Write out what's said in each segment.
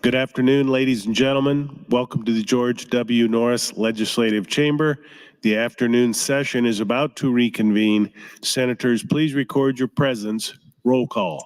Good afternoon, ladies and gentlemen. Welcome to the George W. Norris Legislative Chamber. The afternoon session is about to reconvene. Senators, please record your presence. Roll call.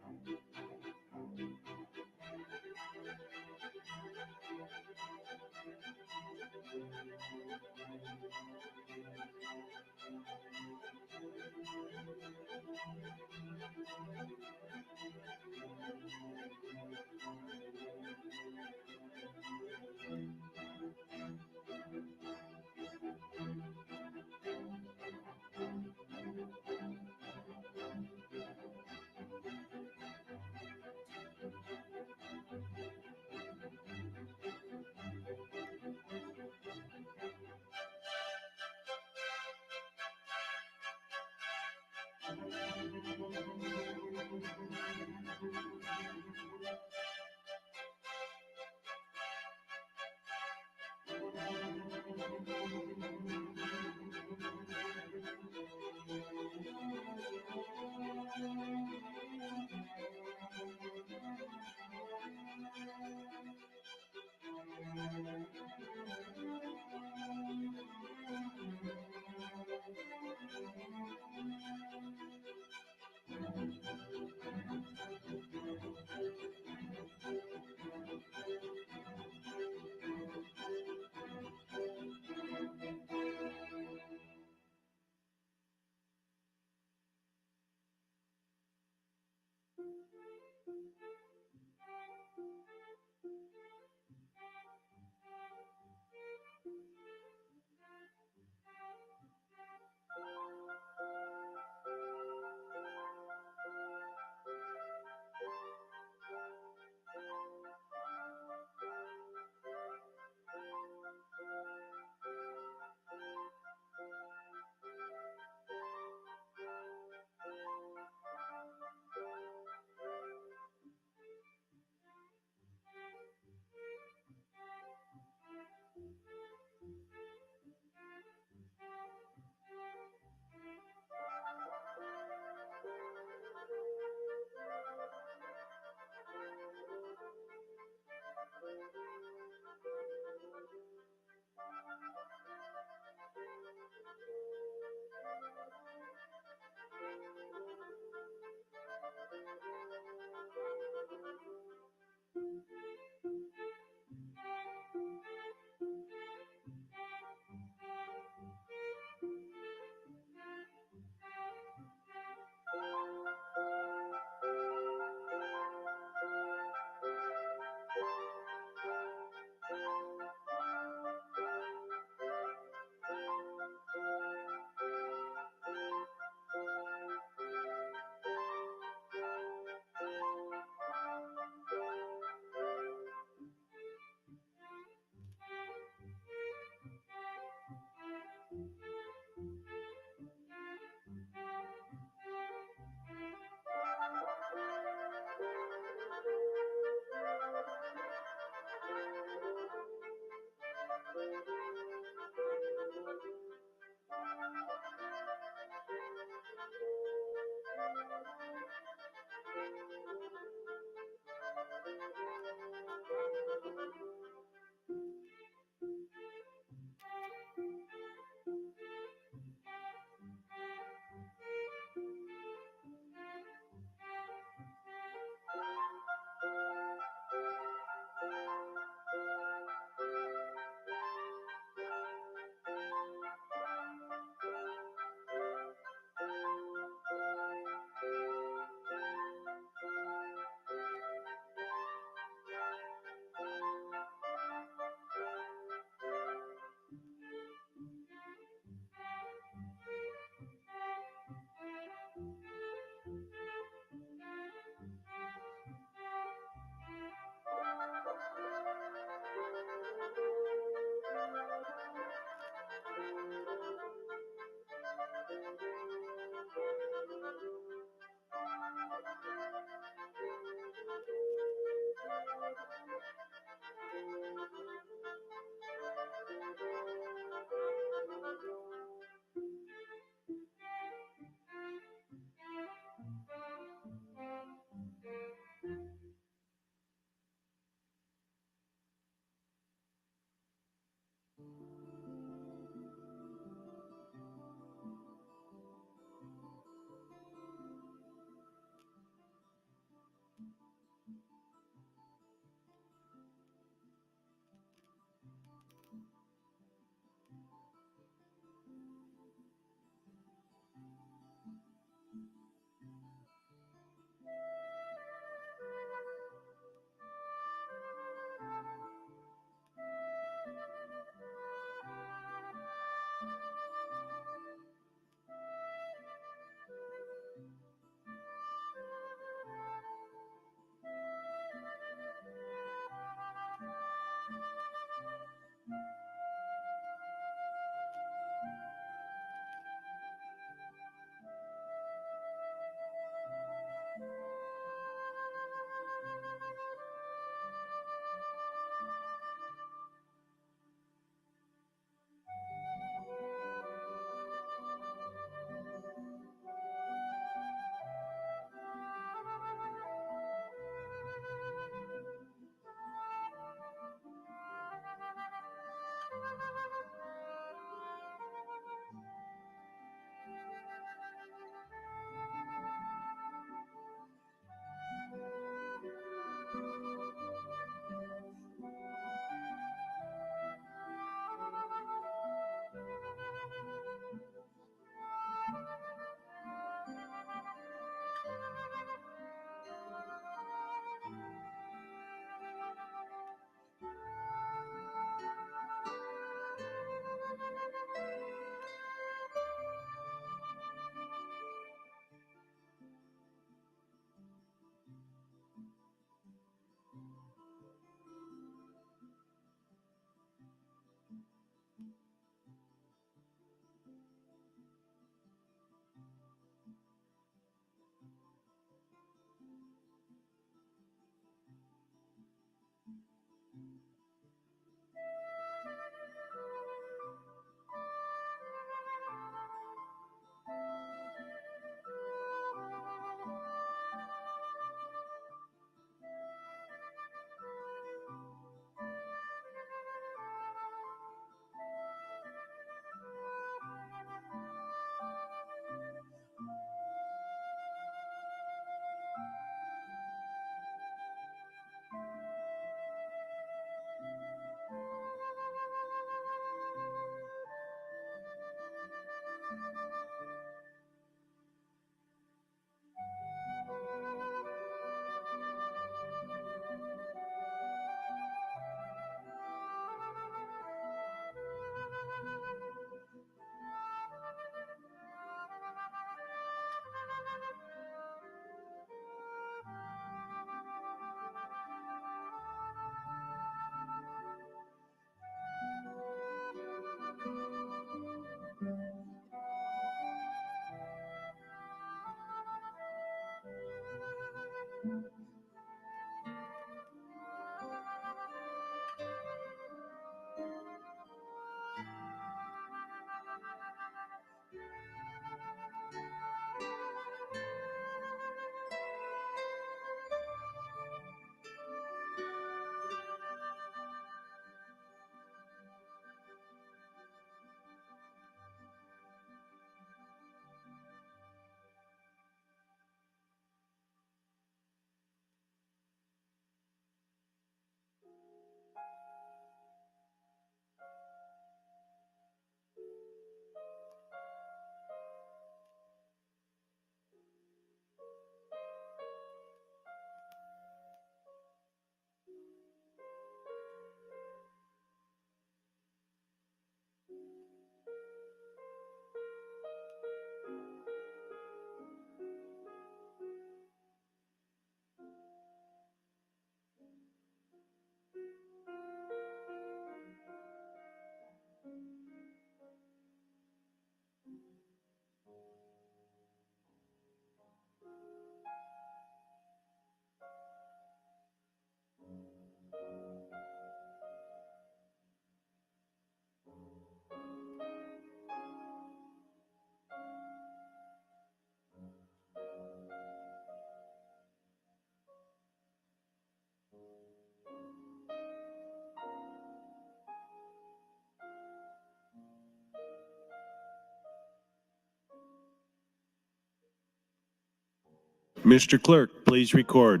Mr. Clerk, please record.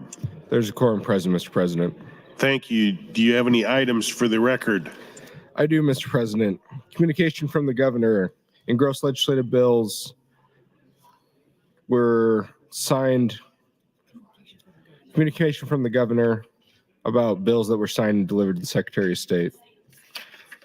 There's a quorum present, Mr. President. Thank you. Do you have any items for the record? I do, Mr. President. Communication from the governor. Engrossed legislative bills were signed. Communication from the governor about bills that were signed and delivered to the Secretary of State.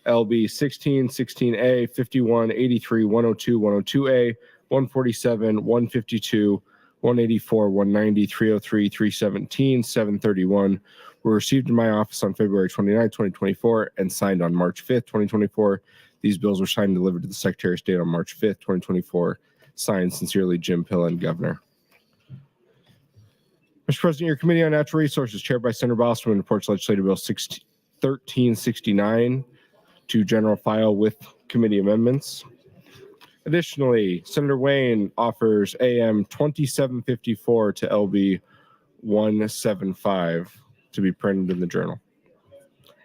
LB 16, 16A, 51, 83, 102, 102A, 147, 152, 184, 190, 303, 317, 731 were received in my office on February 29, 2024, and signed on March 5th, 2024. These bills were signed and delivered to the Secretary of State on March 5th, 2024. Signed, sincerely, Jim Pillen, Governor. Mr. President, your Committee on Natural Resources, chaired by Senator Bostelman, reports Legislative Bill 1369 to general file with committee amendments. Additionally, Senator Wayne offers AM 2754 to LB 175 to be printed in the journal.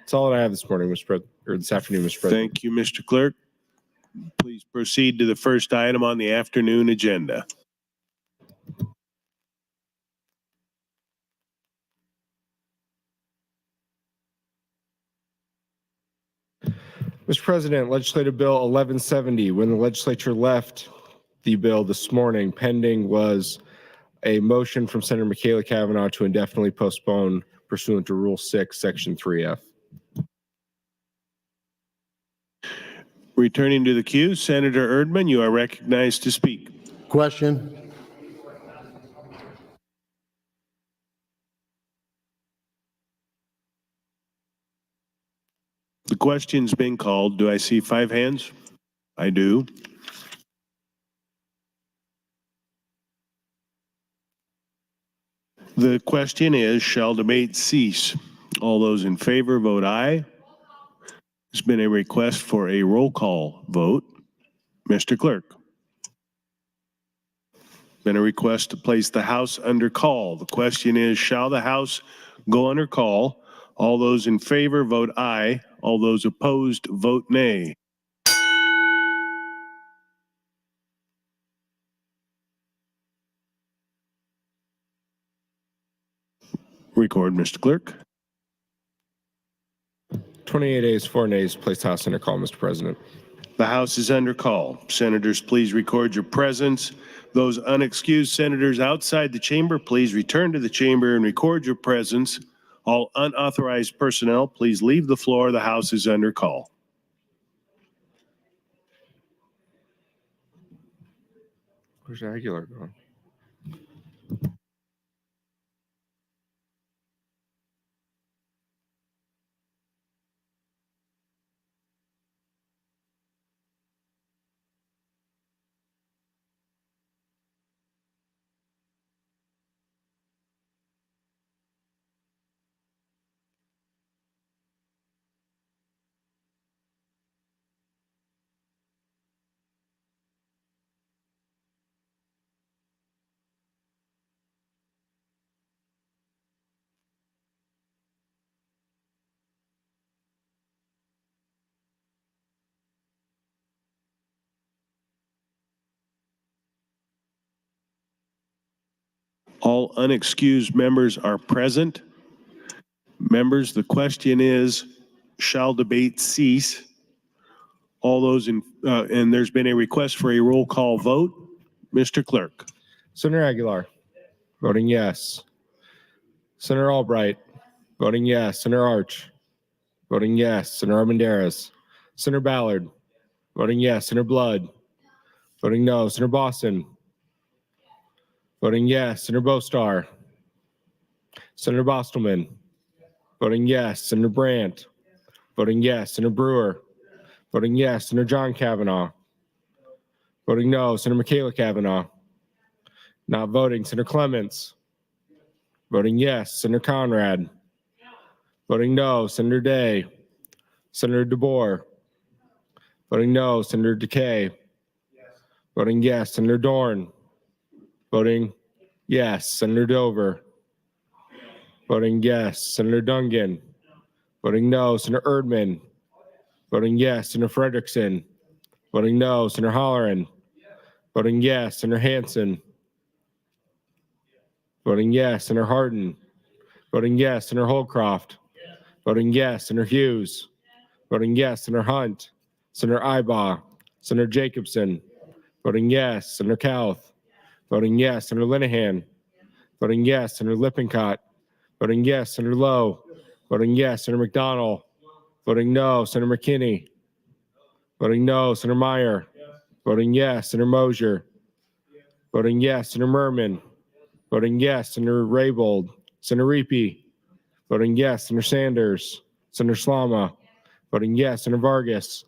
That's all that I have this morning, this afternoon, Mr. President. Thank you, Mr. Clerk. Please proceed to the first item on the afternoon agenda. Mr. President, Legislative Bill 1170, when the legislature left the bill this morning, pending was a motion from Senator Michaela Cavanaugh to indefinitely postpone pursuant to Rule 6, Section 3F. Returning to the queue, Senator Erdman, you are recognized to speak. Question. The question's been called. Do I see 5 hands? I do. The question is, shall debate cease? All those in favor vote aye. There's been a request for a roll call vote. Mr. Clerk. Been a request to place the House under call. The question is, shall the House go under call? All those in favor vote aye. All those opposed vote nay. Record, Mr. Clerk. 28 ayes, 4 nays, place the House under call, Mr. President. The House is under call. Senators, please record your presence. Those unexcused senators outside the chamber, please return to the chamber and record your presence. All unauthorized personnel, please leave the floor. The House is under call. Where's Aguilar going? All unexcused members are present. Members, the question is, shall debate cease? All those in, and there's been a request for a roll call vote. Mr. Clerk. Senator Aguilar, voting yes. Senator Albright, voting yes. Senator Arch, voting yes. Senator Armendariz, Senator Ballard, voting yes. Senator Blood, voting no. Senator Boston, voting yes. Senator Bostar, Senator Bostelman, voting yes. Senator Brandt, voting yes. Senator Brewer, voting yes. Senator John Cavanaugh, voting no. Senator Michaela Cavanaugh, not voting. Senator Clements, voting yes. Senator Conrad, voting no. Senator Day, Senator DeBoer, voting no. Senator DeKay, voting yes. Senator Dorn, voting yes. Senator Dover, voting yes. Senator Dungan, voting no. Senator Erdman, voting yes. Senator Frederickson, voting no. Senator Holleran, voting yes. Senator Hansen, Voting yes, Senator Hardin. Voting yes, Senator Holcroft. Voting yes, Senator Hughes. Voting yes, Senator Hunt. Senator Ibaugh. Senator Jacobson. Voting yes, Senator Kauth. Voting yes, Senator Linehan. Voting yes, Senator Lippincott. Voting yes, Senator Lowe. Voting yes, Senator McDonald. Voting no, Senator McKinney. Voting no, Senator Meyer. Voting yes, Senator Mosier. Voting yes, Senator Merman. Voting yes, Senator Raybold. Senator Reapy. Voting yes, Senator Sanders. Senator Slama. Voting yes, Senator Vargas.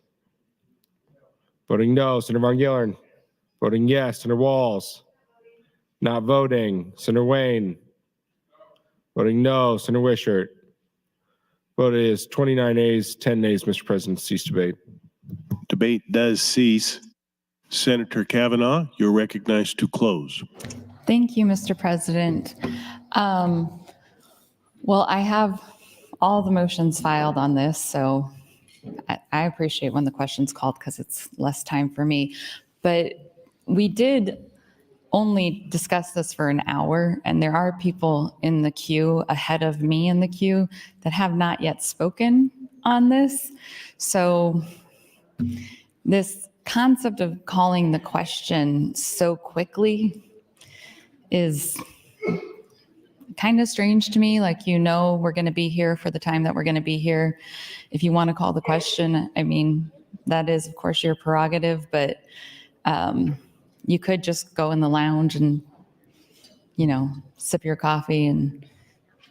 Voting no, Senator Von Gillern. Voting yes, Senator Walls. Not voting, Senator Wayne. Voting no, Senator Wishart. Vote is 29 ayes, 10 nays, Mr. President. Cease debate. Debate does cease. Senator Kavanaugh, you're recognized to close. Thank you, Mr. President. Well, I have all the motions filed on this, so I appreciate when the question's called because it's less time for me. But we did only discuss this for an hour, and there are people in the queue ahead of me in the queue that have not yet spoken on this. So this concept of calling the question so quickly is kind of strange to me. Like, you know, we're going to be here for the time that we're going to be here. If you want to call the question, I mean, that is, of course, your prerogative, but you could just go in the lounge and, you know, sip your coffee and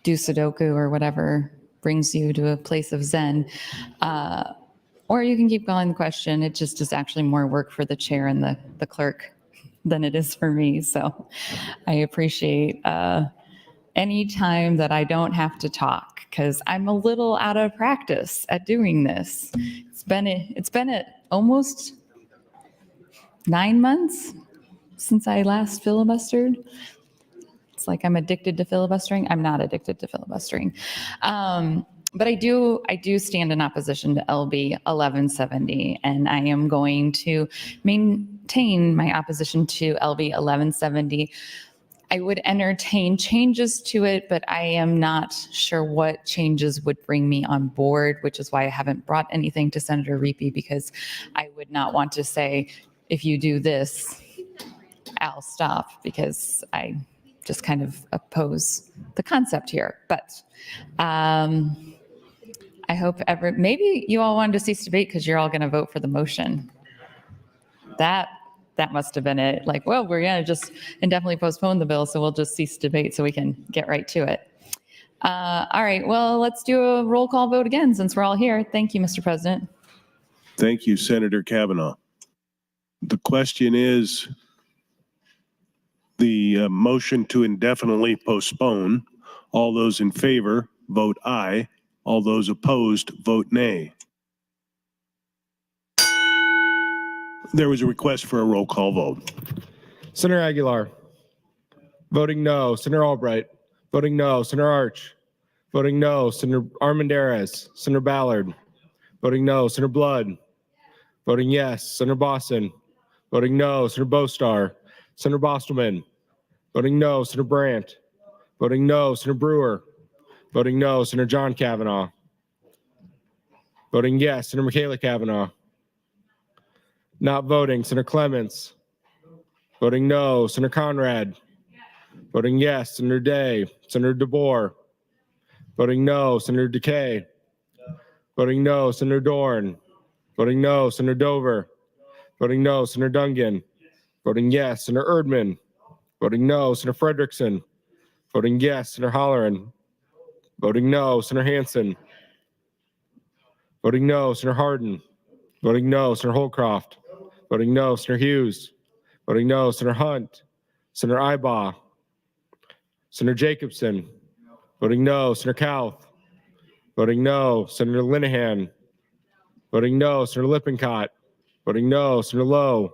do Sudoku or whatever brings you to a place of Zen. Or you can keep calling the question. It just is actually more work for the chair and the clerk than it is for me. So I appreciate any time that I don't have to talk, because I'm a little out of practice at doing this. It's been almost 9 months since I last filibustered. It's like I'm addicted to filibustering. I'm not addicted to filibustering. But I do stand in opposition to LB 1170, and I am going to maintain my opposition to LB 1170. I would entertain changes to it, but I am not sure what changes would bring me on board, which is why I haven't brought anything to Senator Reapy, because I would not want to say, if you do this, I'll stop, because I just kind of oppose the concept here. But I hope maybe you all wanted to cease debate because you're all going to vote for the motion. That must have been it. Like, well, we're going to just indefinitely postpone the bill, so we'll just cease debate so we can get right to it. All right, well, let's do a roll call vote again since we're all here. Thank you, Mr. President. Thank you, Senator Kavanaugh. The question is the motion to indefinitely postpone. All those in favor, vote aye. All those opposed, vote nay. There was a request for a roll call vote. Senator Aguilar. Voting no, Senator Albright. Voting no, Senator Arch. Voting no, Senator Armendariz. Senator Ballard. Voting no, Senator Blood. Voting yes, Senator Boston. Voting no, Senator Bostar. Senator Bostelman. Voting no, Senator Brandt. Voting no, Senator Brewer. Voting no, Senator John Kavanaugh. Voting yes, Senator Michaela Kavanaugh. Not voting, Senator Clements. Voting no, Senator Conrad. Voting yes, Senator Day. Senator DeBoer. Voting no, Senator DeKay. Voting no, Senator Dorn. Voting no, Senator Dover. Voting no, Senator Dungan. Voting yes, Senator Erdman. Voting no, Senator Frederickson. Voting yes, Senator Holleran. Voting no, Senator Hansen. Voting no, Senator Hardin. Voting no, Senator Holcroft. Voting no, Senator Hughes. Voting no, Senator Hunt. Senator Ibaugh. Senator Jacobson. Voting no, Senator Kauth. Voting no, Senator Linehan. Voting no, Senator Lippincott. Voting no, Senator Lowe.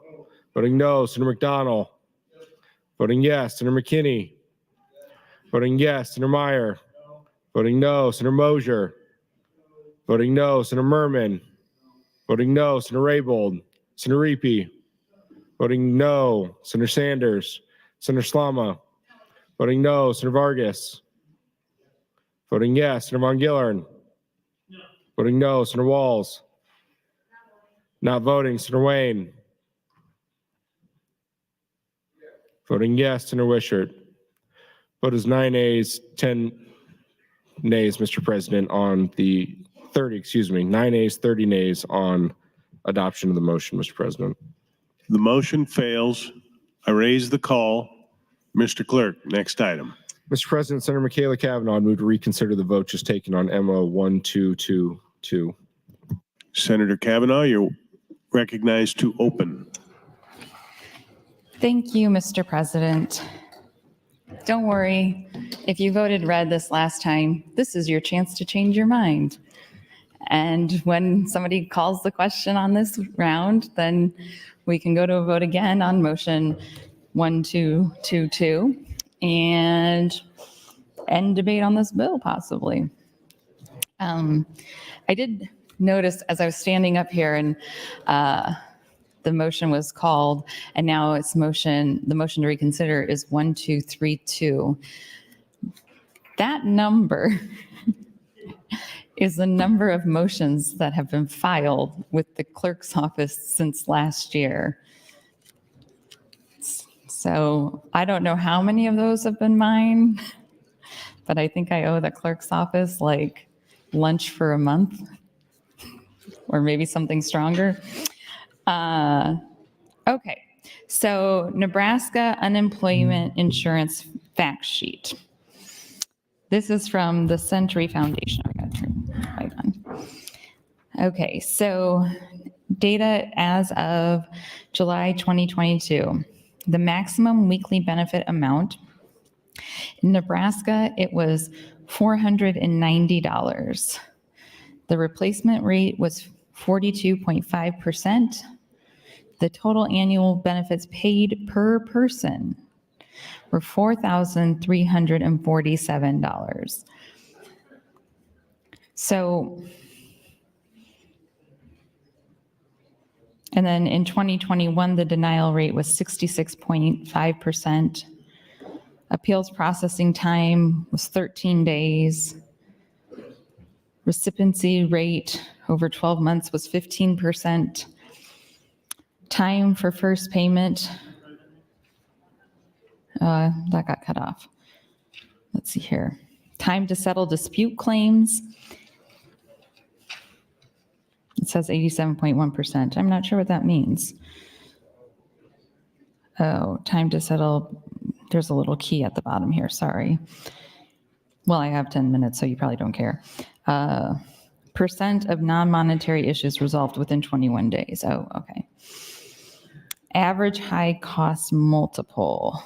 Voting no, Senator McDonald. Voting yes, Senator McKinney. Voting yes, Senator Meyer. Voting no, Senator Mosier. Voting no, Senator Merman. Voting no, Senator Raybold. Senator Reapy. Voting no, Senator Sanders. Senator Slama. Voting no, Senator Vargas. Voting yes, Senator Von Gillern. Voting no, Senator Walls. Not voting, Senator Wayne. Voting yes, Senator Wishart. Vote is 9 ayes, 10 nays, Mr. President, on the 9 ayes, 30 nays on adoption of the motion, Mr. President. The motion fails. I raise the call. Mr. Clerk, next item. Mr. President, Senator Michaela Cavanaugh moved to reconsider the vote just taken on MO 1222. Senator Kavanaugh, you're recognized to open. Thank you, Mr. President. Don't worry, if you voted red this last time, this is your chance to change your mind. And when somebody calls the question on this round, then we can go to a vote again on motion 1222 and end debate on this bill possibly. I did notice as I was standing up here and the motion was called, and now the motion to reconsider is 1232. That number is the number of motions that have been filed with the clerk's office since last year. So I don't know how many of those have been mine, but I think I owe the clerk's office like lunch for a month or maybe something stronger. Okay, so Nebraska Unemployment Insurance Fact Sheet. This is from the Century Foundation. I got to turn the light on. Okay, so data as of July 2022. The maximum weekly benefit amount in Nebraska, it was $490. The replacement rate was 42.5%. The total annual benefits paid per person were $4,347. So, and then in 2021, the denial rate was 66.5%. Appeals processing time was 13 days. Recipiency rate over 12 months was 15%. Time for first payment, that got cut off. Let's see here. Time to settle dispute claims. It says 87.1%. I'm not sure what that means. Oh, time to settle. There's a little key at the bottom here. Sorry. Well, I have 10 minutes, so you probably don't care. Percent of non-monetary issues resolved within 21 days. Oh, okay. Average high cost multiple,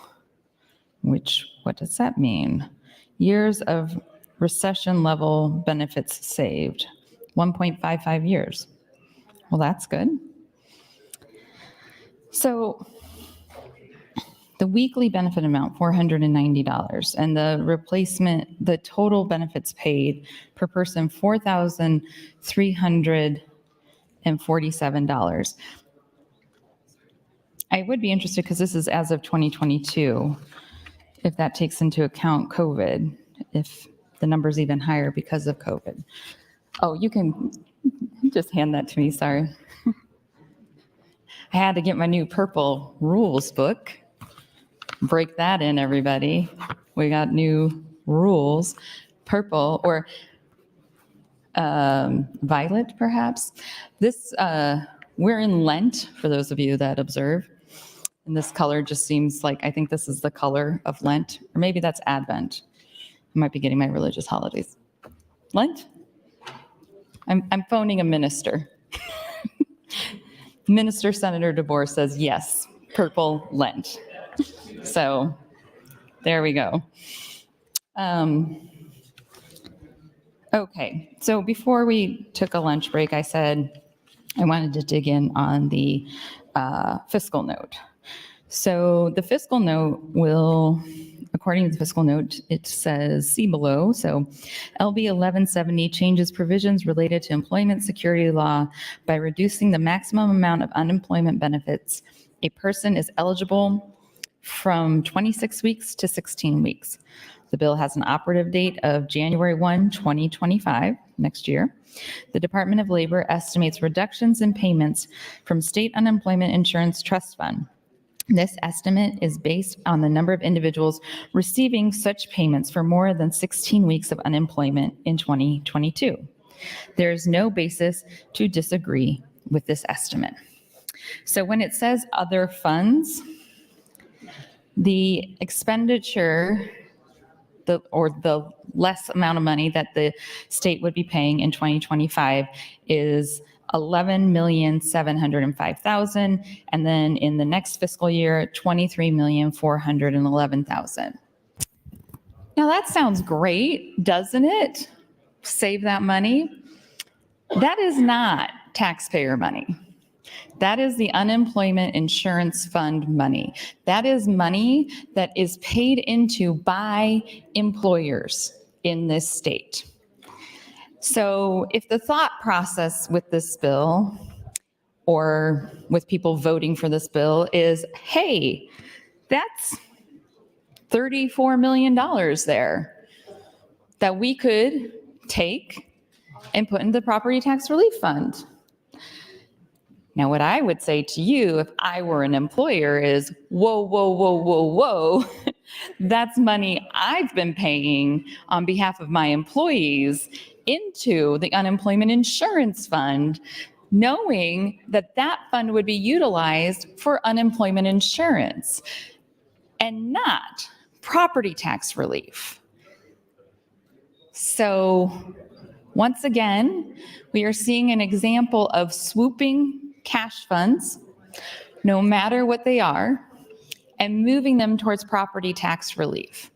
what does that mean? Years of recession level benefits saved, 1.55 years. Well, that's good. So the weekly benefit amount, $490, and the replacement, the total benefits paid per person, $4,347. I would be interested, because this is as of 2022, if that takes into account COVID, if the number's even higher because of COVID. Oh, you can just hand that to me, sorry. I had to get my new purple rules book. Break that in, everybody. We got new rules, purple or violet, perhaps. This, we're in Lent, for those of you that observe. And this color just seems like, I think this is the color of Lent, or maybe that's Advent. I might be getting my religious holidays. Lent? I'm phoning a minister. Minister Senator DeBoer says, yes, purple Lent. So there we go. Okay, so before we took a lunch break, I said I wanted to dig in on the fiscal note. So the fiscal note will, according to the fiscal note, it says, see below. So LB 1170 changes provisions related to employment security law by reducing the maximum amount of unemployment benefits a person is eligible from 26 weeks to 16 weeks. The bill has an operative date of January 1, 2025, next year. The Department of Labor estimates reductions in payments from State Unemployment Insurance Trust Fund. This estimate is based on the number of individuals receiving such payments for more than 16 weeks of unemployment in 2022. There is no basis to disagree with this estimate. So when it says other funds, the expenditure the less amount of money that the state would be paying in 2025 is $11,705,000, and then in the next fiscal year, $23,411,000. Now that sounds great, doesn't it? Save that money. That is not taxpayer money. That is the unemployment insurance fund money. That is money that is paid into by employers in this state. So if the thought process with this bill, or with people voting for this bill, is, hey, that's $34 million there that we could take and put in the property tax relief fund. Now, what I would say to you if I were an employer is, whoa, whoa, whoa, whoa, whoa. That's money I've been paying on behalf of my employees into the unemployment insurance fund, knowing that that fund would be utilized for unemployment insurance and not property tax relief. So once again, we are seeing an example of swooping cash funds, no matter what they are, and moving them towards property tax relief.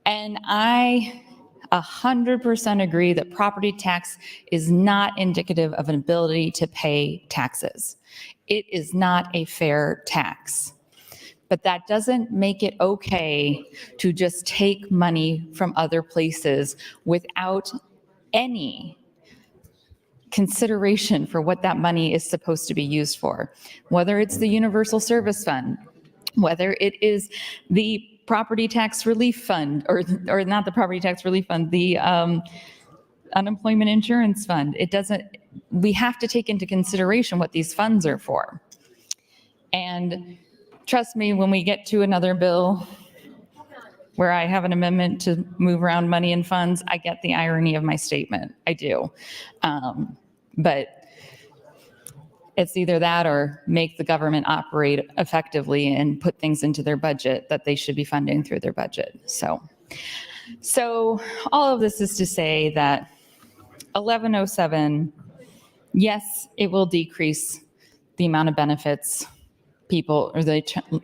And I 100% agree that property tax is not indicative of an ability to pay taxes. It is not a fair tax. But that doesn't make it okay to just take money from other places without any consideration for what that money is supposed to be used for. Whether it's the Universal Service Fund, whether it is the Property Tax Relief Fund, or not the Property Tax Relief Fund, the Unemployment Insurance Fund. We have to take into consideration what these funds are for. And trust me, when we get to another bill where I have an amendment to move around money and funds, I get the irony of my statement. I do. But it's either that or make the government operate effectively and put things into their budget that they should be funding through their budget. So all of this is to say that 1107, yes, it will decrease the amount of benefits people, or the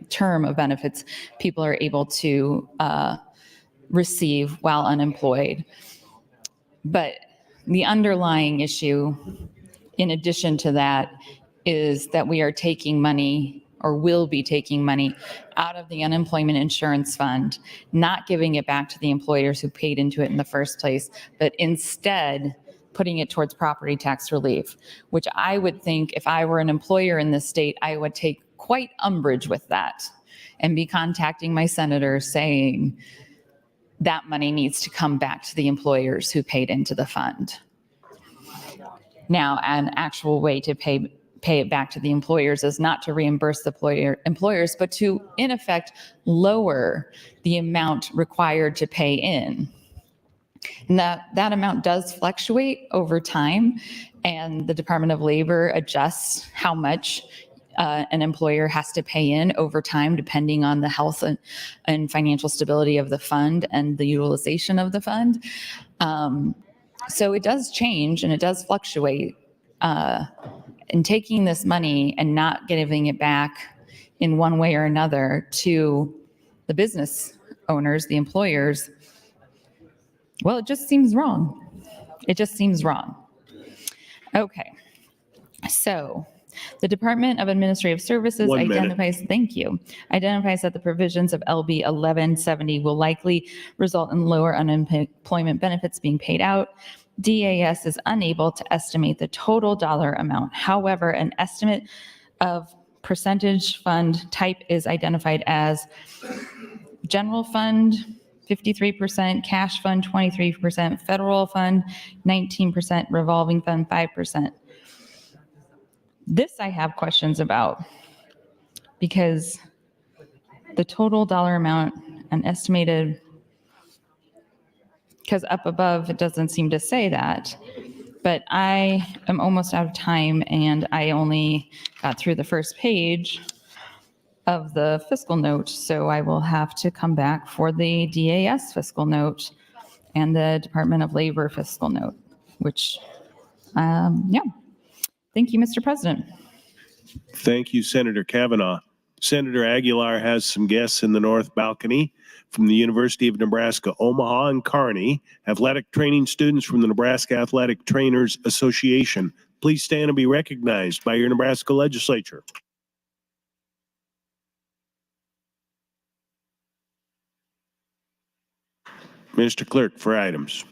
term of benefits people are able to receive while unemployed. But the underlying issue, in addition to that, is that we are taking money, or will be taking money, out of the unemployment insurance fund, not giving it back to the employers who paid into it in the first place, but instead putting it towards property tax relief, which I would think if I were an employer in this state, I would take quite umbrage with that and be contacting my senator saying that money needs to come back to the employers who paid into the fund. Now, an actual way to pay it back to the employers is not to reimburse the employers, but to, in effect, lower the amount required to pay in. And that amount does fluctuate over time, and the Department of Labor adjusts how much an employer has to pay in over time, depending on the health and financial stability of the fund and the utilization of the fund. So it does change and it does fluctuate. And taking this money and not giving it back in one way or another to the business owners, the employers, well, it just seems wrong. It just seems wrong. Okay, so the Department of Administrative Services identifies that the provisions of LB 1170 will likely result in lower unemployment benefits being paid out. DAS is unable to estimate the total dollar amount. However, an estimate of percentage fund type is identified as general fund, 53%, cash fund, 23%, federal fund, 19%, revolving fund, 5%. This I have questions about because the total dollar amount and estimated, because up above, it doesn't seem to say that. But I am almost out of time and I only got through the first page of the fiscal note. So I will have to come back for the DAS fiscal note and the Department of Labor fiscal note, which, yeah. Thank you, Mr. President. Thank you, Senator Kavanaugh. Senator Aguilar has some guests in the north balcony from the University of Nebraska, Omaha and Kearney, athletic training students from the Nebraska Athletic Trainers Association. Please stand and be recognized by your Nebraska Legislature. Mr. Clerk, for items.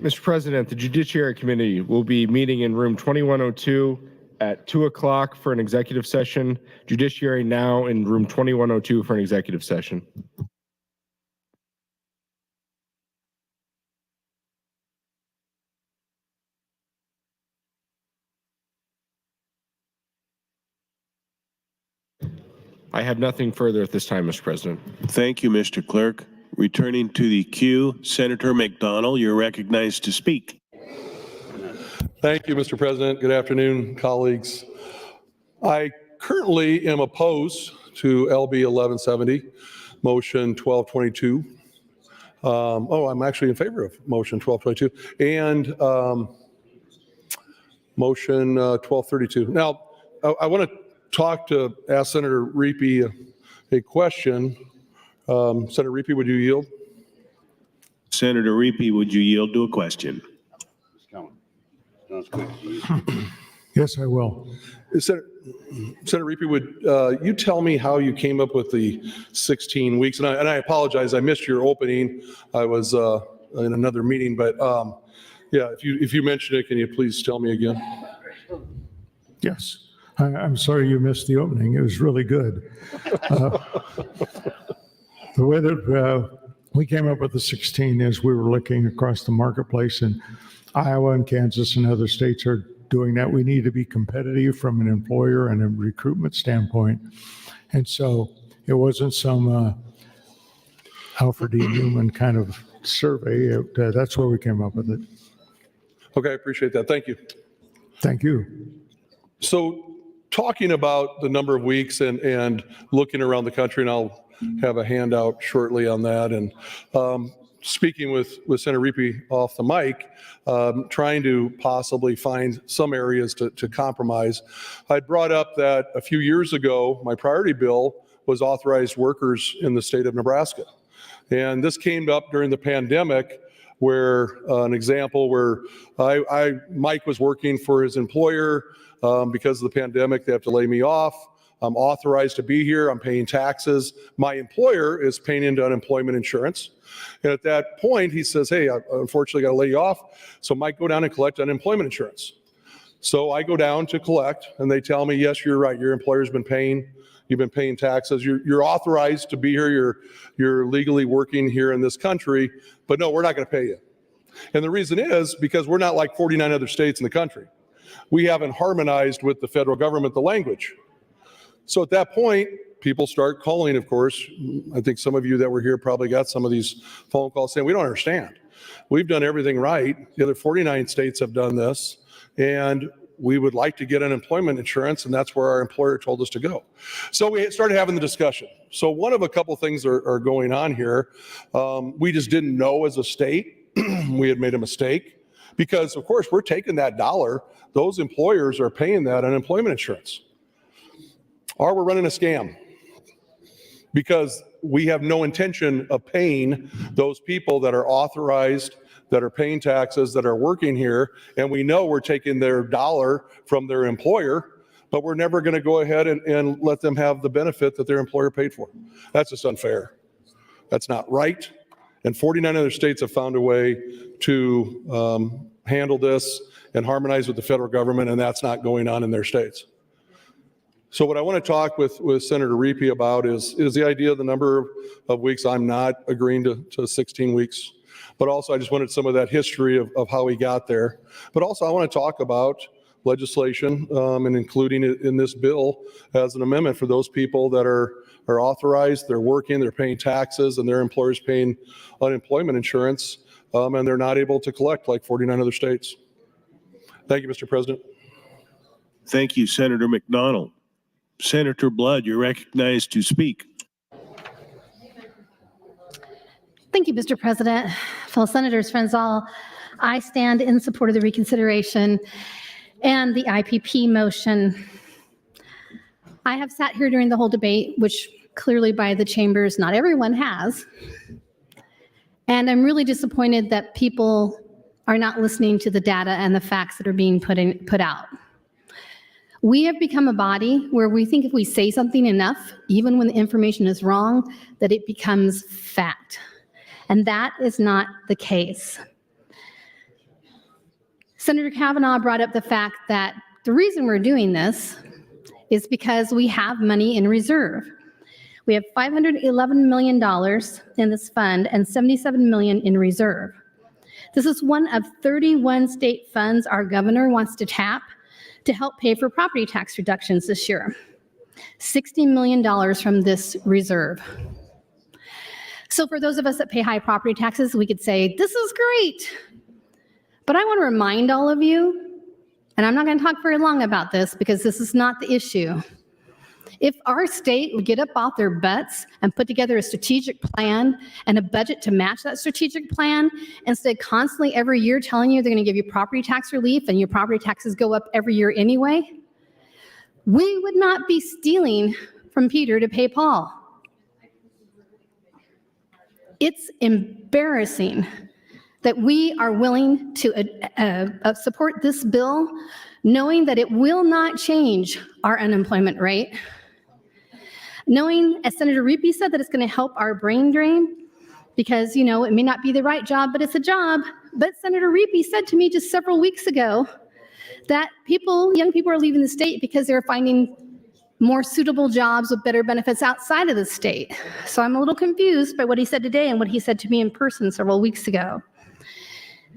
Mr. President, the Judiciary Committee will be meeting in room 2102 at 2 o'clock for an executive session. Judiciary now in room 2102 for an executive session. I have nothing further at this time, Mr. President. Thank you, Mr. Clerk. Returning to the queue, Senator McDonald, you're recognized to speak. Thank you, Mr. President. Good afternoon, colleagues. I currently am opposed to LB 1170, motion 1222. I'm actually in favor of motion 1222 and motion 1232. Now, I want to ask Senator Reapy a question. Senator Reapy, would you yield? Senator Reapy, would you yield to a question? Yes, I will. Senator Reapy, would you tell me how you came up with the 16 weeks? And I apologize, I missed your opening. I was in another meeting, but yeah, if you mention it, can you please tell me again? Yes. I'm sorry you missed the opening. It was really good. The way that we came up with the 16 is we were looking across the marketplace, and Iowa and Kansas and other states are doing that. We need to be competitive from an employer and a recruitment standpoint. And so it wasn't some Alfred E. Newman kind of survey. That's where we came up with it. Okay, I appreciate that. Thank you. Thank you. So talking about the number of weeks and looking around the country, and I'll have a handout shortly on that. And speaking with Senator Reapy off the mic, trying to possibly find some areas to compromise. I brought up that a few years ago, my priority bill was authorized workers in the state of Nebraska. And this came up during the pandemic where an example where Mike was working for his employer because of the pandemic, they have to lay me off. I'm authorized to be here. I'm paying taxes. My employer is paying into unemployment insurance. And at that point, he says, hey, I unfortunately got to lay you off. So Mike, go down and collect unemployment insurance. So I go down to collect and they tell me, yes, you're right. Your employer's been paying. You've been paying taxes. You're authorized to be here. You're legally working here in this country. But no, we're not going to pay you. And the reason is because we're not like 49 other states in the country. We haven't harmonized with the federal government the language. So at that point, people start calling, of course. I think some of you that were here probably got some of these phone calls saying, we don't understand. We've done everything right. The other 49 states have done this, and we would like to get unemployment insurance, and that's where our employer told us to go. So we started having the discussion. So one of a couple things are going on here. We just didn't know as a state. We had made a mistake because, of course, we're taking that dollar. Those employers are paying that unemployment insurance. Or we're running a scam because we have no intention of paying those people that are authorized, that are paying taxes, that are working here, and we know we're taking their dollar from their employer, but we're never going to go ahead and let them have the benefit that their employer paid for. That's just unfair. That's not right. And 49 other states have found a way to handle this and harmonize with the federal government, and that's not going on in their states. So what I want to talk with Senator Reapy about is the idea of the number of weeks. I'm not agreeing to 16 weeks, but also I just wanted some of that history of how we got there. But also I want to talk about legislation and including it in this bill as an amendment for those people that are authorized, they're working, they're paying taxes, and their employer's paying unemployment insurance, and they're not able to collect like 49 other states. Thank you, Mr. President. Thank you, Senator McDonald. Senator Blood, you're recognized to speak. Thank you, Mr. President. Fellow senators, friends all, I stand in support of the reconsideration and the IPP motion. I have sat here during the whole debate, which clearly by the chambers, not everyone has. And I'm really disappointed that people are not listening to the data and the facts that are being put out. We have become a body where we think if we say something enough, even when the information is wrong, that it becomes fact. And that is not the case. Senator Kavanaugh brought up the fact that the reason we're doing this is because we have money in reserve. We have $511 million in this fund and $77 million in reserve. This is one of 31 state funds our governor wants to tap to help pay for property tax reductions this year. $60 million from this reserve. So for those of us that pay high property taxes, we could say, this is great. But I want to remind all of you, and I'm not going to talk very long about this because this is not the issue. If our state would get up off their butts and put together a strategic plan and a budget to match that strategic plan, instead of constantly every year telling you they're going to give you property tax relief and your property taxes go up every year anyway, we would not be stealing from Peter to pay Paul. It's embarrassing that we are willing to support this bill, knowing that it will not change our unemployment rate. Knowing, as Senator Reapy said, that it's going to help our brain drain because, you know, it may not be the right job, but it's a job. But Senator Reapy said to me just several weeks ago that young people are leaving the state because they're finding more suitable jobs with better benefits outside of the state. So I'm a little confused by what he said today and what he said to me in person several weeks ago.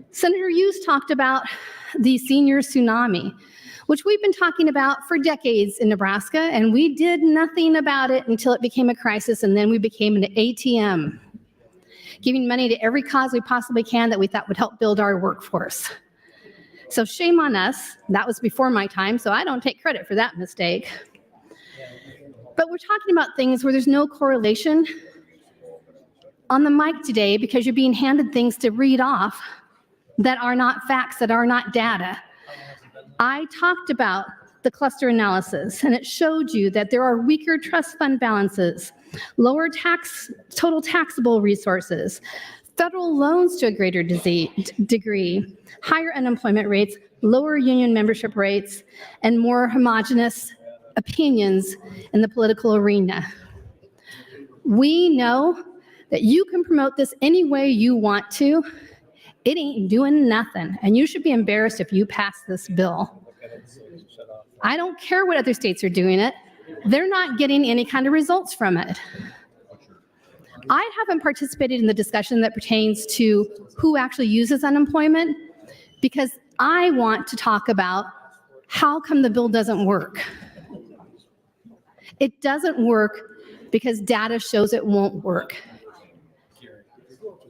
Senator Hughes talked about the senior tsunami, which we've been talking about for decades in Nebraska, and we did nothing about it until it became a crisis, and then we became an ATM, giving money to every cause we possibly can that we thought would help build our workforce. So shame on us. That was before my time, so I don't take credit for that mistake. But we're talking about things where there's no correlation on the mic today because you're being handed things to read off that are not facts, that are not data. I talked about the cluster analysis, and it showed you that there are weaker trust fund balances, lower total taxable resources, federal loans to a greater degree, higher unemployment rates, lower union membership rates, and more homogenous opinions in the political arena. We know that you can promote this any way you want to. It ain't doing nothing, and you should be embarrassed if you pass this bill. I don't care what other states are doing it. They're not getting any kind of results from it. I haven't participated in the discussion that pertains to who actually uses unemployment because I want to talk about how come the bill doesn't work. It doesn't work because data shows it won't work.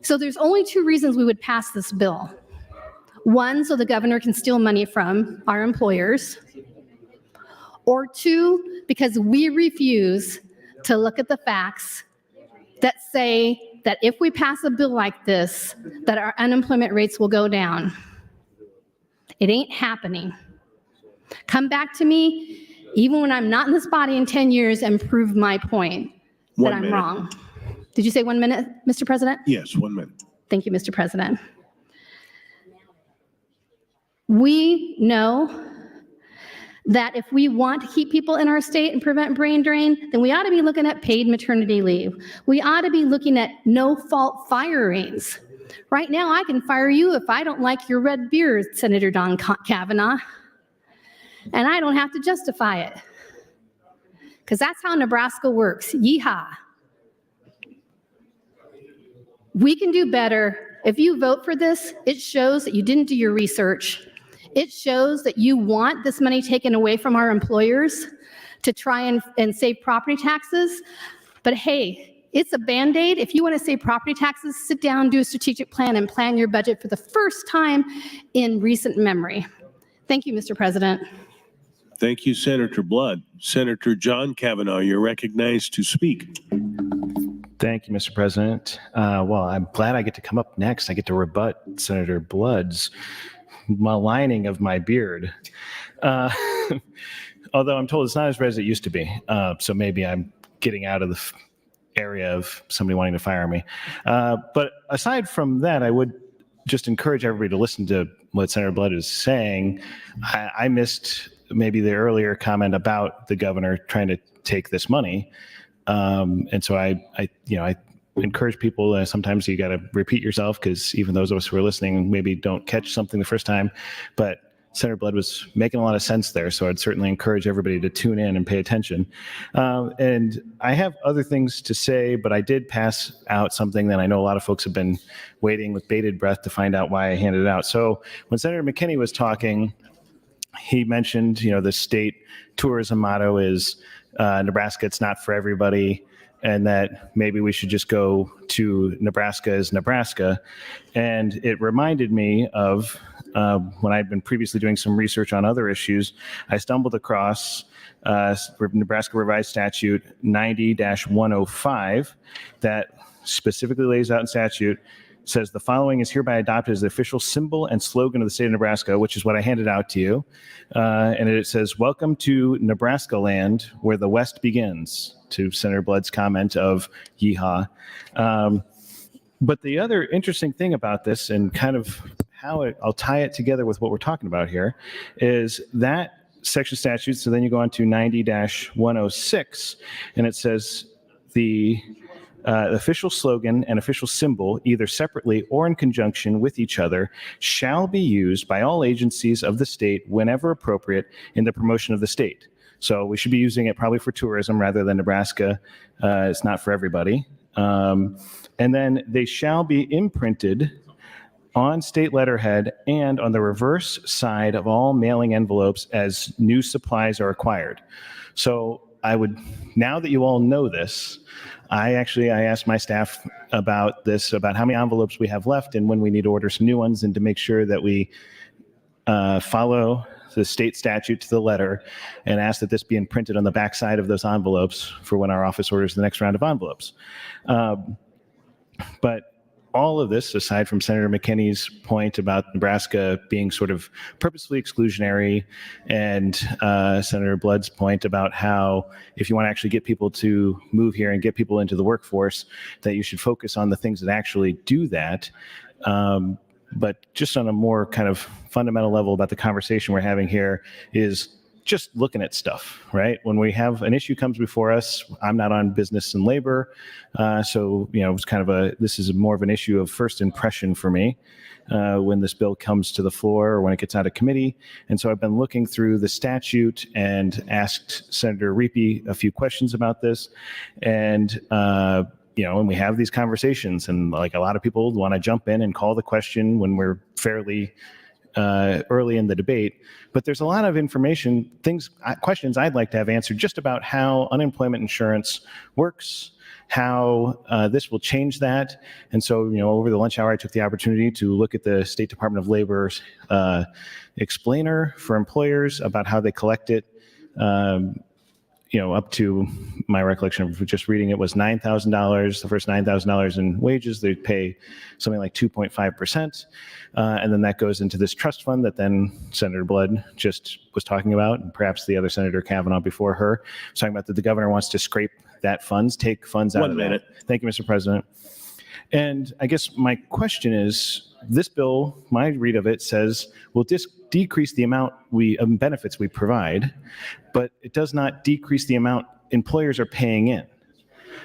So there's only two reasons we would pass this bill. One, so the governor can steal money from our employers. Or two, because we refuse to look at the facts that say that if we pass a bill like this, that our unemployment rates will go down. It ain't happening. Come back to me, even when I'm not in this body in 10 years, and prove my point that I'm wrong. Did you say 1 minute, Mr. President? Yes, 1 minute. Thank you, Mr. President. We know that if we want to keep people in our state and prevent brain drain, then we ought to be looking at paid maternity leave. We ought to be looking at no-fault firings. Right now, I can fire you if I don't like your red beard, Senator Don Kavanaugh, and I don't have to justify it. because that's how Nebraska works. Yeehaw. We can do better. If you vote for this, it shows that you didn't do your research. It shows that you want this money taken away from our employers to try and save property taxes. But hey, it's a Band-Aid. If you want to save property taxes, sit down, do a strategic plan, and plan your budget for the first time in recent memory. Thank you, Mr. President. Thank you, Senator Blood. Senator John Kavanaugh, you're recognized to speak. Thank you, Mr. President. Well, I'm glad I get to come up next. I get to rebut Senator Blood's maligning of my beard. Although I'm told it's not as red as it used to be. So maybe I'm getting out of the area of somebody wanting to fire me. But aside from that, I would just encourage everybody to listen to what Senator Blood is saying. I missed maybe the earlier comment about the governor trying to take this money. And so I encourage people, sometimes you got to repeat yourself, because even those of us who are listening maybe don't catch something the first time, but Senator Blood was making a lot of sense there. So I'd certainly encourage everybody to tune in and pay attention. And I have other things to say, but I did pass out something that I know a lot of folks have been waiting with bated breath to find out why I handed it out. So when Senator McKinney was talking, he mentioned, the state tourism motto is Nebraska, it's not for everybody, and that maybe we should just go to Nebraska as Nebraska. And it reminded me of when I'd been previously doing some research on other issues, I stumbled across Nebraska Revised Statute 90-105 that specifically lays out in statute, says the following is hereby adopted as the official symbol and slogan of the state of Nebraska, which is what I handed out to you. And it says, welcome to Nebraska land where the West begins, to Senator Blood's comment of yeehaw. But the other interesting thing about this, and kind of how I'll tie it together with what we're talking about here, is that section statute. So then you go on to 90-106, and it says the official slogan and official symbol, either separately or in conjunction with each other, shall be used by all agencies of the state whenever appropriate in the promotion of the state. So we should be using it probably for tourism rather than Nebraska. It's not for everybody. And then they shall be imprinted on state letterhead and on the reverse side of all mailing envelopes as new supplies are acquired. So I would, now that you all know this, I asked my staff about this, about how many envelopes we have left and when we need to order some new ones, and to make sure that we follow the state statute to the letter, and ask that this be imprinted on the backside of those envelopes for when our office orders the next round of envelopes. But all of this, aside from Senator McKinney's point about Nebraska being sort of purposefully exclusionary, and Senator Blood's point about how if you want to actually get people to move here and get people into the workforce, that you should focus on the things that actually do that. But just on a more kind of fundamental level about the conversation we're having here is just looking at stuff, right? When we have an issue comes before us, I'm not on business and labor. So, it's kind of this is more of an issue of first impression for me when this bill comes to the floor or when it gets out of committee. And so I've been looking through the statute and asked Senator Riepe a few questions about this. And, and we have these conversations, and like a lot of people want to jump in and call the question when we're fairly early in the debate, but there's a lot of information, questions I'd like to have answered just about how unemployment insurance works, how this will change that. And so, over the lunch hour, I took the opportunity to look at the State Department of Labor's explainer for employers about how they collect it. Up to my recollection of just reading it was $9,000, the first $9,000 in wages, they pay something like 2.5%. And then that goes into this trust fund that then Senator Blood just was talking about, and perhaps the other Senator Kavanaugh before her was talking about that the governor wants to scrape that funds, take funds out of that. 1 minute. Thank you, Mr. President. And I guess my question is, this bill, my read of it says, will decrease the amount of benefits we provide, but it does not decrease the amount employers are paying in.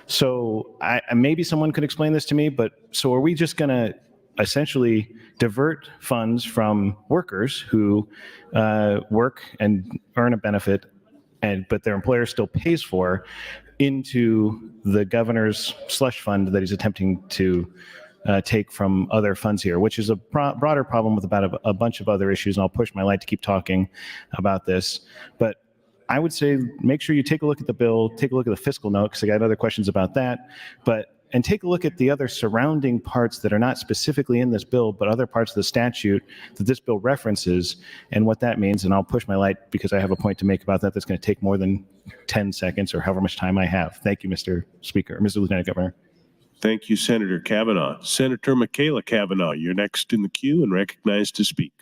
So maybe someone could explain this to me, but so are we just going to essentially divert funds from workers who work and earn a benefit but their employer still pays for into the governor's slush fund that he's attempting to take from other funds here, which is a broader problem with about a bunch of other issues. And I'll push my light to keep talking about this. But I would say make sure you take a look at the bill, take a look at the fiscal note, because I got other questions about that. And take a look at the other surrounding parts that are not specifically in this bill, but other parts of the statute that this bill references and what that means. And I'll push my light because I have a point to make about that that's going to take more than 10 seconds or however much time I have. Thank you, Mr. Speaker, Mr. Lieutenant Governor. Thank you, Senator Kavanaugh. Senator Michaela Kavanaugh, you're next in the queue and recognized to speak.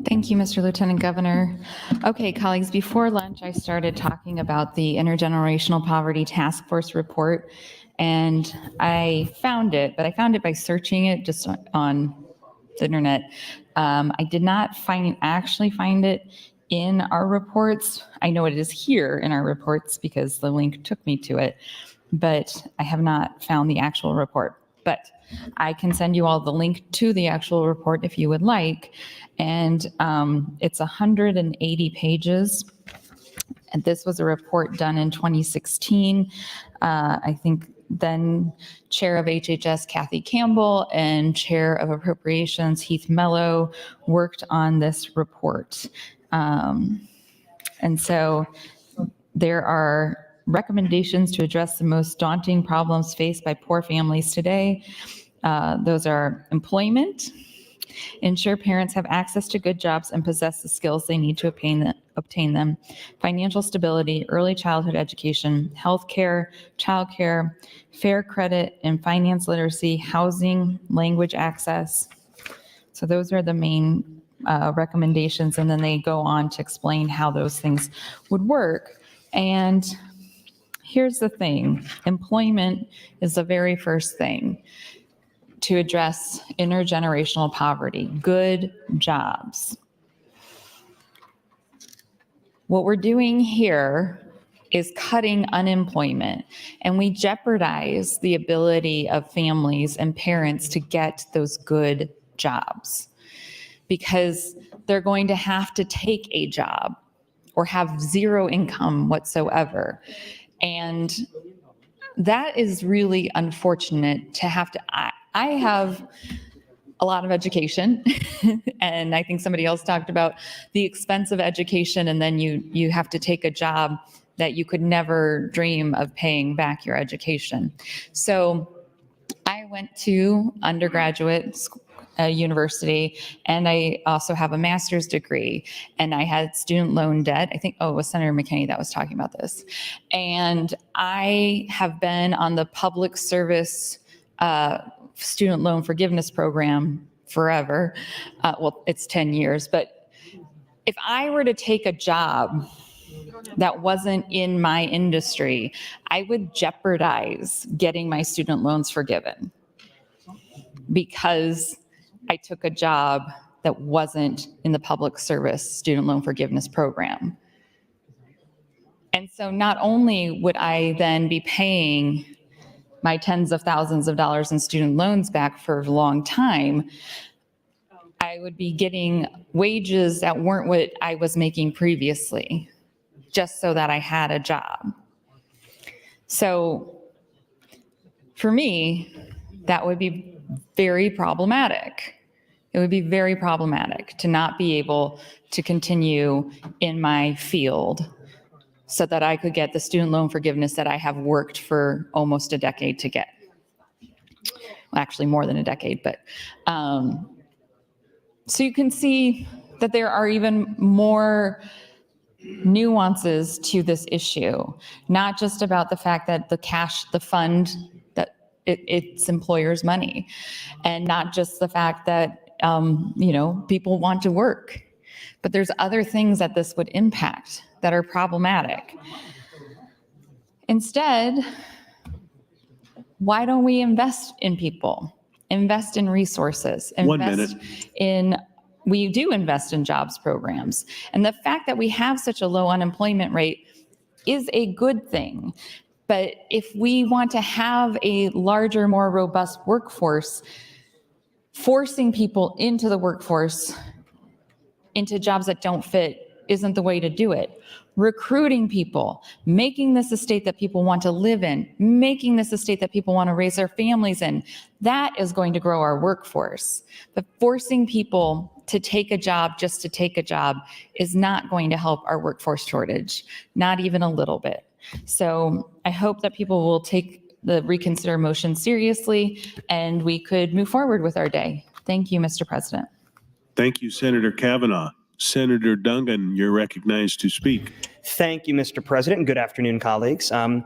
Thank you, Mr. Lieutenant Governor. Okay, colleagues, before lunch, I started talking about the Intergenerational Poverty Task Force report, and I found it, but I found it by searching it just on the internet. I did not actually find it in our reports. I know it is here in our reports because the link took me to it, but I have not found the actual report. But I can send you all the link to the actual report if you would like. And it's 180 pages. And this was a report done in 2016. I think then Chair of HHS Kathy Campbell and Chair of Appropriations Heath Mello worked on this report. And so there are recommendations to address the most daunting problems faced by poor families today. Those are employment, ensure parents have access to good jobs and possess the skills they need to obtain them, financial stability, early childhood education, healthcare, childcare, fair credit and finance literacy, housing, language access. So those are the main recommendations, and then they go on to explain how those things would work. And here's the thing, employment is the very first thing to address intergenerational poverty, good jobs. What we're doing here is cutting unemployment, and we jeopardize the ability of families and parents to get those good jobs because they're going to have to take a job or have zero income whatsoever. And that is really unfortunate to have to, I have a lot of education and I think somebody else talked about the expense of education, and then you have to take a job that you could never dream of paying back your education. So I went to undergraduate university, and I also have a master's degree, and I had student loan debt. I think, it was Senator McKinney that was talking about this. And I have been on the public service student loan forgiveness program forever. Well, it's 10 years, but if I were to take a job that wasn't in my industry, I would jeopardize getting my student loans forgiven because I took a job that wasn't in the public service student loan forgiveness program. And so not only would I then be paying my tens of thousands of dollars in student loans back for a long time, I would be getting wages that weren't what I was making previously, just so that I had a job. So for me, that would be very problematic. It would be very problematic to not be able to continue in my field so that I could get the student loan forgiveness that I have worked for almost a decade to get. Well, actually more than a decade, but so you can see that there are even more nuances to this issue, not just about the fact that the fund, that it's employers' money, and not just the fact that people want to work, but there's other things that this would impact that are problematic. Instead, why don't we invest in people, invest in resources, we do invest in jobs programs. And the fact that we have such a low unemployment rate is a good thing. But if we want to have a larger, more robust workforce, forcing people into the workforce into jobs that don't fit isn't the way to do it. Recruiting people, making this a state that people want to live in, making this a state that people want to raise their families in, that is going to grow our workforce. But forcing people to take a job just to take a job is not going to help our workforce shortage, not even a little bit. So I hope that people will take the reconsider motion seriously and we could move forward with our day. Thank you, Mr. President. Thank you, Senator Kavanaugh. Senator Dungan, you're recognized to speak. Thank you, Mr. President, and good afternoon, colleagues. I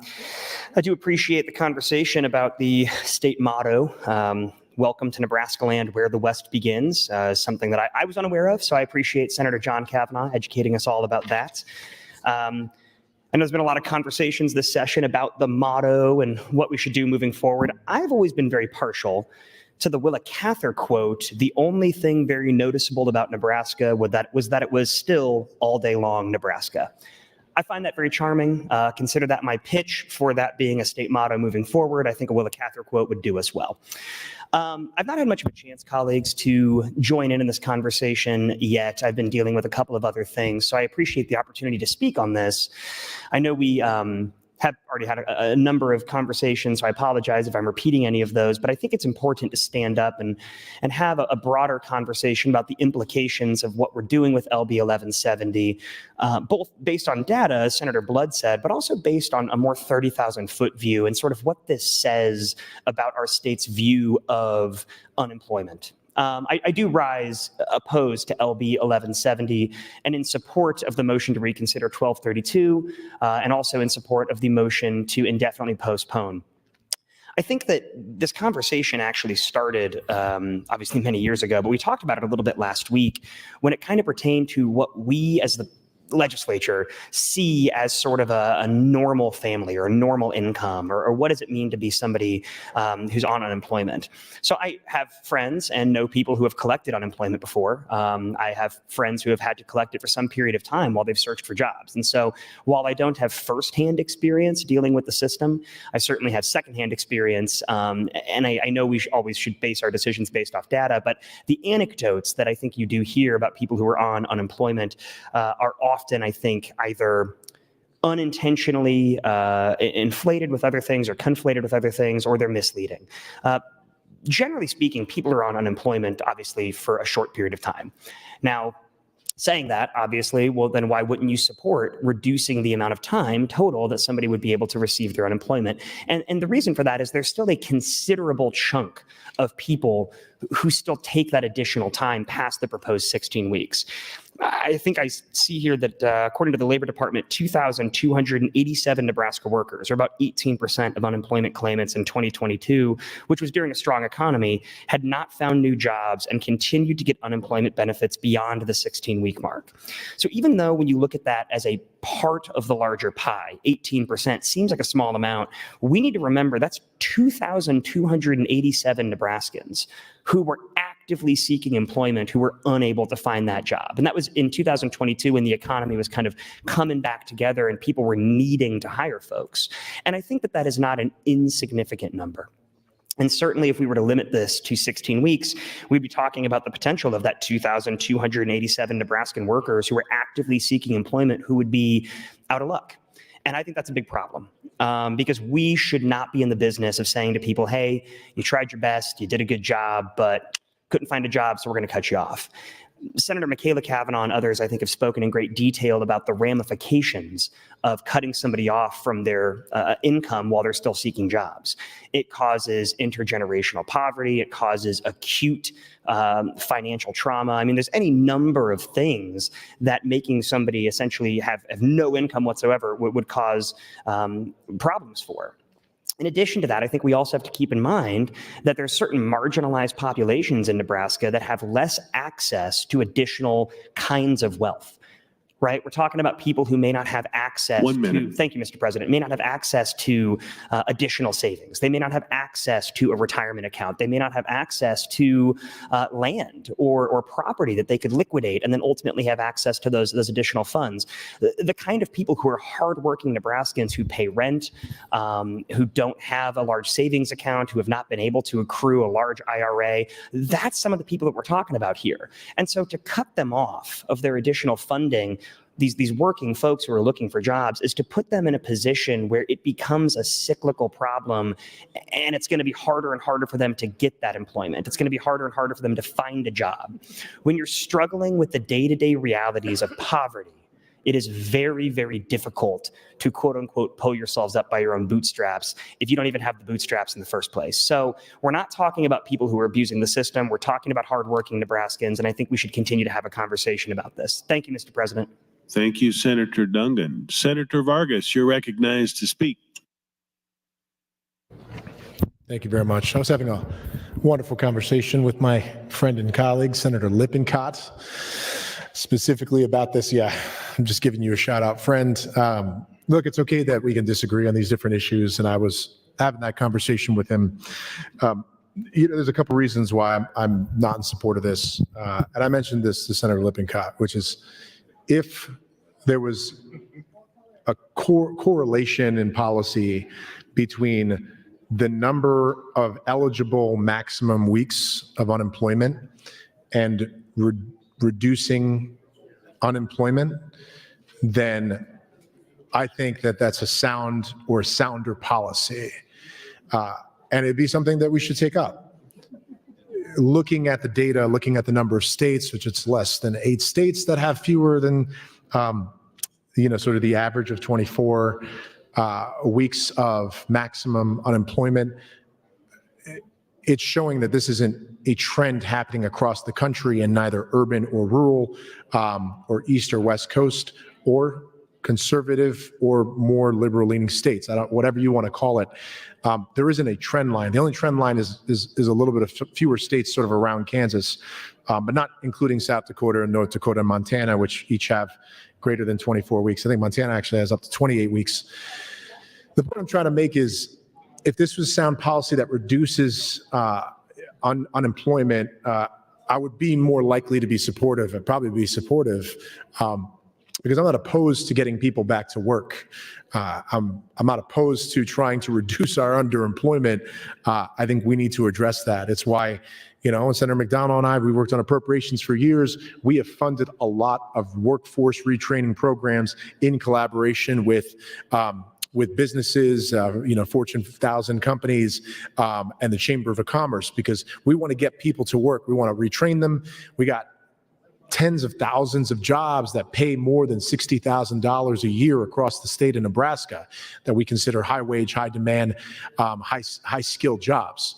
do appreciate the conversation about the state motto, welcome to Nebraska land where the West begins, something that I was unaware of, so I appreciate Senator John Kavanaugh educating us all about that. I know there's been a lot of conversations this session about the motto and what we should do moving forward. I've always been very partial to the Willa Cather quote, "The only thing very noticeable about Nebraska was that it was still all day long Nebraska." I find that very charming. Consider that my pitch for that being a state motto moving forward. I think a Willa Cather quote would do us well. I've not had much of a chance, colleagues, to join in this conversation yet. I've been dealing with a couple of other things, so I appreciate the opportunity to speak on this. I know we have already had a number of conversations, so I apologize if I'm repeating any of those, but I think it's important to stand up and have a broader conversation about the implications of what we're doing with LB 1170, both based on data, as Senator Blood said, but also based on a more 30,000-foot view and sort of what this says about our state's view of unemployment. I do rise opposed to LB 1170 and in support of the motion to reconsider 1232 and also in support of the motion to indefinitely postpone. I think that this conversation actually started obviously many years ago, but we talked about it a little bit last week when it kind of pertained to what we as the legislature see as sort of a normal family or a normal income, or what does it mean to be somebody who's on unemployment. So I have friends and know people who have collected unemployment before. I have friends who have had to collect it for some period of time while they've searched for jobs. And so while I don't have firsthand experience dealing with the system, I certainly have secondhand experience. And I know we always should base our decisions based off data, but the anecdotes that I think you do hear about people who are on unemployment are often, I think, either unintentionally inflated with other things or conflated with other things, or they're misleading. Generally speaking, people are on unemployment, obviously, for a short period of time. Now, saying that, obviously, well, then why wouldn't you support reducing the amount of time total that somebody would be able to receive their unemployment? And the reason for that is there's still a considerable chunk of people who still take that additional time past the proposed 16 weeks. I think I see here that according to the Labor Department, 2,287 Nebraska workers, or about 18% of unemployment claimants in 2022, which was during a strong economy, had not found new jobs and continued to get unemployment benefits beyond the 16-week mark. So even though when you look at that as a part of the larger pie, 18% seems like a small amount, we need to remember that's 2,287 Nebraskans who were actively seeking employment who were unable to find that job. And that was in 2022 when the economy was kind of coming back together and people were needing to hire folks. And I think that that is not an insignificant number. And certainly if we were to limit this to 16 weeks, we'd be talking about the potential of that 2,287 Nebraskan workers who were actively seeking employment who would be out of luck. And I think that's a big problem because we should not be in the business of saying to people, hey, you tried your best, you did a good job, but couldn't find a job, so we're going to cut you off. Senator Michaela Kavanaugh and others, I think, have spoken in great detail about the ramifications of cutting somebody off from their income while they're still seeking jobs. It causes intergenerational poverty. It causes acute financial trauma. I mean, there's any number of things that making somebody essentially have no income whatsoever would cause problems for. In addition to that, I think we also have to keep in mind that there are certain marginalized populations in Nebraska that have less access to additional kinds of wealth. right? We're talking about people who may not have access 1 to, minute. thank you, Mr. President, may not have access to additional savings. They may not have access to a retirement account. They may not have access to land or property that they could liquidate and then ultimately have access to those additional funds. The kind of people who are hardworking Nebraskans who pay rent, who don't have a large savings account, who have not been able to accrue a large IRA, that's some of the people that we're talking about here. And so to cut them off of their additional funding, these working folks who are looking for jobs, is to put them in a position where it becomes a cyclical problem, and it's going to be harder and harder for them to get that employment. It's going to be harder and harder for them to find a job. When you're struggling with the day-to-day realities of poverty, it is very, very difficult to quote unquote pull yourselves up by your own bootstraps if you don't even have the bootstraps in the first place. So we're not talking about people who are abusing the system. We're talking about hardworking Nebraskans, and I think we should continue to have a conversation about this. Thank you, Mr. President. Thank you, Senator Dungan. Senator Vargas, you're recognized to speak. Thank you very much. I was having a wonderful conversation with my friend and colleague, Senator Lippincott, specifically about this. Yeah, I'm just giving you a shout out, friend. Look, it's okay that we can disagree on these different issues, and I was having that conversation with him. There's a couple reasons why I'm not in support of this, and I mentioned this to Senator Lippincott, which is if there was a correlation in policy between the number of eligible maximum weeks of unemployment and reducing unemployment, then I think that that's a sound or sounder policy. And it'd be something that we should take up. Looking at the data, looking at the number of states, which it's less than 8 states that have fewer than, sort of the average of 24 weeks of maximum unemployment, it's showing that this isn't a trend happening across the country in neither urban or rural, or East or West Coast, or conservative or more liberal leaning states. Whatever you want to call it. There isn't a trend line. The only trend line is a little bit of fewer states sort of around Kansas, but not including South Dakota and North Dakota and Montana, which each have greater than 24 weeks. I think Montana actually has up to 28 weeks. The point I'm trying to make is, if this was sound policy that reduces unemployment, I would be more likely to be supportive. I'd probably be supportive because I'm not opposed to getting people back to work. I'm not opposed to trying to reduce our underemployment. I think we need to address that. It's why, Senator McDonald and I, we worked on appropriations for years. We have funded a lot of workforce retraining programs in collaboration with businesses, Fortune 1000 companies, and the Chamber of Commerce, because we want to get people to work. We want to retrain them. We got tens of thousands of jobs that pay more than $60,000 a year across the state of Nebraska that we consider high wage, high demand, high skilled jobs.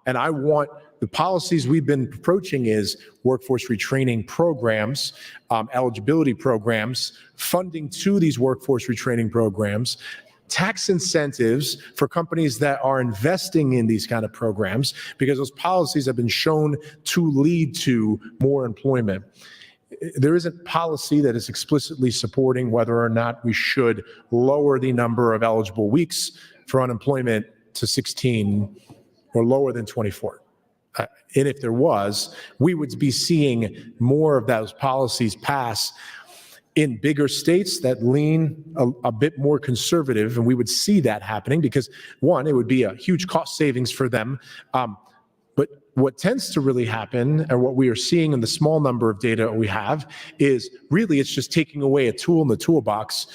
And I want the policies we've been approaching is workforce retraining programs, eligibility programs, funding to these workforce retraining programs, tax incentives for companies that are investing in these kind of programs, because those policies have been shown to lead to more employment. There isn't policy that is explicitly supporting whether or not we should lower the number of eligible weeks for unemployment to 16 or lower than 24. And if there was, we would be seeing more of those policies pass in bigger states that lean a bit more conservative, and we would see that happening because, one, it would be a huge cost savings for them. But what tends to really happen, and what we are seeing in the small number of data we have, is really it's just taking away a tool in the toolbox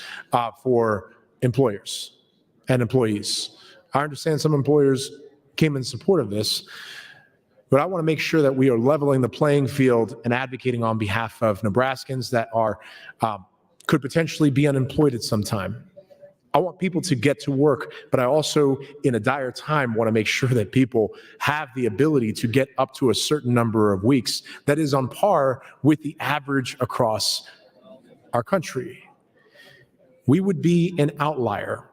for employers and employees. I understand some employers came in support of this, but I want to make sure that we are leveling the playing field and advocating on behalf of Nebraskans that are could potentially be unemployed at some time. I want people to get to work, but I also, in a dire time, want to make sure that people have the ability to get up to a certain number of weeks that is on par with the average across our country. We would be an outlier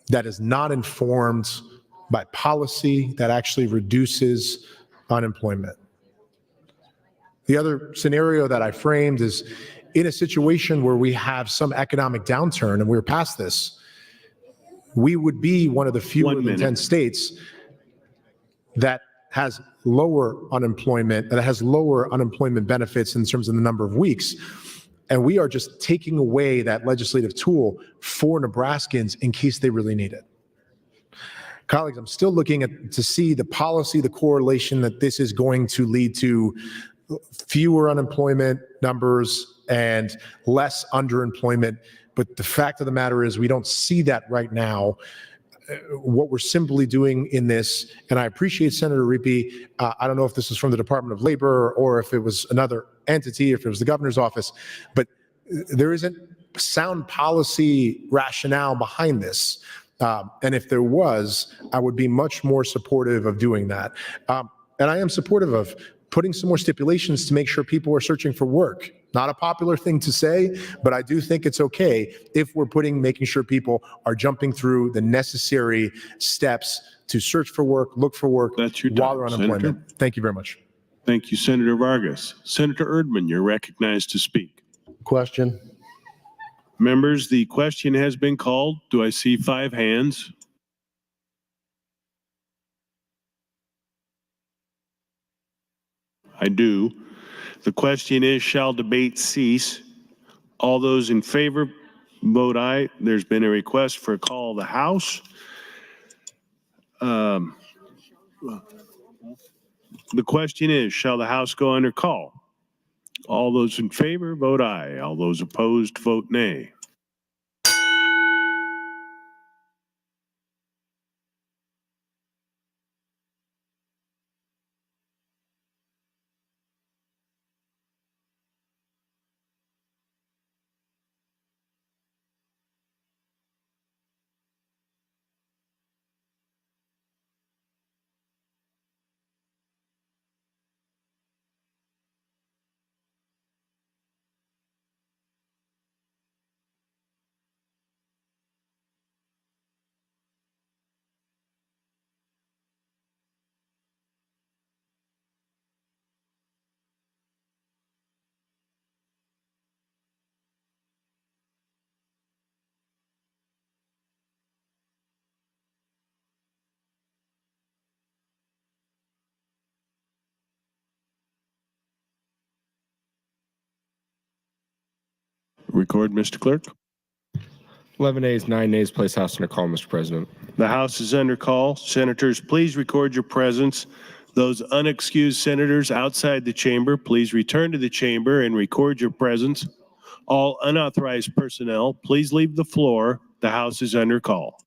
that is not informed by policy that actually reduces unemployment. The other scenario that I framed is in a situation where we have some economic downturn and we're past this, we would be one of the fewer 1 than 10 minute. states that has lower unemployment, that has lower unemployment benefits in terms of the number of weeks. And we are just taking away that legislative tool for Nebraskans in case they really need it. Colleagues, I'm still looking to see the policy, the correlation that this is going to lead to fewer unemployment numbers and less underemployment. But the fact of the matter is we don't see that right now. What we're simply doing in this, and I appreciate Senator Riepe, I don't know if this is from the Department of Labor or if it was another entity, if it was the governor's office, but there isn't sound policy rationale behind this. And if there was, I would be much more supportive of doing that. And I am supportive of putting some more stipulations to make sure people are searching for work. Not a popular thing to say, but I do think it's okay if we're making sure people are jumping through the necessary steps to search for work, look for work That's your while time, they're on unemployment. Senator. Thank you very much. Thank you, Senator Vargas. Senator Erdman, you're recognized to speak. Question. Members, the question has been called. Do I see 5 hands? I do. The question is, shall debate cease? All those in favor, vote aye. There's been a request for a call of the House. The question is, shall the House go under call? All those in favor, vote aye. All those opposed, vote nay. Record, Mr. Clerk. 11 ayes, 9 nays, place House under call, Mr. President. The House is under call. Senators, please record your presence. Those unexcused senators outside the chamber, please return to the chamber and record your presence. All unauthorized personnel, please leave the floor. The House is under call.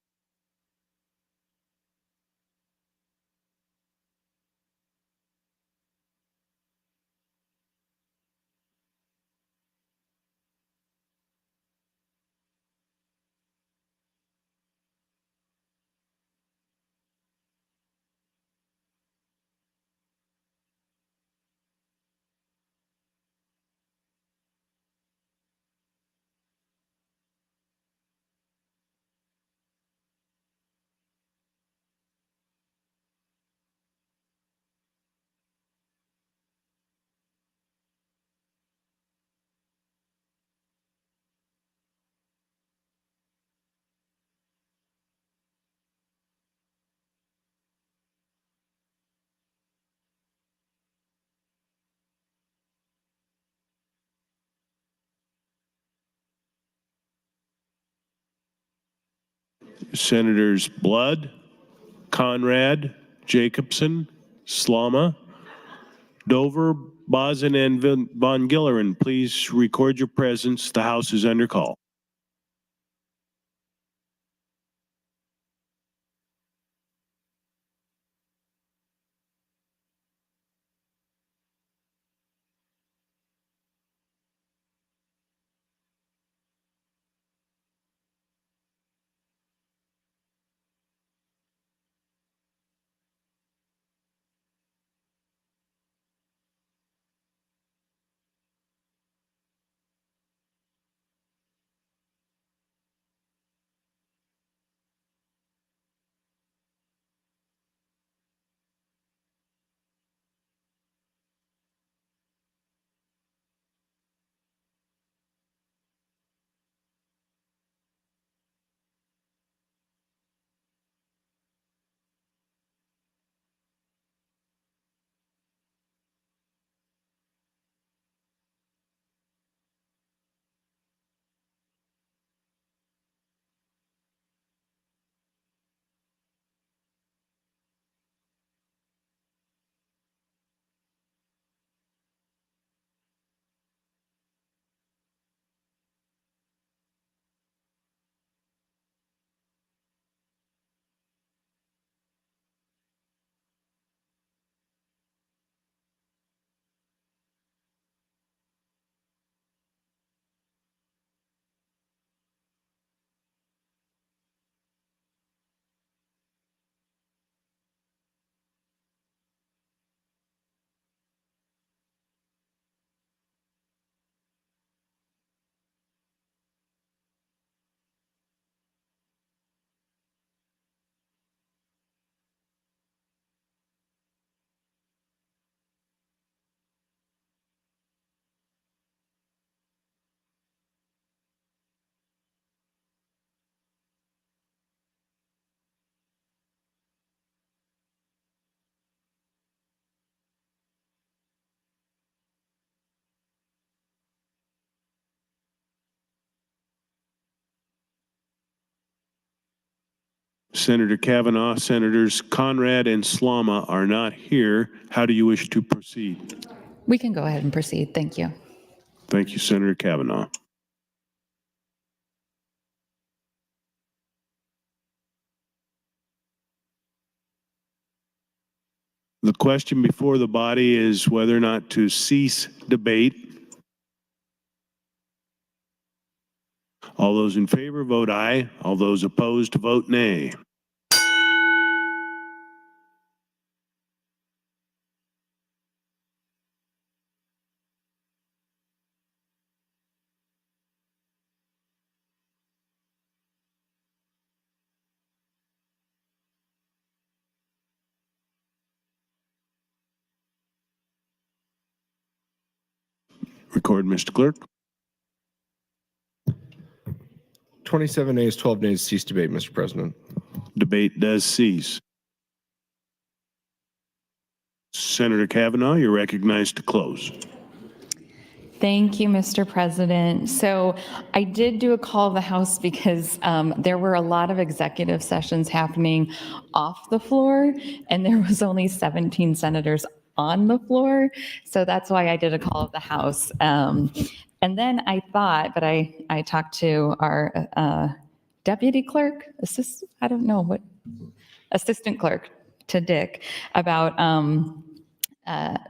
Senators Blood, Conrad, Jacobson, Slama, Dover, Bozen, and Von Gilleren, please record your presence. The House is under call. Senator Kavanaugh, Senators Conrad and Slama are not here. How do you wish to proceed? We can go ahead and proceed. Thank you. Thank you, Senator Kavanaugh. The question before the body is whether or not to cease debate. All those in favor vote aye. All those opposed vote nay. Record, Mr. Clerk. 27 nays, 12 nays, cease debate, Mr. President. Debate does cease. Senator Kavanaugh, you're recognized to close. Thank you, Mr. President. So I did do a call of the House because there were a lot of executive sessions happening off the floor, and there was only 17 senators on the floor. So that's why I did a call of the House. And then I thought, but I talked to our deputy clerk, I don't know what, assistant clerk to Dick about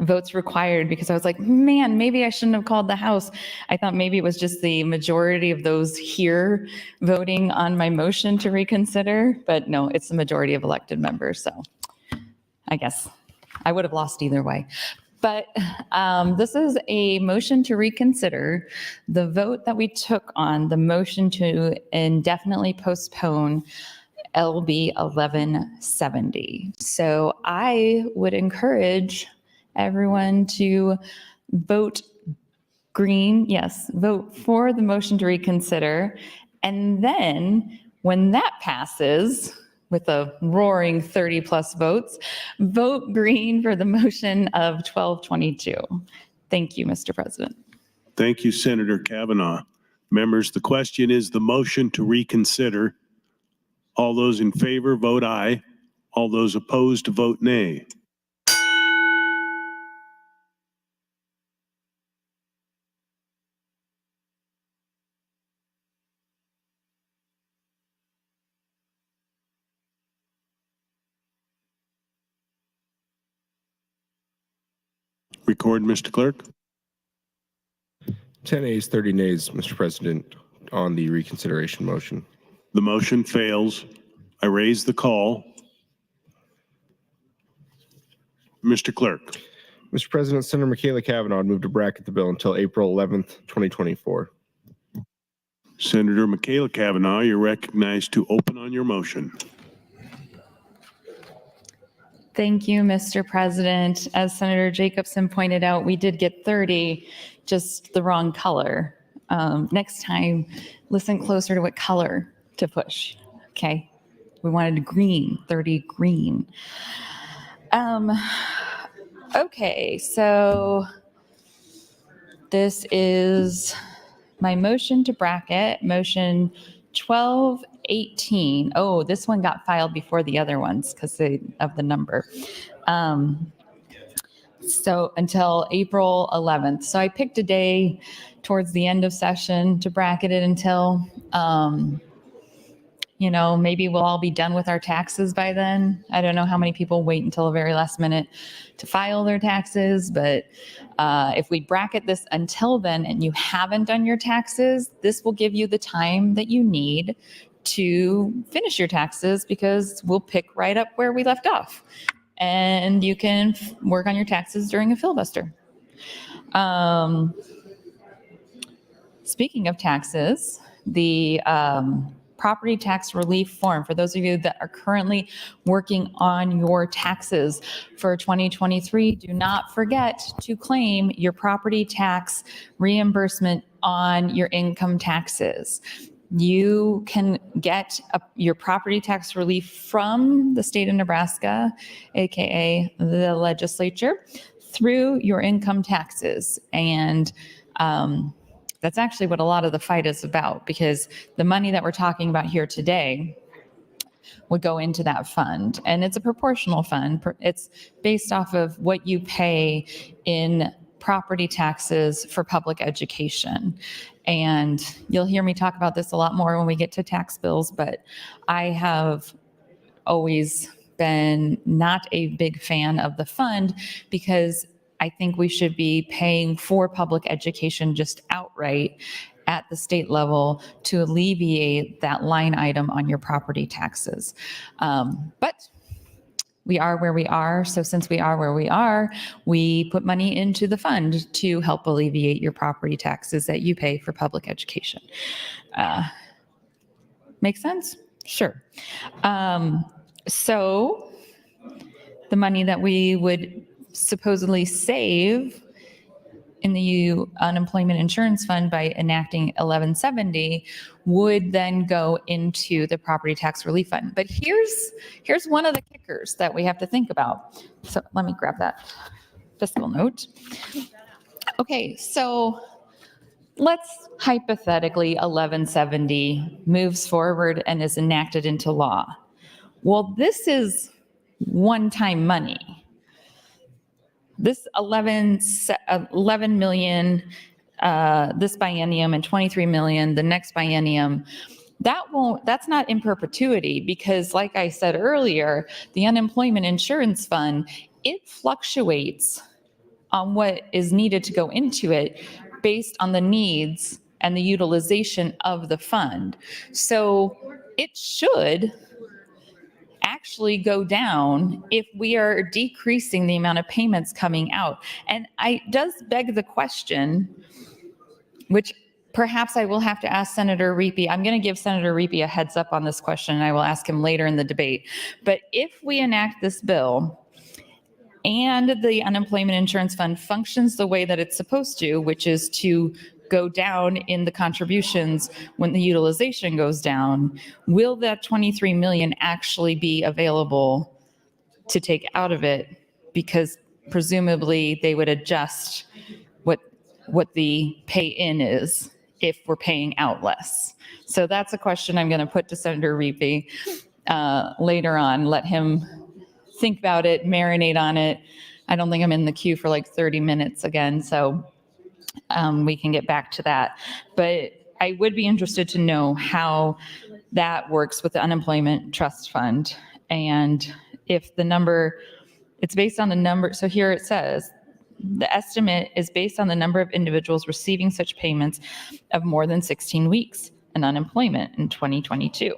votes required, because I was like, man, maybe I shouldn't have called the House. I thought maybe it was just the majority of those here voting on my motion to reconsider, but no, it's the majority of elected members. So I guess I would have lost either way. But this is a motion to reconsider the vote that we took on the motion to indefinitely postpone LB 1170. So I would encourage everyone to vote green, yes, vote for the motion to reconsider. And then when that passes, with a roaring 30 plus votes, vote green for the motion of 1222. Thank you, Mr. President. Thank you, Senator Kavanaugh. Members, the question is the motion to reconsider. All those in favor vote aye. All those opposed vote nay. Record, Mr. Clerk. 10 ayes, 30 nays, Mr. President, on the reconsideration motion. The motion fails. I raise the call. Mr. Clerk. Mr. President, Senator Michaela Kavanaugh moved to bracket the bill until April 11th, 2024. Senator Michaela Kavanaugh, you're recognized to open on your motion. Thank you, Mr. President. As Senator Jacobson pointed out, we did get 30, just the wrong color. Next time, listen closer to what color to push, okay? We wanted green, 30 green. Okay, so this is my motion to bracket, motion 1218. Oh, this one got filed before the other ones because of the number. So until April 11th. So I picked a day towards the end of session to bracket it until, maybe we'll all be done with our taxes by then. I don't know how many people wait until the very last minute to file their taxes, but if we bracket this until then and you haven't done your taxes, this will give you the time that you need to finish your taxes, because we'll pick right up where we left off. And you can work on your taxes during a filibuster. Speaking of taxes, the property tax relief form, for those of you that are currently working on your taxes for 2023, do not forget to claim your property tax reimbursement on your income taxes. You can get your property tax relief from the state of Nebraska, aka the legislature, through your income taxes. And that's actually what a lot of the fight is about, because the money that we're talking about here today would go into that fund. And it's a proportional fund. It's based off of what you pay in property taxes for public education. And you'll hear me talk about this a lot more when we get to tax bills, but I have always been not a big fan of the fund because I think we should be paying for public education just outright at the state level to alleviate that line item on your property taxes. But we are where we are. So since we are where we are, we put money into the fund to help alleviate your property taxes that you pay for public education. Make sense? Sure. So the money that we would supposedly save in the unemployment insurance fund by enacting 1170 would then go into the property tax relief fund. But here's one of the kickers that we have to think about. So let me grab that fiscal note. Okay, so let's hypothetically 1170 moves forward and is enacted into law. Well, this is one-time money. This 11 million this biennium and 23 million the next biennium, that's not in perpetuity because like I said earlier, the unemployment insurance fund, it fluctuates on what is needed to go into it based on the needs and the utilization of the fund. So it should actually go down if we are decreasing the amount of payments coming out. And it does beg the question, which perhaps I will have to ask Senator Riepe. I'm going to give Senator Riepe a heads up on this question, and I will ask him later in the debate. But if we enact this bill and the unemployment insurance fund functions the way that it's supposed to, which is to go down in the contributions when the utilization goes down, will that 23 million actually be available to take out of it? Because presumably they would adjust what the pay in is if we're paying out less. So that's a question I'm going to put to Senator Riepe later on. Let him think about it, marinate on it. I don't think I'm in the queue for like 30 minutes again, so we can get back to that. But I would be interested to know how that works with the unemployment trust fund. And if the number, it's based on the number. So here it says, the estimate is based on the number of individuals receiving such payments of more than 16 weeks in unemployment in 2022.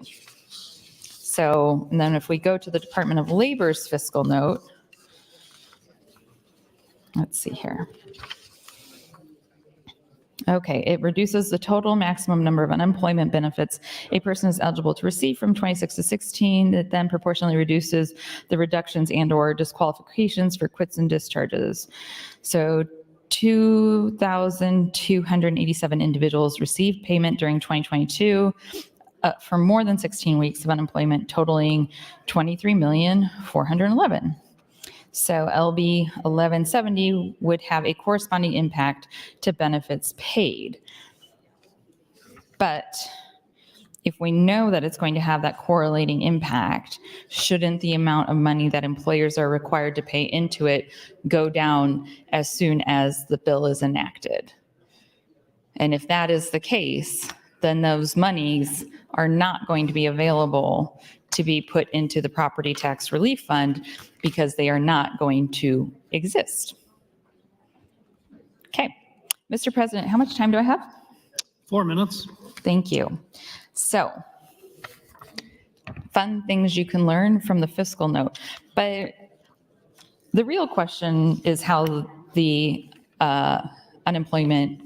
So, and then if we go to the Department of Labor's fiscal note, let's see here. Okay, it reduces the total maximum number of unemployment benefits a person is eligible to receive from 26 to 16. It then proportionally reduces the reductions and/or disqualifications for quits and discharges. So 2,287 individuals received payment during 2022 for more than 16 weeks of unemployment, totaling 23,411,000. So LB 1170 would have a corresponding impact to benefits paid. But if we know that it's going to have that correlating impact, shouldn't the amount of money that employers are required to pay into it go down as soon as the bill is enacted? And if that is the case, then those monies are not going to be available to be put into the property tax relief fund because they are not going to exist. Okay, Mr. President, how much time do I have? 4 minutes. Thank you. So, fun things you can learn from the fiscal note. But the real question is how the unemployment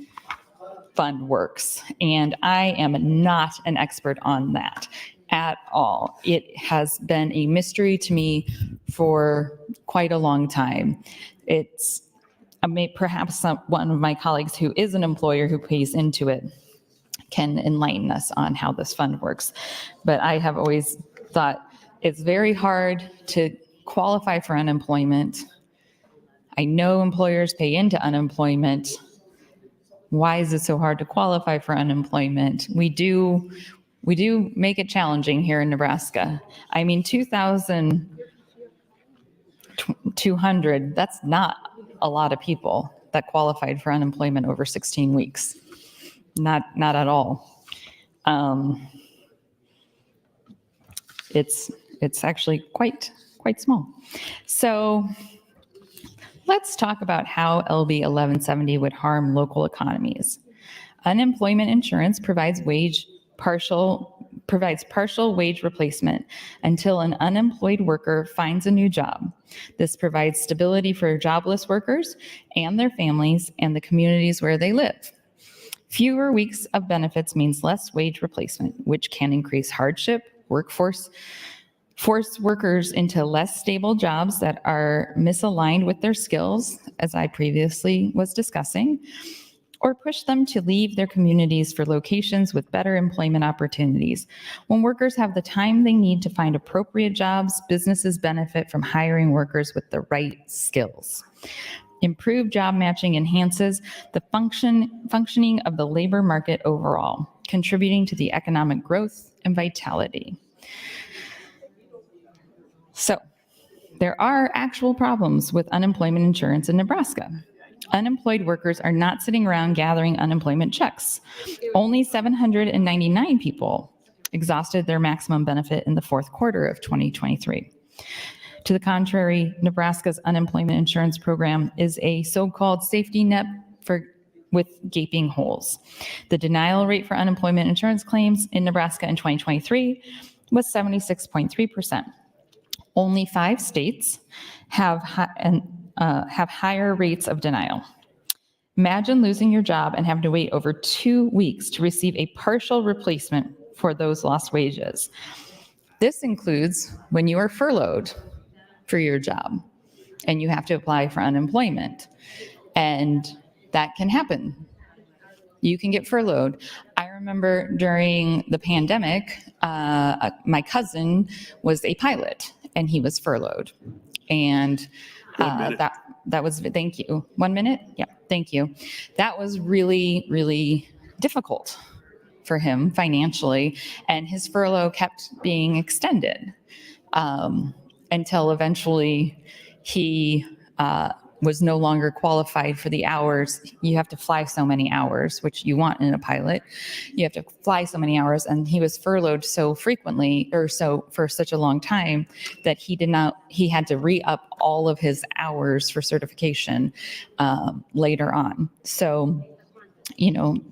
fund works. And I am not an expert on that at all. It has been a mystery to me for quite a long time. It's perhaps one of my colleagues who is an employer who pays into it can enlighten us on how this fund works. But I have always thought it's very hard to qualify for unemployment. I know employers pay into unemployment. Why is it so hard to qualify for unemployment? We do we do make it challenging here in Nebraska. I mean, 2,200, that's not a lot of people that qualified for unemployment over 16 weeks. Not at all. It's actually quite small. So let's talk about how LB 1170 would harm local economies. Unemployment insurance provides partial wage replacement until an unemployed worker finds a new job. This provides stability for jobless workers and their families and the communities where they live. Fewer weeks of benefits means less wage replacement, which can increase hardship, force workers into less stable jobs that are misaligned with their skills, as I previously was discussing, or push them to leave their communities for locations with better employment opportunities. When workers have the time they need to find appropriate jobs, businesses benefit from hiring workers with the right skills. Improved job matching enhances the functioning of the labor market overall, contributing to the economic growth and vitality. So, there are actual problems with unemployment insurance in Nebraska. Unemployed workers are not sitting around gathering unemployment checks. Only 799 people exhausted their maximum benefit in the fourth quarter of 2023. To the contrary, Nebraska's unemployment insurance program is a so-called safety net with gaping holes. The denial rate for unemployment insurance claims in Nebraska in 2023 was 76.3%. Only 5 states have higher rates of denial. Imagine losing your job and having to wait over 2 weeks to receive a partial replacement for those lost wages. This includes when you are furloughed for your job and you have to apply for unemployment. And that can happen. You can get furloughed. I remember during the pandemic, my cousin was a pilot and he was furloughed. And that was, thank you. 1 minute? Yeah, thank you. That was really, really difficult for him financially. And his furlough kept being extended until eventually he was no longer qualified for the hours. You have to fly so many hours, which you want in a pilot. You have to fly so many hours, and he was furloughed so frequently, or so for such a long time, that he had to re-up all of his hours for certification later on. So,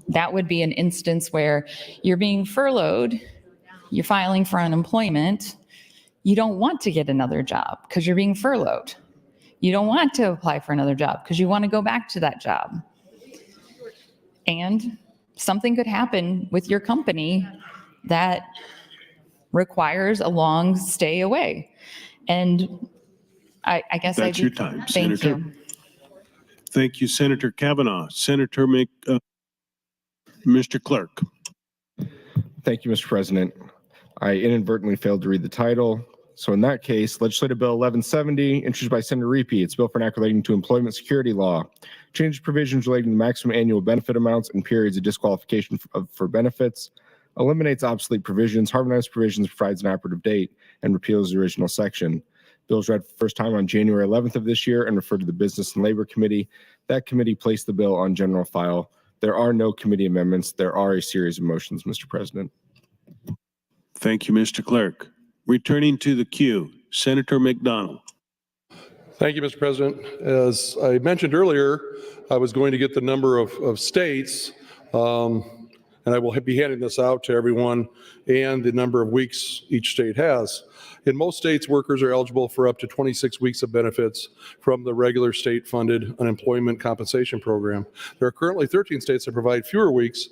that would be an instance where you're being furloughed, you're filing for unemployment, you don't want to get another job because you're being furloughed. You don't want to apply for another job because you want to go back to that job. And something could happen with your company that requires a long stay away. And I guess that's your time, Thank Senator. you. Thank you, Senator Kavanaugh. Senator Mr. Clerk. Thank you, Mr. President. I inadvertently failed to read the title. So in that case, Legislative Bill 1170, introduced by Senator Reapy, it's a bill for an act relating to employment security law, changes provisions relating to maximum annual benefit amounts and periods of disqualification for benefits, eliminates obsolete provisions, harmonizes provisions, provides an operative date, and repeals the original section. Bill was read for the first time on January 11th of this year and referred to the Business and Labor Committee. That committee placed the bill on general file. There are no committee amendments. There are a series of motions, Mr. President. Thank you, Mr. Clerk. Returning to the queue, Senator McDonald. Thank you, Mr. President. As I mentioned earlier, I was going to get the number of states, and I will be handing this out to everyone, and the number of weeks each state has. In most states, workers are eligible for up to 26 weeks of benefits from the regular state-funded unemployment compensation program. There are currently 13 states that provide fewer weeks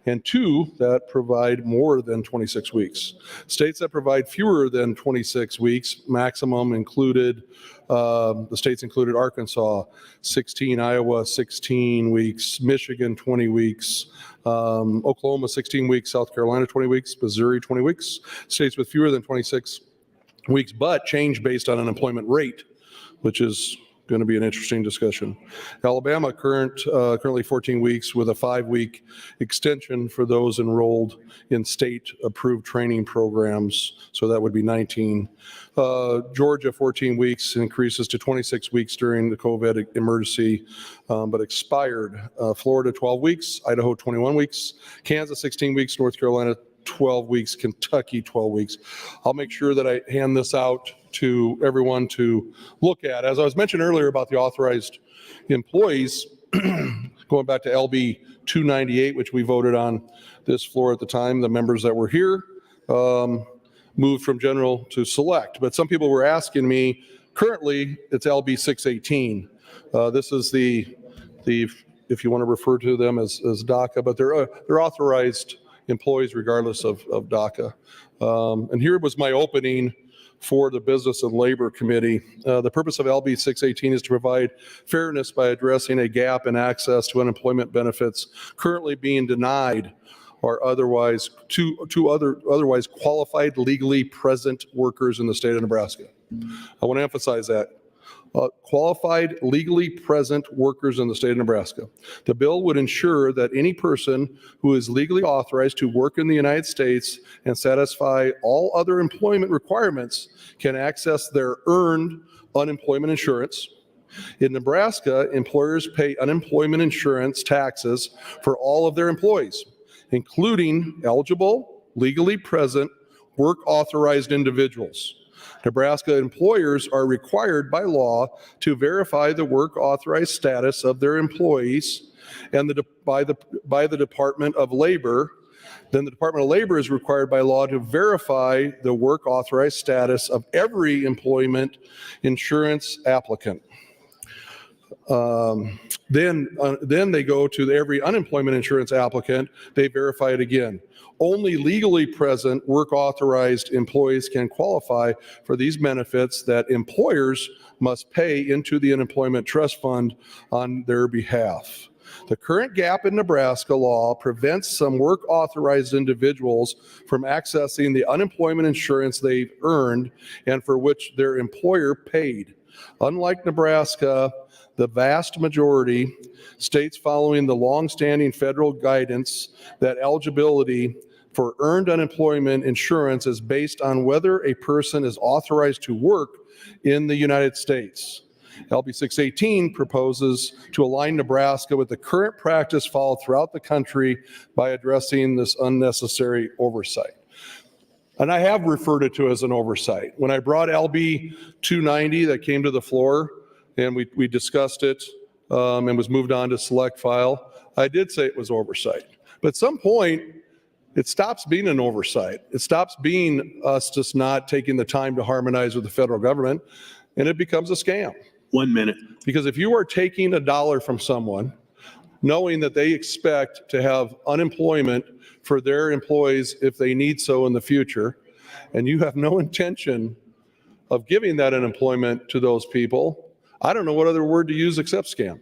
and 2 that provide more than 26 weeks. States that provide fewer than 26 weeks, maximum included, the states included Arkansas, 16, Iowa, 16 weeks, Michigan, 20 weeks, Oklahoma, 16 weeks, South Carolina, 20 weeks, Missouri, 20 weeks. States with fewer than 26 weeks, but change based on unemployment rate, which is going to be an interesting discussion. Alabama currently 14 weeks with a 5-week extension for those enrolled in state-approved training programs, so that would be 19. Georgia 14 weeks increases to 26 weeks during the COVID emergency, but expired. Florida 12 weeks, Idaho 21 weeks, Kansas 16 weeks, North Carolina 12 weeks, Kentucky 12 weeks. I'll make sure that I hand this out to everyone to look at. As I was mentioned earlier about the authorized employees, going back to LB 298, which we voted on this floor at the time, the members that were here moved from general to select. But some people were asking me, currently it's LB 618. This is the if you want to refer to them as DACA, but they're authorized employees regardless of DACA. And here was my opening for the Business and Labor Committee. The purpose of LB 618 is to provide fairness by addressing a gap in access to unemployment benefits currently being denied or otherwise otherwise qualified legally present workers in the state of Nebraska. I want to emphasize that. Qualified legally present workers in the state of Nebraska. The bill would ensure that any person who is legally authorized to work in the United States and satisfy all other employment requirements can access their earned unemployment insurance. In Nebraska, employers pay unemployment insurance taxes for all of their employees, including eligible, legally present, work authorized individuals. Nebraska employers are required by law to verify the work authorized status of their employees and by the Department of Labor. Then the Department of Labor is required by law to verify the work authorized status of every employment insurance applicant. Then they go to every unemployment insurance applicant, they verify it again. Only legally present work authorized employees can qualify for these benefits that employers must pay into the unemployment trust fund on their behalf. The current gap in Nebraska law prevents some work authorized individuals from accessing the unemployment insurance they've earned and for which their employer paid. Unlike Nebraska, the vast majority states following the longstanding federal guidance that eligibility for earned unemployment insurance is based on whether a person is authorized to work in the United States. LB 618 proposes to align Nebraska with the current practice followed throughout the country by addressing this unnecessary oversight. And I have referred it to as an oversight. When I brought LB 290 that came to the floor and we discussed it and was moved on to select file, I did say it was oversight. But at some point, it stops being an oversight. It stops being us just not taking the time to harmonize with the federal government, and it becomes a scam. 1 minute. Because if you are taking $1 from someone, knowing that they expect to have unemployment for their employees if they need so in the future, and you have no intention of giving that unemployment to those people, I don't know what other word to use except scam.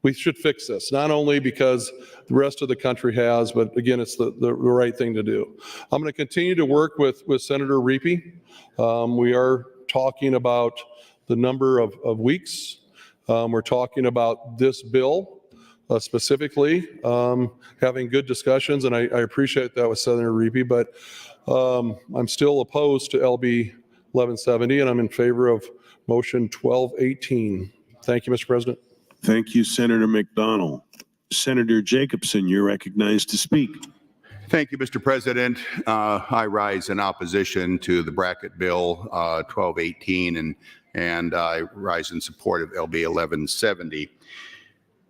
We should fix this, not only because the rest of the country has, but again, it's the right thing to do. I'm going to continue to work with Senator Riepe. We are talking about the number of weeks. We're talking about this bill specifically, having good discussions, and I appreciate that with Senator Riepe, but I'm still opposed to LB 1170, and I'm in favor of motion 1218. Thank you, Mr. President. Thank you, Senator McDonald. Senator Jacobson, you're recognized to speak. Thank you, Mr. President. I rise in opposition to the bracket bill 1218, and I rise in support of LB 1170.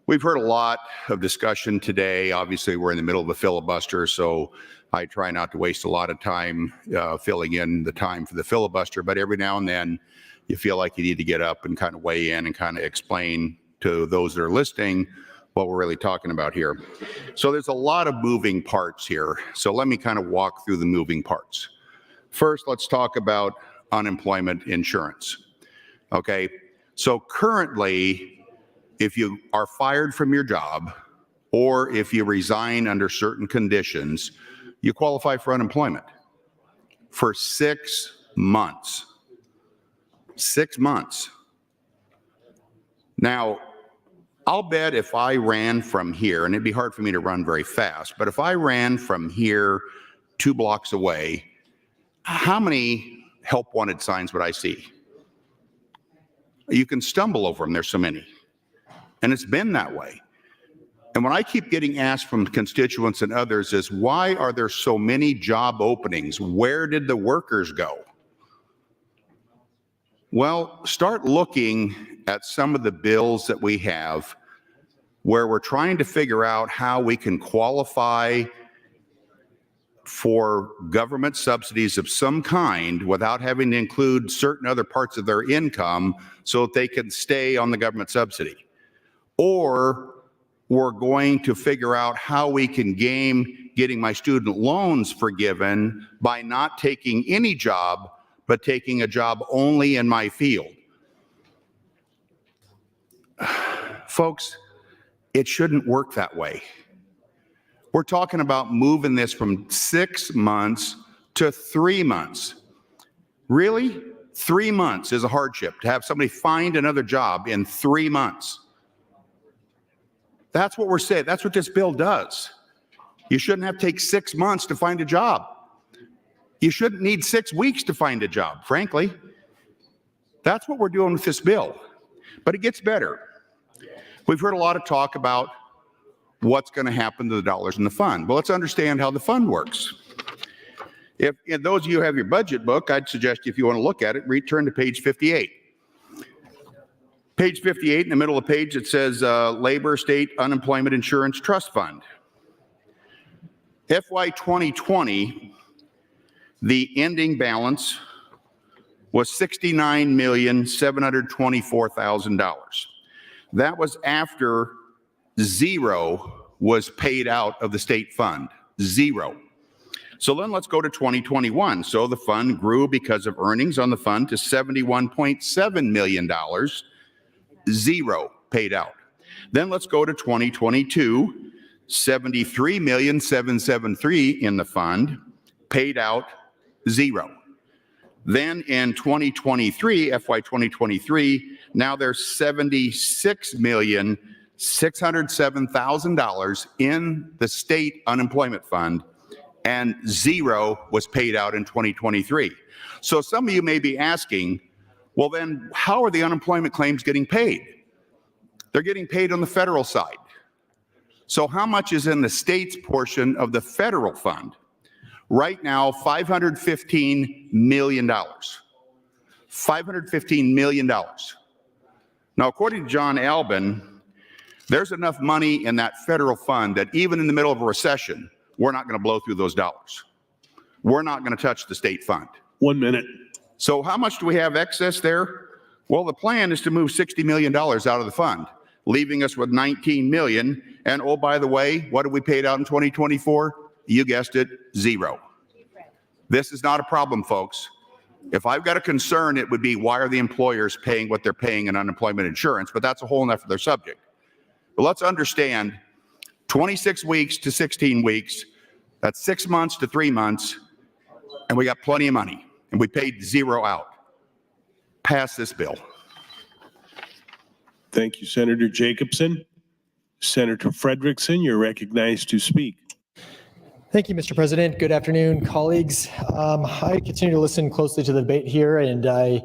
We've heard a lot of discussion today. Obviously, we're in the middle of a filibuster, so I try not to waste a lot of time filling in the time for the filibuster, but every now and then you feel like you need to get up and kind of weigh in and kind of explain to those that are listening what we're really talking about here. So there's a lot of moving parts here. So let me kind of walk through the moving parts. First, let's talk about unemployment insurance. Okay, so currently, if you are fired from your job or if you resign under certain conditions, you qualify for unemployment for 6 months. 6 months. Now, I'll bet if I ran from here, and it'd be hard for me to run very fast, but if I ran from here 2 blocks away, how many help wanted signs would I see? You can stumble over them, there's so many. And it's been that way. And when I keep getting asked from constituents and others is, why are there so many job openings? Where did the workers go? Well, start looking at some of the bills that we have where we're trying to figure out how we can qualify for government subsidies of some kind without having to include certain other parts of their income so that they can stay on the government subsidy. Or we're going to figure out how we can game getting my student loans forgiven by not taking any job, but taking a job only in my field. Folks, it shouldn't work that way. We're talking about moving this from 6 months to 3 months. Really? 3 months is a hardship to have somebody find another job in 3 months. That's what we're saying. That's what this bill does. You shouldn't have to take 6 months to find a job. You shouldn't need 6 weeks to find a job, frankly. That's what we're doing with this bill. But it gets better. We've heard a lot of talk about what's going to happen to the dollars in the fund. Well, let's understand how the fund works. If those of you who have your budget book, I'd suggest if you want to look at it, turn to page 58. Page 58, in the middle of the page, it says Labor State Unemployment Insurance Trust Fund. FY 2020, the ending balance was $69,724,000. That was after zero was paid out of the state fund, zero. So then let's go to 2021. So the fund grew because of earnings on the fund to $71.7 million, zero paid out. Then let's go to 2022, $73,773,000 in the fund, paid out zero. Then in 2023, FY 2023, now there's $76,607,000 in the state unemployment fund, and zero was paid out in 2023. So some of you may be asking, well then, how are the unemployment claims getting paid? They're getting paid on the federal side. So how much is in the state's portion of the federal fund? Right now, $515 million. $515 million. Now, according to John Albin, there's enough money in that federal fund that even in the middle of a recession, we're not going to blow through those dollars. We're not going to touch the state fund. 1 minute. So how much do we have excess there? Well, the plan is to move $60 million out of the fund, leaving us with $19 million. And oh, by the way, what have we paid out in 2024? You guessed it, zero. This is not a problem, folks. If I've got a concern, it would be why are the employers paying what they're paying in unemployment insurance? But that's a whole other subject. But let's understand 26 weeks to 16 weeks, that's 6 months to 3 months, and we got plenty of money, and we paid zero out. Pass this bill. Thank you, Senator Jacobson. Senator Frederickson, you're recognized to speak. Thank you, Mr. President. Good afternoon, colleagues. I continue to listen closely to the debate here, and I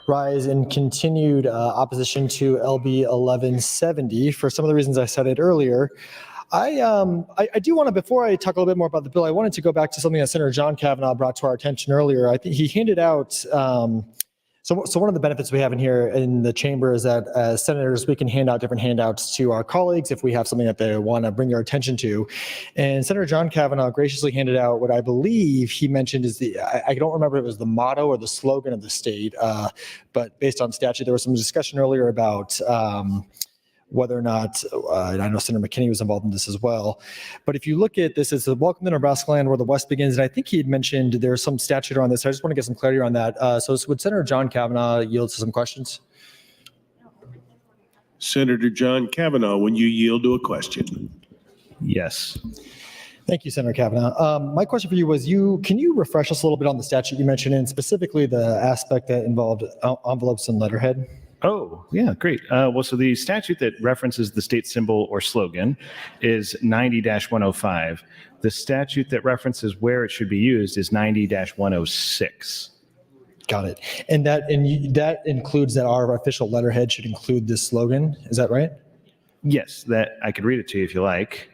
rise in continued opposition to LB 1170 for some of the reasons I cited earlier. I do want to, before I talk a little bit more about the bill, I wanted to go back to something that Senator John Kavanaugh brought to our attention earlier. I think he handed out So one of the benefits we have in here in the chamber is that as senators, we can hand out different handouts to our colleagues if we have something that they want to bring their attention to. And Senator John Kavanaugh graciously handed out what I believe he mentioned is I don't remember if it was the motto or the slogan of the state, but based on statute, there was some discussion earlier about whether or not, and I know Senator McKinney was involved in this as well, but if you look at this as welcome to Nebraska land where the West begins, and I think he had mentioned there's some statute on this. I just want to get some clarity on that. So would Senator John Kavanaugh yield to some questions? Senator John Kavanaugh, when you yield to a question. Yes. Thank you, Senator Kavanaugh. My question for you was, can you refresh us a little bit on the statute you mentioned, and specifically the aspect that involved envelopes and letterhead? Oh, yeah, great. Well, so the statute that references the state symbol or slogan is 90-105. The statute that references where it should be used is 90-106. Got it. And that includes that our official letterhead should include this slogan. Is that right? Yes, that I could read it to you if you like.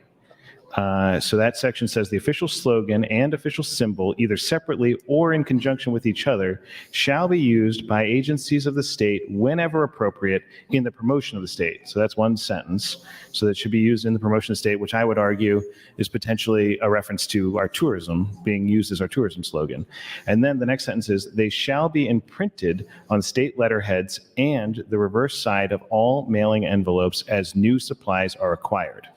So that section says the official slogan and official symbol, either separately or in conjunction with each other, shall be used by agencies of the state whenever appropriate in the promotion of the state. So that's one sentence. So that should be used in the promotion of the state, which I would argue is potentially a reference to our tourism being used as our tourism slogan. And then the next sentence is they shall be imprinted on state letterheads and the reverse side of all mailing envelopes as new supplies are acquired.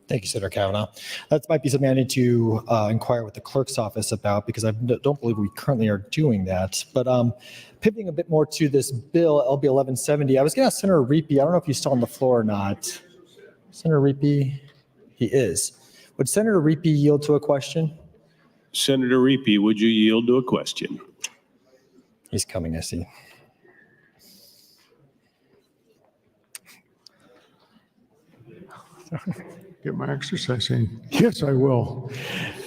Thank you, Senator Kavanaugh. That might be something I need to inquire with the clerk's office about, because I don't believe we currently are doing that. But pivoting a bit more to this bill, LB 1170, I was going to ask Senator Riepe, I don't know if he's still on the floor or not. Senator Riepe, he is. Would Senator Riepe yield to a question? Senator Riepe, would you yield to a question? He's coming, I see. Get my exercise in. Yes, I will.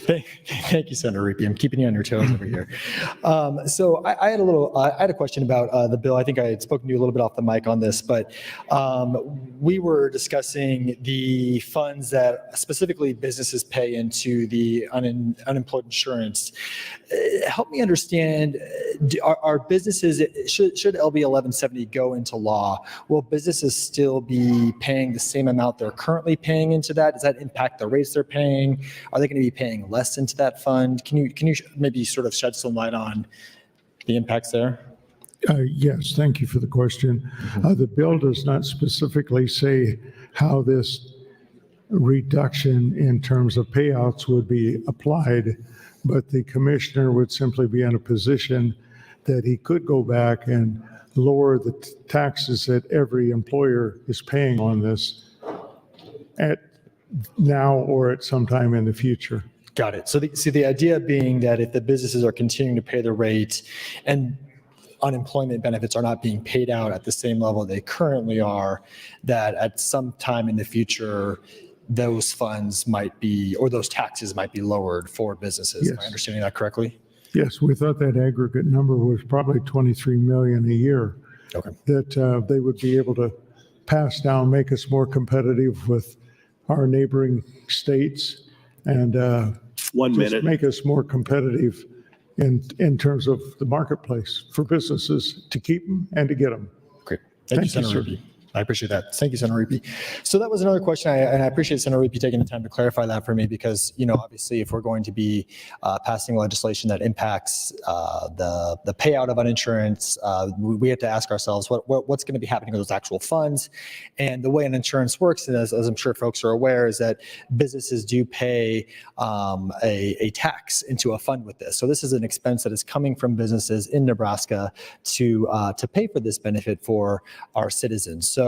Thank you, Senator Riepe. I'm keeping you on your toes over here. So I had a question about the bill. I think I had spoken to you a little bit off the mic on this, but we were discussing the funds that specifically businesses pay into the unemployment insurance. Help me understand, are businesses, should LB 1170 go into law, will businesses still be paying the same amount they're currently paying into that? Does that impact the rates they're paying? Are they going to be paying less into that fund? Can you maybe sort of shed some light on the impacts there? Yes, thank you for the question. The bill does not specifically say how this reduction in terms of payouts would be applied, but the commissioner would simply be in a position that he could go back and lower the taxes that every employer is paying on this at now or at some time in the future. Got it. So the idea being that if the businesses are continuing to pay the rate and unemployment benefits are not being paid out at the same level they currently are, that at some time in the future, those funds might be, or those taxes might be lowered for businesses. Yes. Am I understanding that correctly? Yes, we thought that aggregate number was probably 23 million a year. Okay. That they would be able to pass down, make us more competitive with our neighboring states, and 1 just minute. make us more competitive in terms of the marketplace for businesses to keep them and to get them. Great. Thank you, Senator Riepe. I appreciate that. Thank you, Senator Riepe. So that was another question, and I appreciate Senator Riepe taking the time to clarify that for me, because, obviously, if we're going to be passing legislation that impacts the payout of uninsurance, we have to ask ourselves what's going to be happening with those actual funds. And the way an insurance works, as I'm sure folks are aware, is that businesses do pay a tax into a fund with this. So this is an expense that is coming from businesses in Nebraska to pay for this benefit for our citizens. So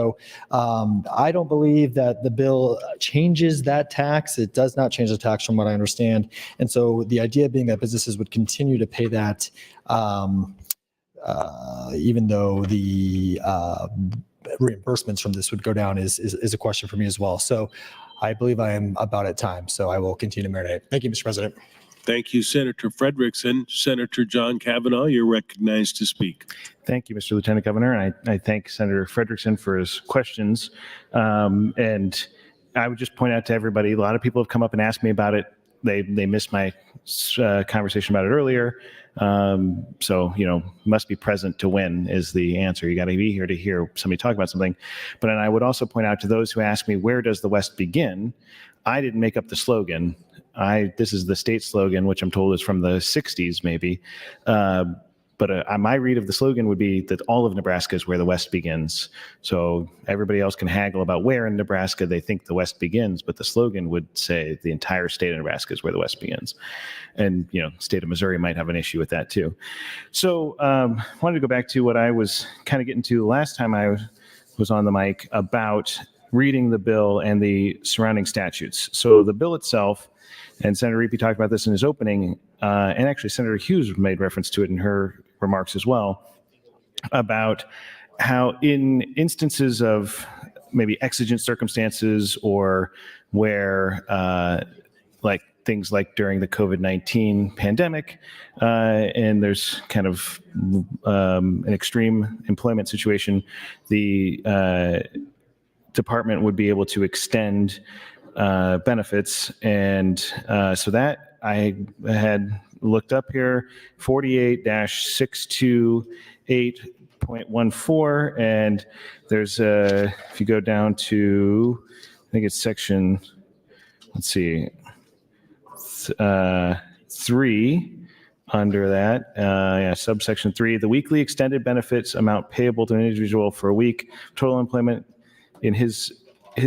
I don't believe that the bill changes that tax. It does not change the tax from what I understand. And so the idea being that businesses would continue to pay that even though the reimbursements from this would go down is a question for me as well. So I believe I am about at time, so I will continue to marinate. Thank you, Mr. President. Thank you, Senator Frederickson. Senator John Kavanaugh, you're recognized to speak. Thank you, Mr. Lieutenant Governor, and I thank Senator Frederickson for his questions. And I would just point out to everybody, a lot of people have come up and asked me about it. They missed my conversation about it earlier. So, must be present to win is the answer. You got to be here to hear somebody talk about something. But and I would also point out to those who ask me, where does the West begin? I didn't make up the slogan. This is the state slogan, which I'm told is from the 60s, maybe. But my read of the slogan would be that all of Nebraska is where the West begins. So everybody else can haggle about where in Nebraska they think the West begins, but the slogan would say the entire state of Nebraska is where the West begins. And, state of Missouri might have an issue with that too. So I wanted to go back to what I was kind of getting to last time I was on the mic about reading the bill and the surrounding statutes. So the bill itself, and Senator Riepe talked about this in his opening, and actually Senator Hughes made reference to it in her remarks as well, about how in instances of maybe exigent circumstances or where like things like during the COVID-19 pandemic, and there's kind of an extreme employment situation, the department would be able to extend benefits. And so that I had looked up here, 48-628.14, and there's if you go down to, I think it's section, let's see, 3 under that, subsection 3, the weekly extended benefits amount payable to an individual for a week total employment in his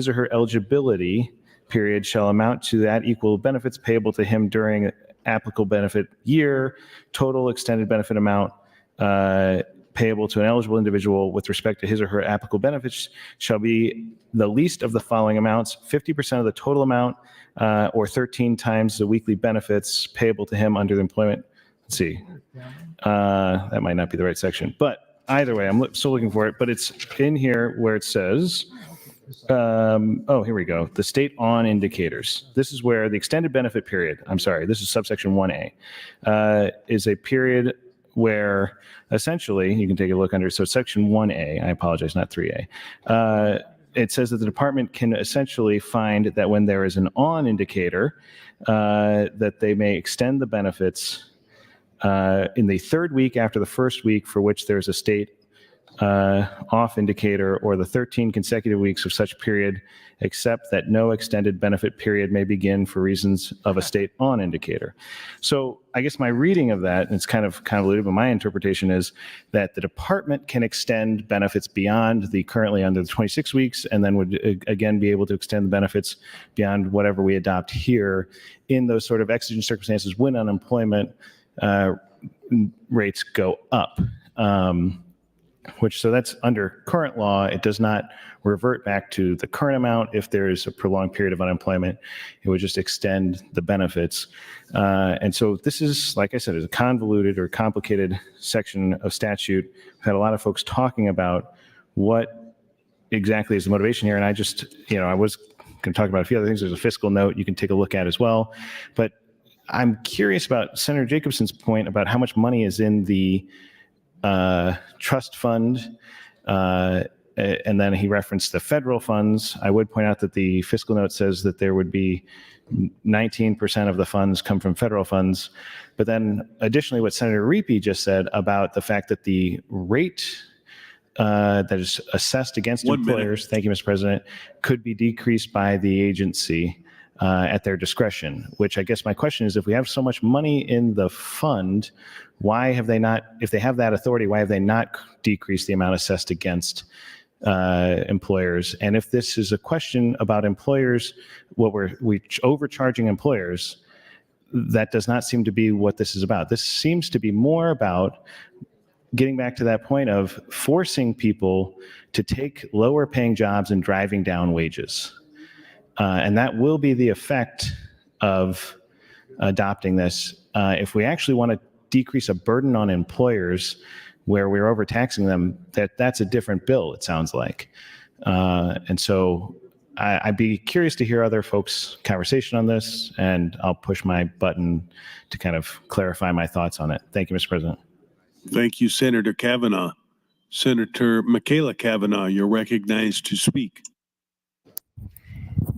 or her eligibility period shall amount to that equal benefits payable to him during applicable benefit year. Total extended benefit amount payable to an eligible individual with respect to his or her applicable benefits shall be the least of the following amounts: 50% of the total amount, or 13 times the weekly benefits payable to him under the employment. Let's see, that might not be the right section, but either way, I'm still looking for it. But it's in here where it says, oh, here we go. The state on indicators. This is where the extended benefit period, I'm sorry, this is subsection 1A, is a period where essentially, you can take a look under, so section 1A, I apologize, not 3A. It says that the department can essentially find that when there is an on indicator, that they may extend the benefits in the third week after the first week for which there's a state off indicator, or the 13 consecutive weeks of such period, except that no extended benefit period may begin for reasons of a state on indicator. So I guess my reading of that, and it's kind of convoluted, but my interpretation is that the department can extend benefits beyond the currently under the 26 weeks, and then would again be able to extend the benefits beyond whatever we adopt here in those sort of exigent circumstances when unemployment rates go up. So that's under current law. It does not revert back to the current amount if there is a prolonged period of unemployment. It would just extend the benefits. And so this is, like I said, is a convoluted or complicated section of statute. We've had a lot of folks talking about what exactly is the motivation here. And I just, I was going to talk about a few other things. There's a fiscal note you can take a look at as well. But I'm curious about Senator Jacobson's point about how much money is in the trust fund, and then he referenced the federal funds. I would point out that the fiscal note says that there would be 19% of the funds come from federal funds. But then additionally, what Senator Riepe just said about the fact that the rate that is assessed against employers, thank you, Mr. President, could be decreased by the agency at their discretion, which I guess my question is, if we have so much money in the fund, why have they not, if they have that authority, why have they not decreased the amount assessed against employers? And if this is a question about employers, we overcharging employers, that does not seem to be what this is about. This seems to be more about getting back to that point of forcing people to take lower paying jobs and driving down wages. And that will be the effect of adopting this. If we actually want to decrease a burden on employers where we're overtaxing them, that's a different bill, it sounds like. And so I'd be curious to hear other folks' conversation on this, and I'll push my button to kind of clarify my thoughts on it. Thank you, Mr. President. Thank you, Senator Kavanaugh. Senator Michaela Kavanaugh, you're recognized to speak.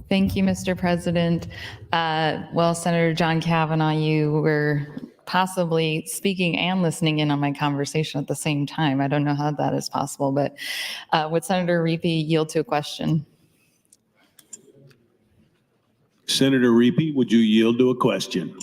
Thank you, Mr. President. Well, Senator John Kavanaugh, you were possibly speaking and listening in on my conversation at the same time. I don't know how that is possible, but would Senator Riepe yield to a question? Senator Riepe, would you yield to a question?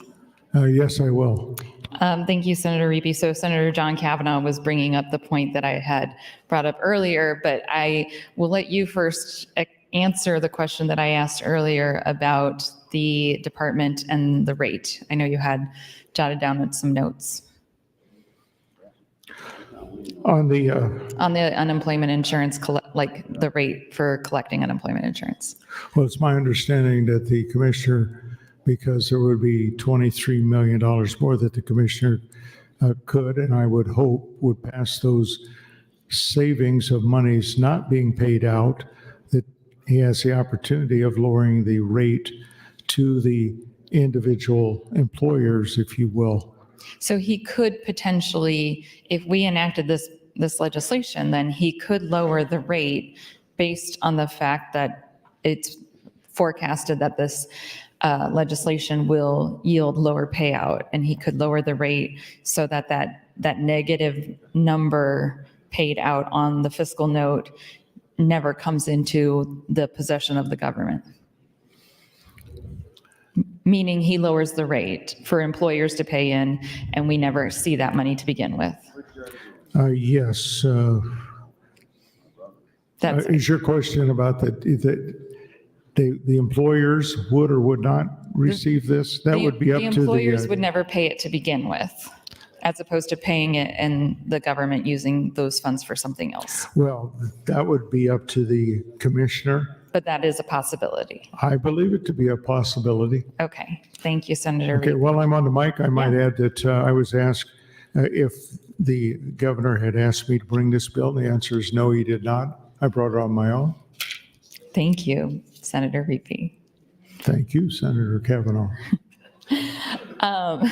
Yes, I will. Thank you, Senator Riepe. So Senator John Kavanaugh was bringing up the point that I had brought up earlier, but I will let you first answer the question that I asked earlier about the department and the rate. I know you had jotted down some notes. On the unemployment insurance, like the rate for collecting unemployment insurance. Well, it's my understanding that the commissioner, because there would be $23 million more that the commissioner could, and I would hope would pass those savings of monies not being paid out, that he has the opportunity of lowering the rate to the individual employers, if you will. So he could potentially, if we enacted this legislation, then he could lower the rate based on the fact that it's forecasted that this legislation will yield lower payout, and he could lower the rate so that that negative number paid out on the fiscal note never comes into the possession of the government. Meaning he lowers the rate for employers to pay in, and we never see that money to begin with. Yes. That's Is your question about the employers would or would not receive this? That would be up to the employers would never pay it to begin with, as opposed to paying it and the government using those funds for something else. Well, that would be up to the commissioner. But that is a possibility. I believe it to be a possibility. Okay, thank you, Senator Okay, Reed. while I'm on the mic, I might add that I was asked if the governor had asked me to bring this bill. The answer is no, he did not. I brought it on my own. Thank you, Senator Reed. Thank you, Senator Kavanaugh. I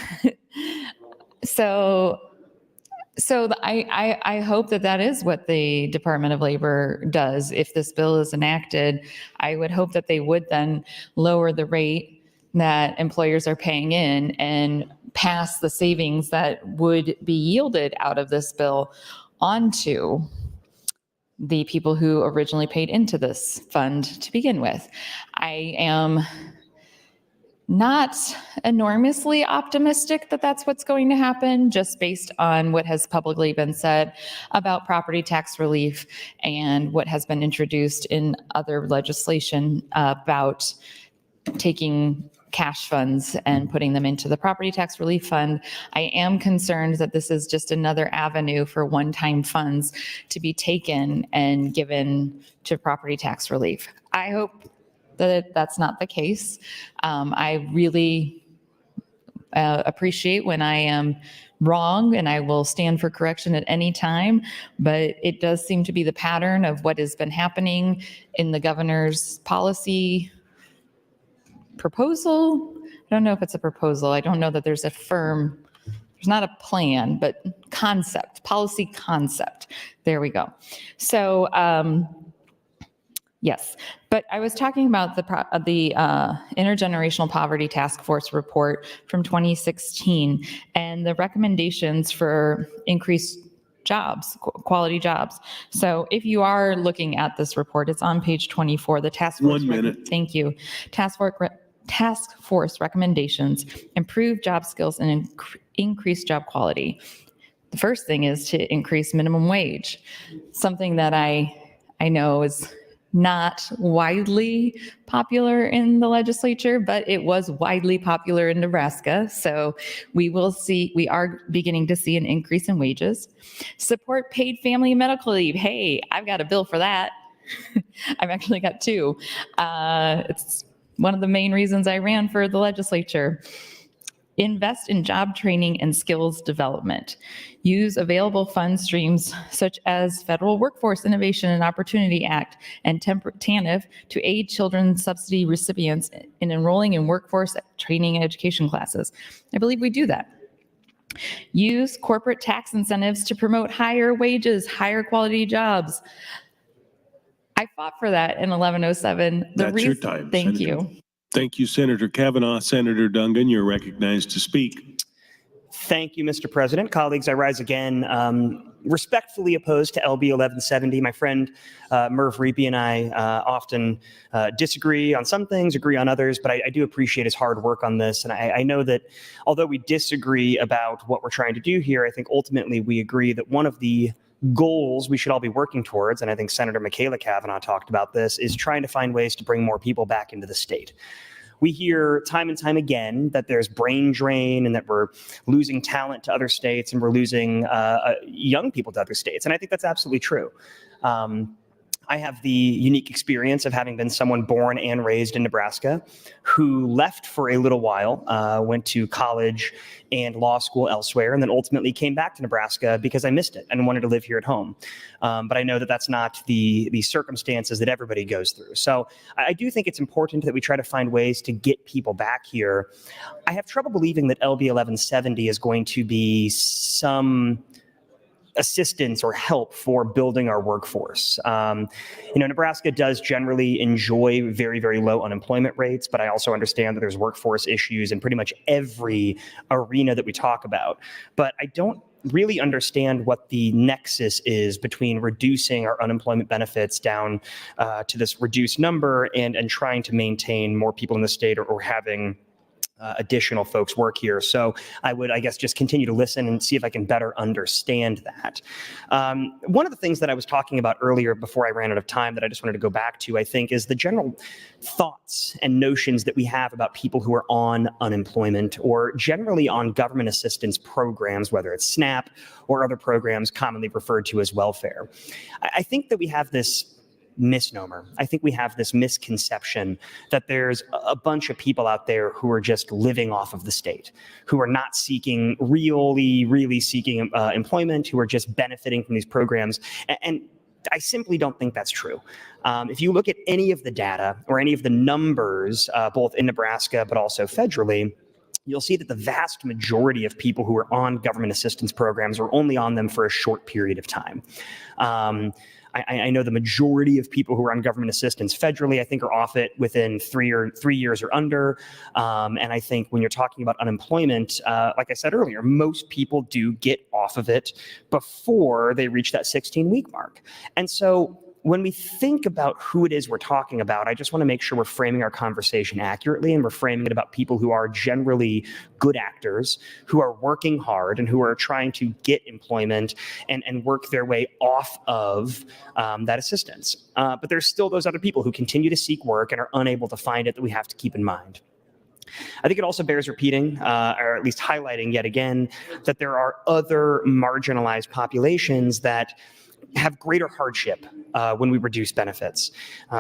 hope that is what the Department of Labor does. If this bill is enacted, I would hope that they would then lower the rate that employers are paying in and pass the savings that would be yielded out of this bill onto the people who originally paid into this fund to begin with. I am not enormously optimistic that that's what's going to happen, just based on what has publicly been said about property tax relief and what has been introduced in other legislation about taking cash funds and putting them into the property tax relief fund. I am concerned that this is just another avenue for one-time funds to be taken and given to property tax relief. I hope that that's not the case. I really appreciate when I am wrong, and I will stand for correction at any time, but it does seem to be the pattern of what has been happening in the governor's policy proposal. I don't know if it's a proposal. I don't know that there's not a plan, but policy concept. There we go. So, yes, but I was talking about the Intergenerational Poverty Task Force report from 2016 and the recommendations for increased jobs, quality jobs. So if you are looking at this report, it's on page 24. The task force. 1 minute. Thank you. Task force recommendations: improve job skills and increase job quality. The first thing is to increase minimum wage, something that I know is not widely popular in the legislature, but it was widely popular in Nebraska. So we are beginning to see an increase in wages. Support paid family medical leave. Hey, I've got a bill for that. I've actually got two. It's one of the main reasons I ran for the legislature. Invest in job training and skills development. Use available fund streams such as Federal Workforce Innovation and Opportunity Act and TANF to aid children's subsidy recipients in enrolling in workforce training and education classes. I believe we do that. Use corporate tax incentives to promote higher wages, higher quality jobs. I fought for that in 1107. That's your time. Thank Senator. you. Thank you, Senator Kavanaugh. Senator Dungan, you're recognized to speak. Thank you, Mr. President. Colleagues, I rise again, respectfully opposed to LB 1170. My friend Merv Reapy and I often disagree on some things, agree on others, but I do appreciate his hard work on this. And I know that although we disagree about what we're trying to do here, I think ultimately we agree that one of the goals we should all be working towards, and I think Senator Michaela Kavanaugh talked about this, is trying to find ways to bring more people back into the state. We hear time and time again that there's brain drain and that we're losing talent to other states and we're losing young people to other states. And I think that's absolutely true. I have the unique experience of having been someone born and raised in Nebraska who left for a little while, went to college and law school elsewhere, and then ultimately came back to Nebraska because I missed it and wanted to live here at home. But I know that that's not the circumstances that everybody goes through. So I do think it's important that we try to find ways to get people back here. I have trouble believing that LB 1170 is going to be some assistance or help for building our workforce. Nebraska does generally enjoy very, very low unemployment rates, but I also understand that there's workforce issues in pretty much every arena that we talk about. But I don't really understand what the nexus is between reducing our unemployment benefits down to this reduced number and trying to maintain more people in the state or having additional folks work here. So I would, I guess, just continue to listen and see if I can better understand that. One of the things that I was talking about earlier before I ran out of time that I just wanted to go back to, I think, is the general thoughts and notions that we have about people who are on unemployment or generally on government assistance programs, whether it's SNAP or other programs commonly referred to as welfare. I think that we have this misnomer. I think we have this misconception that there's a bunch of people out there who are just living off of the state, who are not seeking really seeking employment, who are just benefiting from these programs. And I simply don't think that's true. If you look at any of the data or any of the numbers, both in Nebraska but also federally, you'll see that the vast majority of people who are on government assistance programs are only on them for a short period of time. I know the majority of people who are on government assistance federally, I think, are off it within 3 years or under. And I think when you're talking about unemployment, like I said earlier, most people do get off of it before they reach that 16-week mark. And so when we think about who it is we're talking about, I just want to make sure we're framing our conversation accurately and we're framing it about people who are generally good actors, who are working hard and who are trying to get employment and work their way off of that assistance. But there's still those other people who continue to seek work and are unable to find it that we have to keep in mind. I think it also bears repeating, or at least highlighting yet again, that there are other marginalized populations that have greater hardship when we reduce benefits.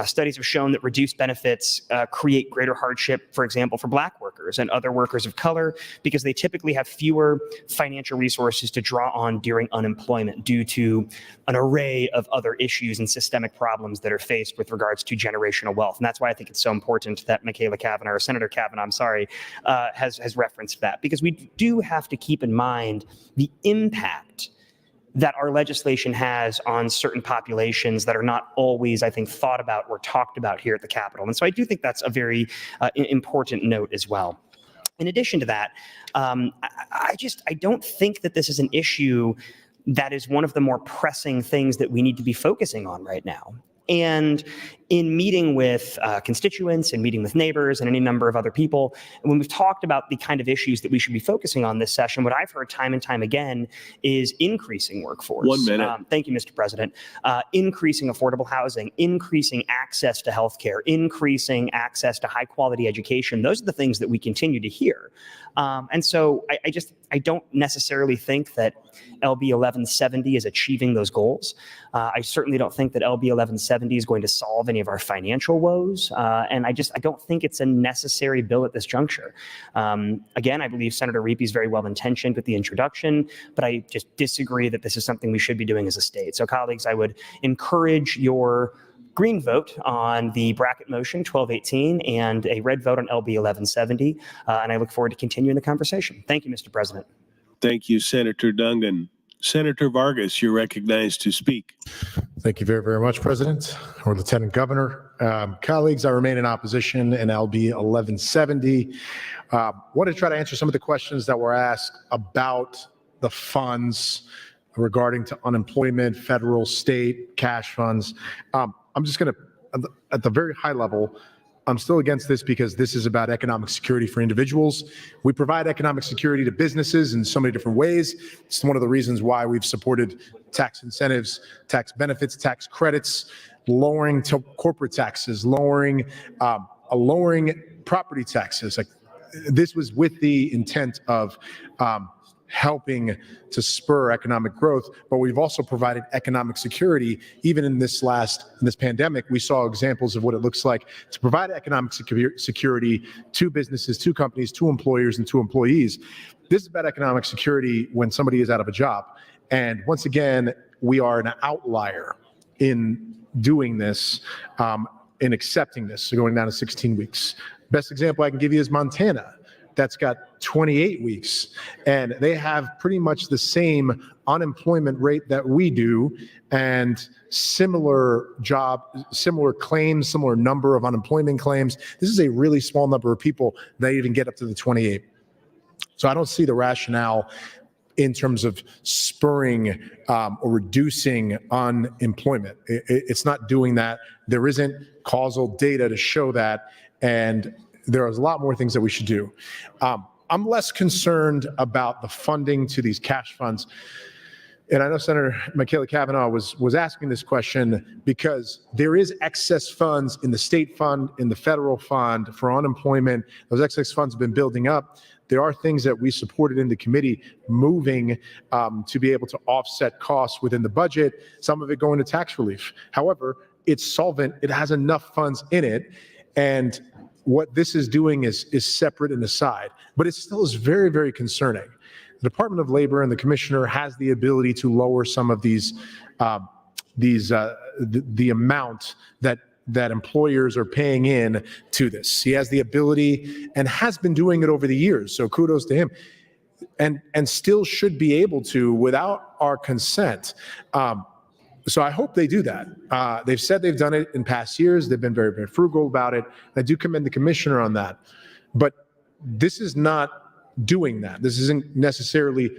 Studies have shown that reduced benefits create greater hardship, for example, for Black workers and other workers of color, because they typically have fewer financial resources to draw on during unemployment due to an array of other issues and systemic problems that are faced with regards to generational wealth. And that's why I think it's so important that Senator Kavanaugh, has referenced that, because we do have to keep in mind the impact that our legislation has on certain populations that are not always, I think, thought about or talked about here at the Capitol. And so I do think that's a very important note as well. In addition to that, I don't think that this is an issue that is one of the more pressing things that we need to be focusing on right now. And in meeting with constituents and meeting with neighbors and any number of other people, and when we've talked about the kind of issues that we should be focusing on this session, what I've heard time and time again is increasing workforce. 1 minute. Thank you, Mr. President. Increasing affordable housing, increasing access to healthcare, increasing access to high quality education. Those are the things that we continue to hear. And so I don't necessarily think that LB 1170 is achieving those goals. I certainly don't think that LB 1170 is going to solve any of our financial woes. And I don't think it's a necessary bill at this juncture. Again, I believe Senator Riepe is very well intentioned with the introduction, but I just disagree that this is something we should be doing as a state. So colleagues, I would encourage your green vote on the bracket motion 1218 and a red vote on LB 1170. And I look forward to continuing the conversation. Thank you, Mr. President. Thank you, Senator Dungan. Senator Vargas, you're recognized to speak. Thank you very, very much, President or Lieutenant Governor. Colleagues, I remain in opposition in LB 1170. Want to try to answer some of the questions that were asked about the funds regarding to unemployment, federal, state, cash funds. I'm just going to, at the very high level, I'm still against this because this is about economic security for individuals. We provide economic security to businesses in so many different ways. It's one of the reasons why we've supported tax incentives, tax benefits, tax credits, lowering corporate taxes, lowering property taxes. Like, this was with the intent of helping to spur economic growth, but we've also provided economic security. Even in this pandemic, we saw examples of what it looks like to provide economic security to businesses, to companies, to employers, and to employees. This is about economic security when somebody is out of a job. And once again, we are an outlier in doing this, in accepting this, so going down to 16 weeks. Best example I can give you is Montana. That's got 28 weeks, and they have pretty much the same unemployment rate that we do, and similar claims, similar number of unemployment claims. This is a really small number of people that even get up to the 28. So I don't see the rationale in terms of spurring or reducing unemployment. It's not doing that. There isn't causal data to show that, and there is a lot more things that we should do. I'm less concerned about the funding to these cash funds. And I know Senator Michaela Cavanaugh was asking this question because there is excess funds in the state fund, in the federal fund for unemployment. Those excess funds have been building up. There are things that we supported in the committee moving to be able to offset costs within the budget, some of it going to tax relief. However, it's solvent. It has enough funds in it. And what this is doing is separate and aside, but it still is very, very concerning. The Department of Labor and the commissioner has the ability to lower some of the amount that employers are paying in to this. He has the ability and has been doing it over the years, so kudos to him, and still should be able to without our consent. So I hope they do that. They've said they've done it in past years. They've been very, very frugal about it. I do commend the commissioner on that. But this is not doing that. This isn't necessarily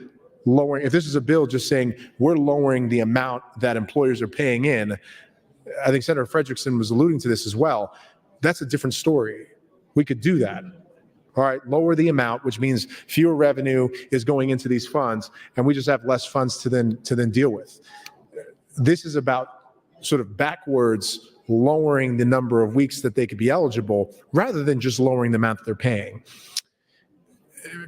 lowering. If this is a bill just saying we're lowering the amount that employers are paying in, I think Senator Frederickson was alluding to this as well. That's a different story. We could do that. All right, lower the amount, which means fewer revenue is going into these funds, and we just have less funds to then deal with. This is about sort of backwards lowering the number of weeks that they could be eligible rather than just lowering the amount that they're paying.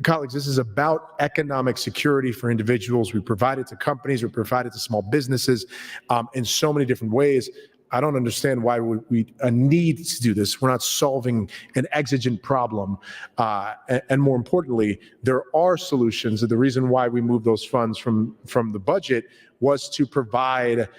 Colleagues, this is about economic security for individuals. We provide it to companies, we provide it to small businesses in so many different ways. I don't understand why we need to do this. We're not solving an exigent problem. And more importantly, there are solutions. The reason why we moved those funds from the budget was to provide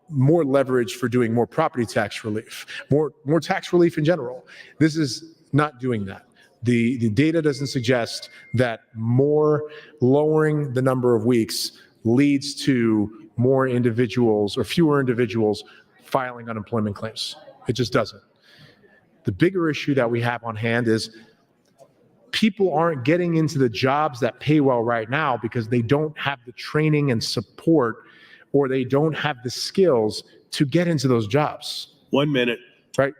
more leverage for doing more property tax relief, more tax relief in general. This is not doing that. The data doesn't suggest that more lowering the number of weeks leads to more individuals or fewer individuals filing unemployment claims. It just doesn't. The bigger issue that we have on hand is people aren't getting into the jobs that pay well right now because they don't have the training and support, or they don't have the skills to get into those jobs. 1 minute. Right?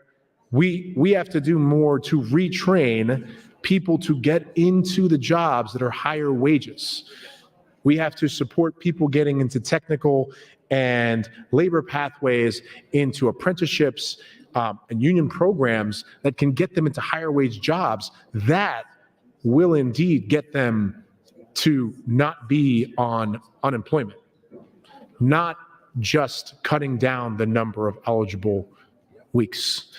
We have to do more to retrain people to get into the jobs that are higher wages. We have to support people getting into technical and labor pathways, into apprenticeships and union programs that can get them into higher wage jobs that will indeed get them to not be on unemployment, not just cutting down the number of eligible weeks.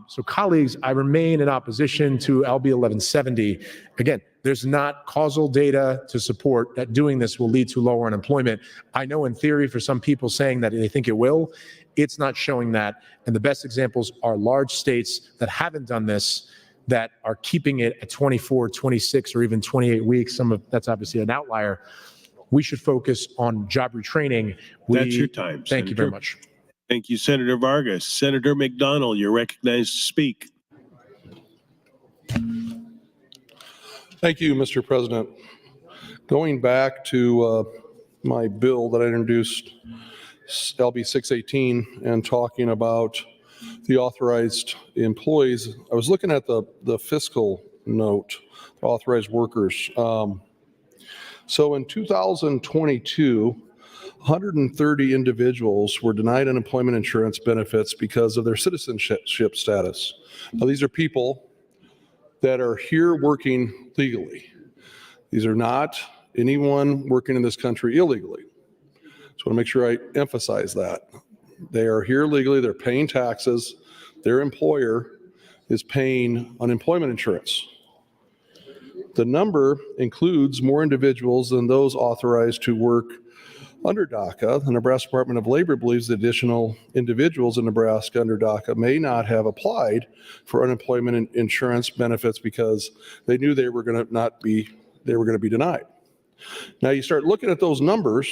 So colleagues, I remain in opposition to LB 1170. Again, there's not causal data to support that doing this will lead to lower unemployment. I know in theory for some people saying that they think it will, it's not showing that. And the best examples are large states that haven't done this, that are keeping it at 24, 26, or even 28 weeks. That's obviously an outlier. We should focus on job retraining. That's your time, Thank you very much. Thank you, Senator Vargas. Senator McDonald, you're recognized to speak. Thank you, Mr. President. Going back to my bill that I introduced, LB 618, and talking about the authorized employees, I was looking at the fiscal note, the authorized workers. So in 2022, 130 individuals were denied unemployment insurance benefits because of their citizenship status. Now, these are people that are here working legally. These are not anyone working in this country illegally. So I want to make sure I emphasize that. They are here legally, they're paying taxes, their employer is paying unemployment insurance. The number includes more individuals than those authorized to work under DACA. The Nebraska Department of Labor believes the additional individuals in Nebraska under DACA may not have applied for unemployment insurance benefits because they knew they were going to be denied. Now you start looking at those numbers,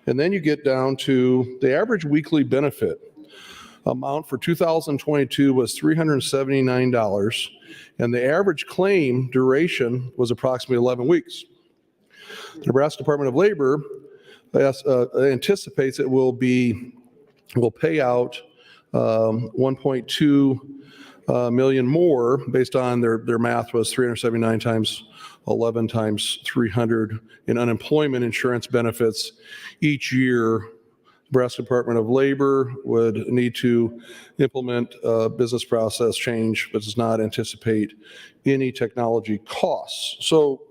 and then you get down to the average weekly benefit amount for 2022 was $379, and the average claim duration was approximately 11 weeks. The Nebraska Department of Labor anticipates it will pay out 1.2 million more based on their math was 379 times 11 times 300 in unemployment insurance benefits each year. Nebraska Department of Labor would need to implement a business process change, but does not anticipate any technology costs. So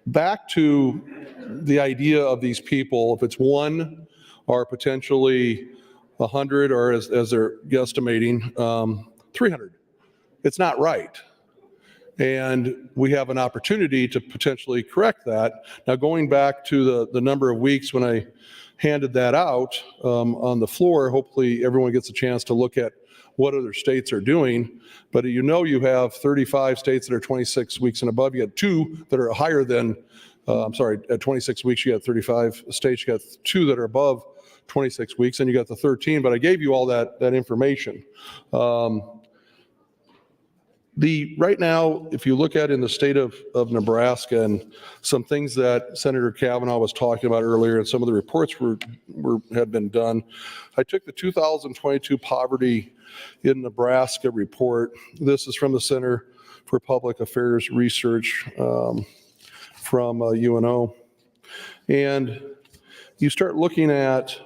back to the idea of these people, if it's one or potentially 100, or as they're guesstimating, 300, it's not right. And we have an opportunity to potentially correct that. Now, going back to the number of weeks when I handed that out on the floor, hopefully everyone gets a chance to look at what other states are doing. But you have 35 states that are 26 weeks and above. You had 2 that are higher than, at 26 weeks, you got 35 states. You got 2 that are above 26 weeks, and you got the 13. But I gave you all that information. Right now, if you look at in the state of Nebraska, and some things that Senator Kavanaugh was talking about earlier, and some of the reports had been done, I took the 2022 Poverty in Nebraska report. This is from the Center for Public Affairs Research from UNO. And you start looking at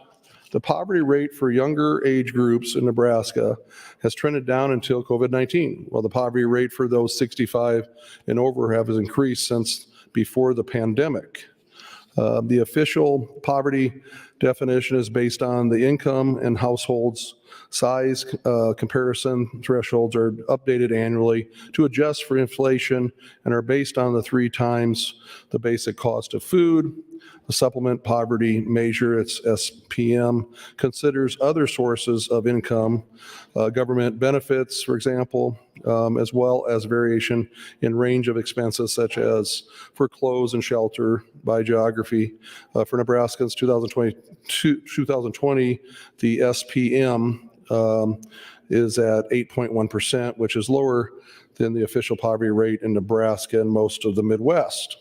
the poverty rate for younger age groups in Nebraska has trended down until COVID-19, while the poverty rate for those 65 and over has increased since before the pandemic. The official poverty definition is based on the income and households size. Comparison thresholds are updated annually to adjust for inflation and are based on the 3 times the basic cost of food. The supplement poverty measure, it's SPM, considers other sources of income, government benefits, for example, as well as variation in range of expenses such as for clothes and shelter by geography. For Nebraskans 2020, the SPM is at 8.1%, which is lower than the official poverty rate in Nebraska and most of the Midwest.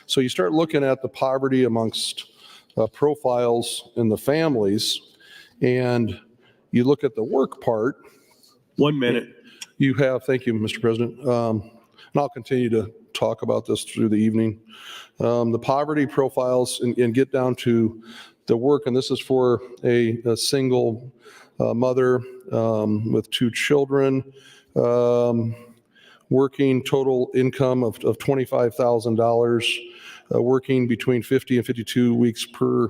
So you start looking at the poverty amongst profiles in the families, and you look at the work part. 1 minute. You have, thank you, Mr. President. And I'll continue to talk about this through the evening. The poverty profiles and get down to the work, and this is for a single mother with 2 children. Working total income of $25,000, working between 50 and 52 weeks per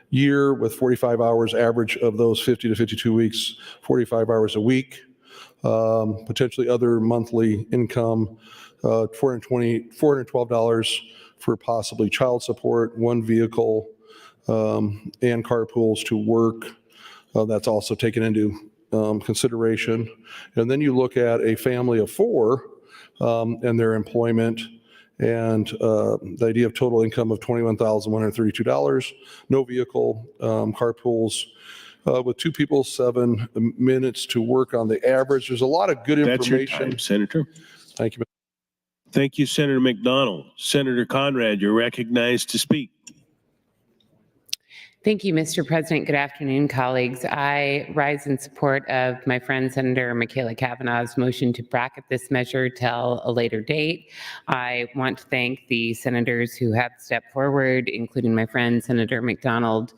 year with 45 hours average of those 50 to 52 weeks, 45 hours a week. Potentially other monthly income, $412 for possibly child support, 1 vehicle, and carpools to work. That's also taken into consideration. And then you look at a family of 4 and their employment, and the idea of total income of $21,132, no vehicle, carpools, with 2 people, 7 minutes to work on the average. There's a lot of good information. That's your time, Senator. Thank you. Thank you, Senator McDonald. Senator Conrad, you're recognized to speak. Thank you, Mr. President. Good afternoon, colleagues. I rise in support of my friend Senator Michaela Cavanaugh's motion to bracket this measure till a later date. I want to thank the senators who have stepped forward, including my friend Senator McDonald,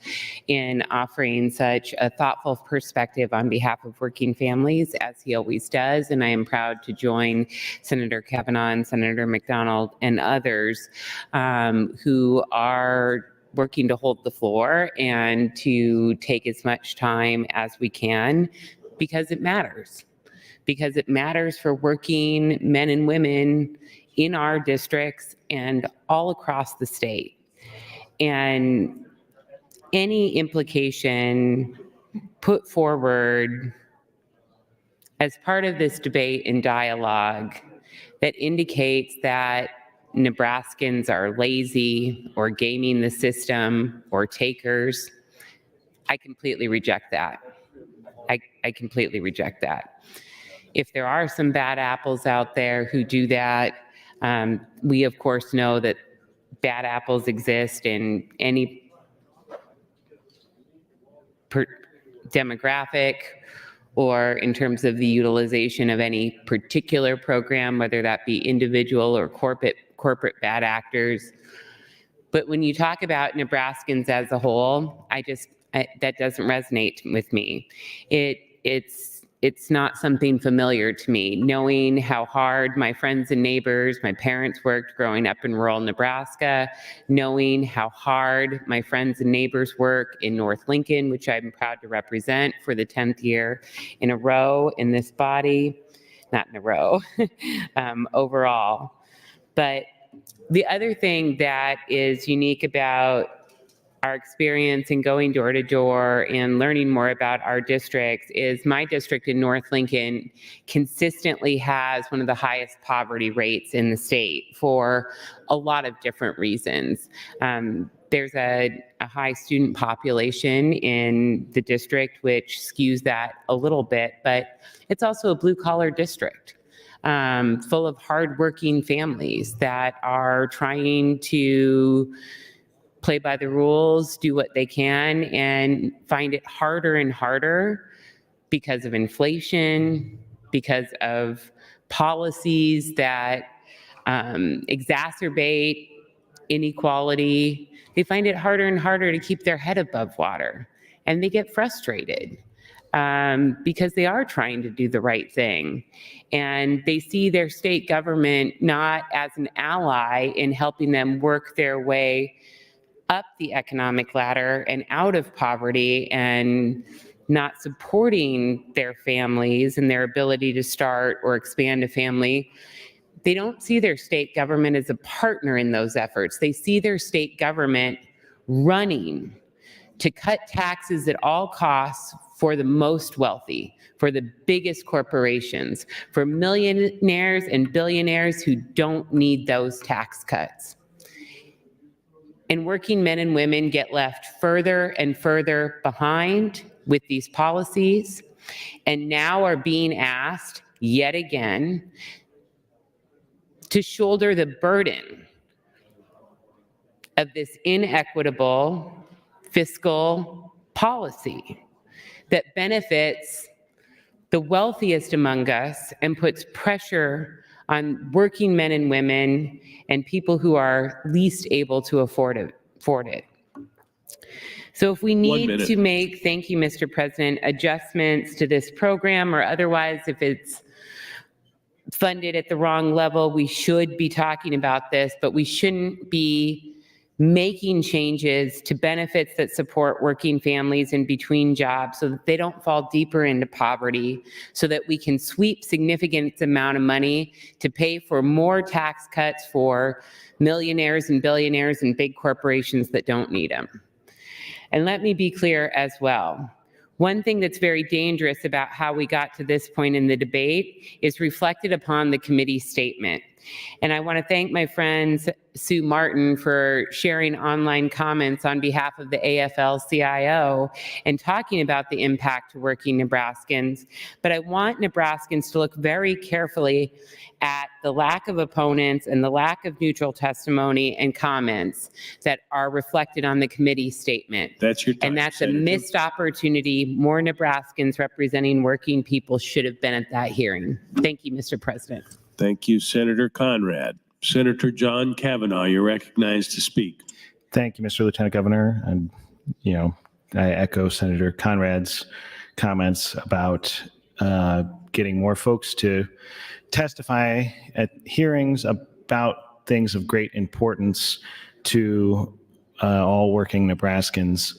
in offering such a thoughtful perspective on behalf of working families, as he always does. And I am proud to join Senator Kavanaugh and Senator McDonald and others who are working to hold the floor and to take as much time as we can, because it matters. Because it matters for working men and women in our districts and all across the state. And any implication put forward as part of this debate and dialogue that indicates that Nebraskans are lazy or gaming the system or takers, I completely reject that. I completely reject that. If there are some bad apples out there who do that, we of course know that bad apples exist in any demographic or in terms of the utilization of any particular program, whether that be individual or corporate bad actors. But when you talk about Nebraskans as a whole, that doesn't resonate with me. It's not something familiar to me. Knowing how hard my friends and neighbors, my parents worked growing up in rural Nebraska, knowing how hard my friends and neighbors work in North Lincoln, which I'm proud to represent for the 10th year in a row in this body, not in a row, overall. But the other thing that is unique about our experience in going door to door and learning more about our districts is my district in North Lincoln consistently has one of the highest poverty rates in the state for a lot of different reasons. There's a high student population in the district, which skews that a little bit, but it's also a blue-collar district. Full of hardworking families that are trying to play by the rules, do what they can, and find it harder and harder because of inflation, because of policies that exacerbate inequality. They find it harder and harder to keep their head above water, and they get frustrated. Because they are trying to do the right thing. And they see their state government not as an ally in helping them work their way up the economic ladder and out of poverty, and not supporting their families and their ability to start or expand a family. They don't see their state government as a partner in those efforts. They see their state government running to cut taxes at all costs for the most wealthy, for the biggest corporations, for millionaires and billionaires who don't need those tax cuts. And working men and women get left further and further behind with these policies, and now are being asked yet again to shoulder the burden of this inequitable fiscal policy that benefits the wealthiest among us and puts pressure on working men and women and people who are least able to afford it. So if we need to make, thank you, Mr. President, adjustments to this program, or otherwise if it's funded at the wrong level, we should be talking about this, but we shouldn't be making changes to benefits that support working families in between jobs so that they don't fall deeper into poverty, so that we can sweep significant amount of money to pay for more tax cuts for millionaires and billionaires and big corporations that don't need them. And let me be clear as well. One thing that's very dangerous about how we got to this point in the debate is reflected upon the committee statement. And I want to thank my friend Sue Martin for sharing online comments on behalf of the AFL-CIO and talking about the impact to working Nebraskans. But I want Nebraskans to look very carefully at the lack of opponents and the lack of neutral testimony and comments that are reflected on the committee statement. That's your time, And that's Senator. a missed opportunity. More Nebraskans representing working people should have been at that hearing. Thank you, Mr. President. Thank you, Senator Conrad. Senator John Kavanaugh, you're recognized to speak. Thank you, Mr. Lieutenant Governor. And, I echo Senator Conrad's comments about getting more folks to testify at hearings about things of great importance to all working Nebraskans.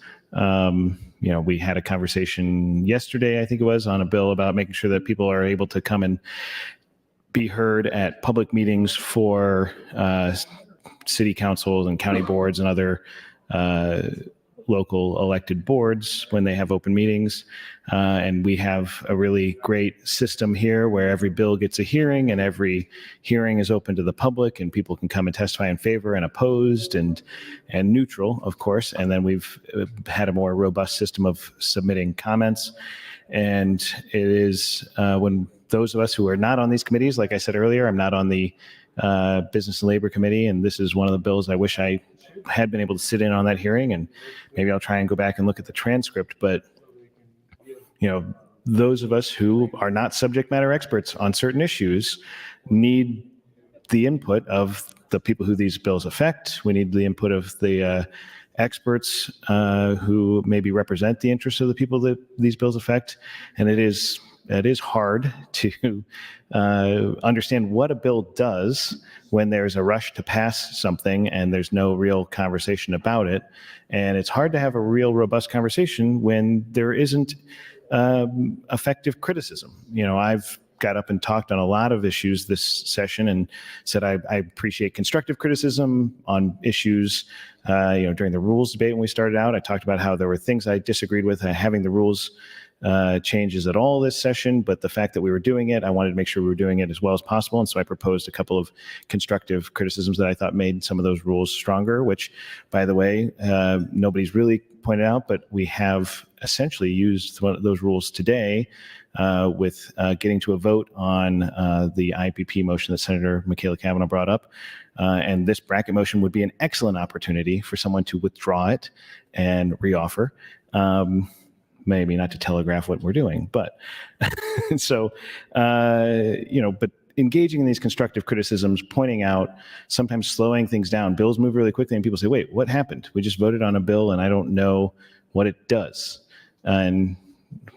We had a conversation yesterday, I think it was, on a bill about making sure that people are able to come and be heard at public meetings for city councils and county boards and other local elected boards when they have open meetings. And we have a really great system here where every bill gets a hearing and every hearing is open to the public and people can come and testify in favor and opposed and neutral, of course. And then we've had a more robust system of submitting comments. And it is when those of us who are not on these committees, like I said earlier, I'm not on the Business and Labor Committee, and this is one of the bills I wish I had been able to sit in on that hearing, and maybe I'll try and go back and look at the transcript. But, those of us who are not subject matter experts on certain issues need the input of the people who these bills affect. We need the input of the experts who maybe represent the interests of the people that these bills affect. And it is hard to understand what a bill does when there's a rush to pass something and there's no real conversation about it. And it's hard to have a real robust conversation when there isn't effective criticism. I've got up and talked on a lot of issues this session and said I appreciate constructive criticism on issues. During the rules debate when we started out, I talked about how there were things I disagreed with having the rules changes at all this session, but the fact that we were doing it, I wanted to make sure we were doing it as well as possible. And so I proposed a couple of constructive criticisms that I thought made some of those rules stronger, which, by the way, nobody's really pointed out, but we have essentially used one of those rules today with getting to a vote on the IPP motion that Senator Michaela Kavanaugh brought up. And this bracket motion would be an excellent opportunity for someone to withdraw it and reoffer. Maybe not to telegraph what we're doing, but so, but engaging in these constructive criticisms, pointing out, sometimes slowing things down. Bills move really quickly and people say, wait, what happened? We just voted on a bill and I don't know what it does. And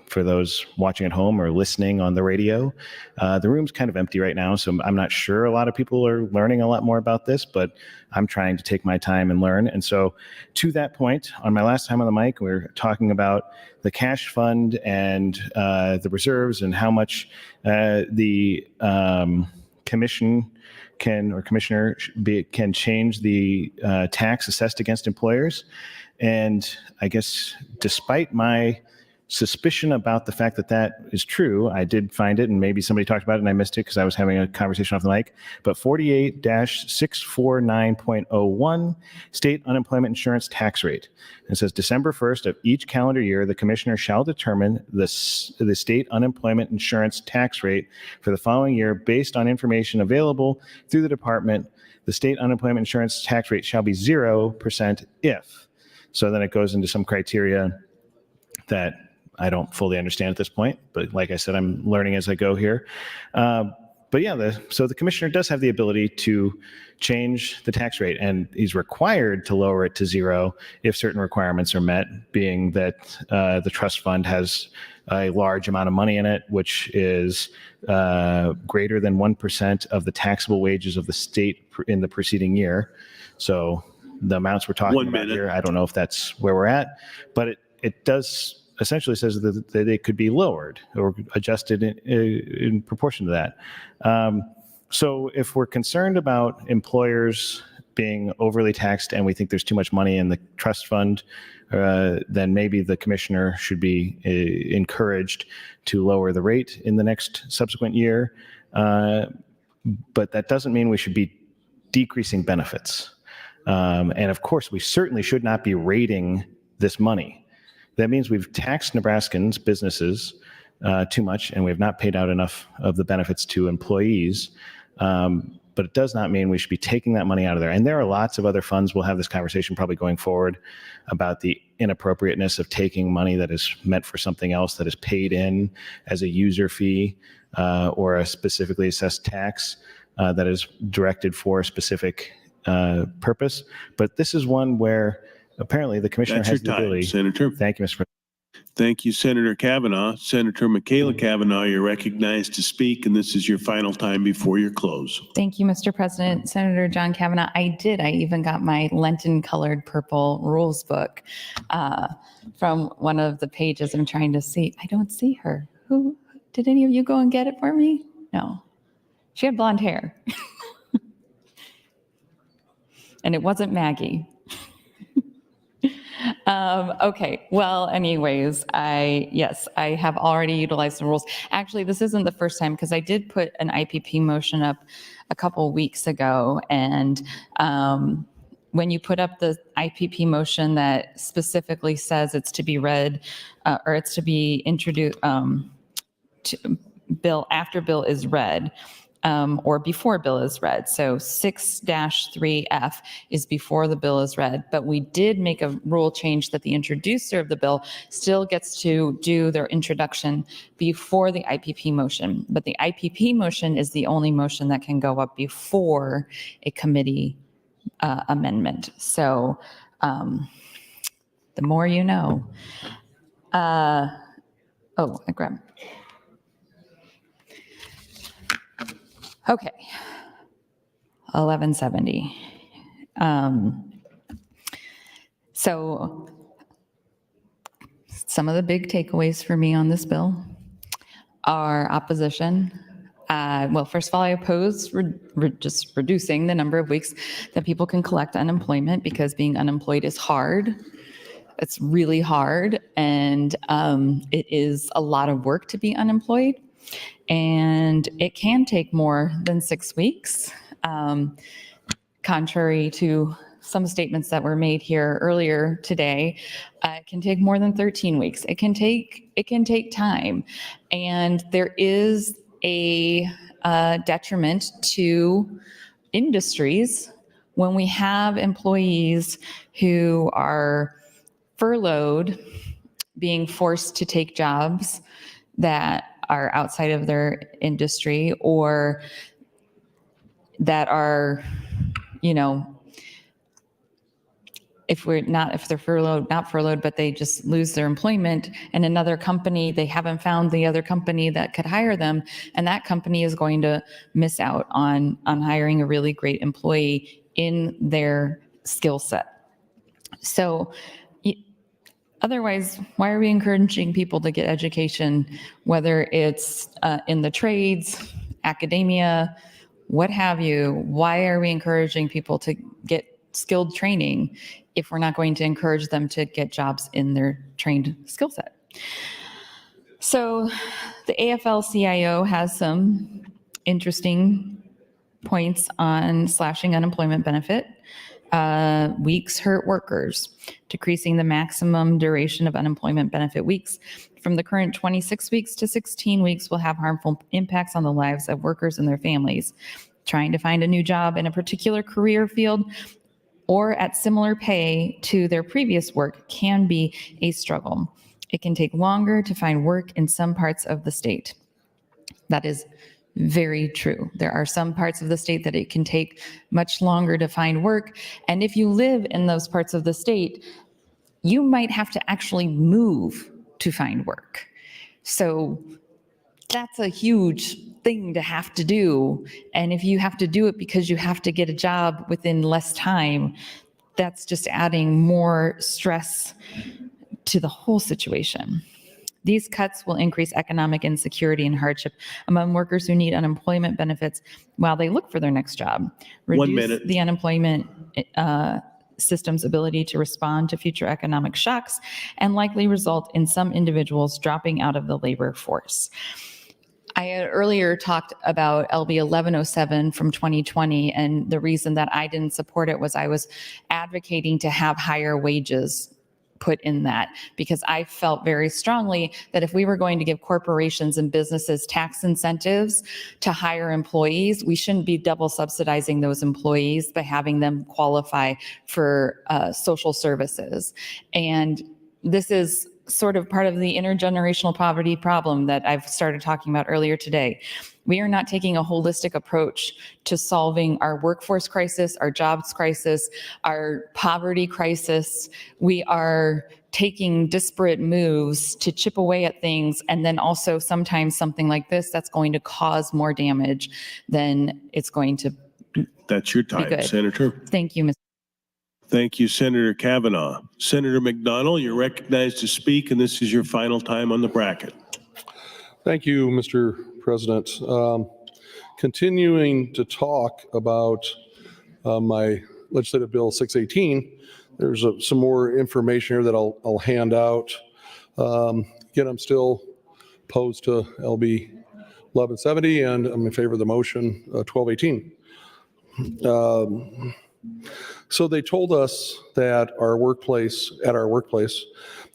for those watching at home or listening on the radio, the room's kind of empty right now. So I'm not sure a lot of people are learning a lot more about this, but I'm trying to take my time and learn. And so to that point, on my last time on the mic, we were talking about the cash fund and the reserves and how much the commissioner can change the tax assessed against employers. And I guess despite my suspicion about the fact that that is true, I did find it, and maybe somebody talked about it and I missed it because I was having a conversation off the mic, but 48-649.01 state unemployment insurance tax rate. And it says December 1st of each calendar year, the commissioner shall determine the state unemployment insurance tax rate for the following year based on information available through the department. The state unemployment insurance tax rate shall be 0% if. So then it goes into some criteria that I don't fully understand at this point, but like I said, I'm learning as I go here. But yeah, so the commissioner does have the ability to change the tax rate, and he's required to lower it to 0 if certain requirements are met, being that the trust fund has a large amount of money in it, which is greater than 1% of the taxable wages of the state in the preceding year. So the amounts we're talking about here, I don't know if that's where we're at, but it does essentially says that it could be lowered or adjusted in proportion to that. So if we're concerned about employers being overly taxed and we think there's too much money in the trust fund, then maybe the commissioner should be encouraged to lower the rate in the next subsequent year. but that doesn't mean we should be decreasing benefits. And of course, we certainly should not be rating this money. That means we've taxed Nebraskans, businesses, too much, and we have not paid out enough of the benefits to employees. But it does not mean we should be taking that money out of there. And there are lots of other funds. We'll have this conversation probably going forward about the inappropriateness of taking money that is meant for something else that is paid in as a user fee or a specifically assessed tax that is directed for a specific purpose. But this is one where apparently the commissioner That's has your the ability. time, Senator. Thank you, Mr. President. Thank you, Senator Kavanaugh. Senator Michaela Kavanaugh, you're recognized to speak, and this is your final time before your close. Thank you, Mr. President. Senator John Kavanaugh, I even got my Lenten colored purple rules book from one of the pages I'm trying to see. I don't see her. Who, did any of you go and get it for me? No. She had blonde hair. And it wasn't Maggie. Okay, well, anyways, I have already utilized the rules. Actually, this isn't the first time because I did put an IPP motion up a couple weeks ago. And when you put up the IPP motion that specifically says it's to be read or it's to be introduced bill after bill is read, or before bill is read. So 6-3F is before the bill is read, but we did make a rule change that the introducer of the bill still gets to do their introduction before the IPP motion. But the IPP motion is the only motion that can go up before a committee amendment. So the more you know. I grabbed. Okay, 1170. So some of the big takeaways for me on this bill are opposition. Well, first of all, I oppose just reducing the number of weeks that people can collect unemployment because being unemployed is hard. It's really hard, and it is a lot of work to be unemployed. And it can take more than 6 weeks, contrary to some statements that were made here earlier today. It can take more than 13 weeks. It can take time, and there is a detriment to industries when we have employees who are furloughed, being forced to take jobs that are outside of their industry, or that are, if they're furloughed, not furloughed, but they just lose their employment, and another company, they haven't found the other company that could hire them, and that company is going to miss out on hiring a really great employee in their skill set. So otherwise, why are we encouraging people to get education, whether it's in the trades, academia, what have you? Why are we encouraging people to get skilled training if we're not going to encourage them to get jobs in their trained skill set? So the AFL-CIO has some interesting points on slashing unemployment benefit. Weeks hurt workers, decreasing the maximum duration of unemployment benefit weeks from the current 26 weeks to 16 weeks will have harmful impacts on the lives of workers and their families. Trying to find a new job in a particular career field or at similar pay to their previous work can be a struggle. It can take longer to find work in some parts of the state. That is very true. There are some parts of the state that it can take much longer to find work. And if you live in those parts of the state, you might have to actually move to find work. So that's a huge thing to have to do. And if you have to do it because you have to get a job within less time, that's just adding more stress to the whole situation. These cuts will increase economic insecurity and hardship among workers who need unemployment benefits while they look for their next job. Reduce the unemployment system's ability to respond to future economic shocks and likely result in some individuals dropping out of the labor force. I had earlier talked about LB 1107 from 2020, and the reason that I didn't support it was I was advocating to have higher wages put in that, because I felt very strongly that if we were going to give corporations and businesses tax incentives to hire employees, we shouldn't be double subsidizing those employees by having them qualify for social services. And this is sort of part of the intergenerational poverty problem that I've started talking about earlier today. We are not taking a holistic approach to solving our workforce crisis, our jobs crisis, our poverty crisis. We are taking disparate moves to chip away at things, and then also sometimes something like this that's going to cause more damage than it's going to. That's your be time, good. Senator. Thank you, Mr. Thank you, Senator Kavanaugh. Senator McDonald, you're recognized to speak, and this is your final time on the bracket. Thank you, Mr. President. Continuing to talk about my legislative bill 618, there's some more information here that I'll hand out. Again, I'm still opposed to LB 1170, and I'm in favor of the motion 1218. So they told us that our workplace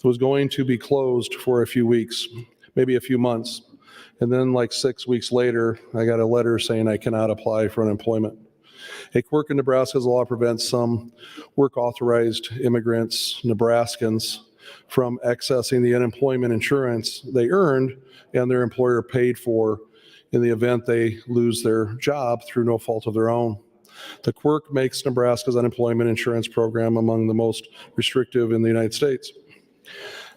was going to be closed for a few weeks, maybe a few months. And then like 6 weeks later, I got a letter saying I cannot apply for unemployment. A quirk in Nebraska's law prevents some work-authorized immigrants, Nebraskans, from accessing the unemployment insurance they earned and their employer paid for in the event they lose their job through no fault of their own. The quirk makes Nebraska's unemployment insurance program among the most restrictive in the United States.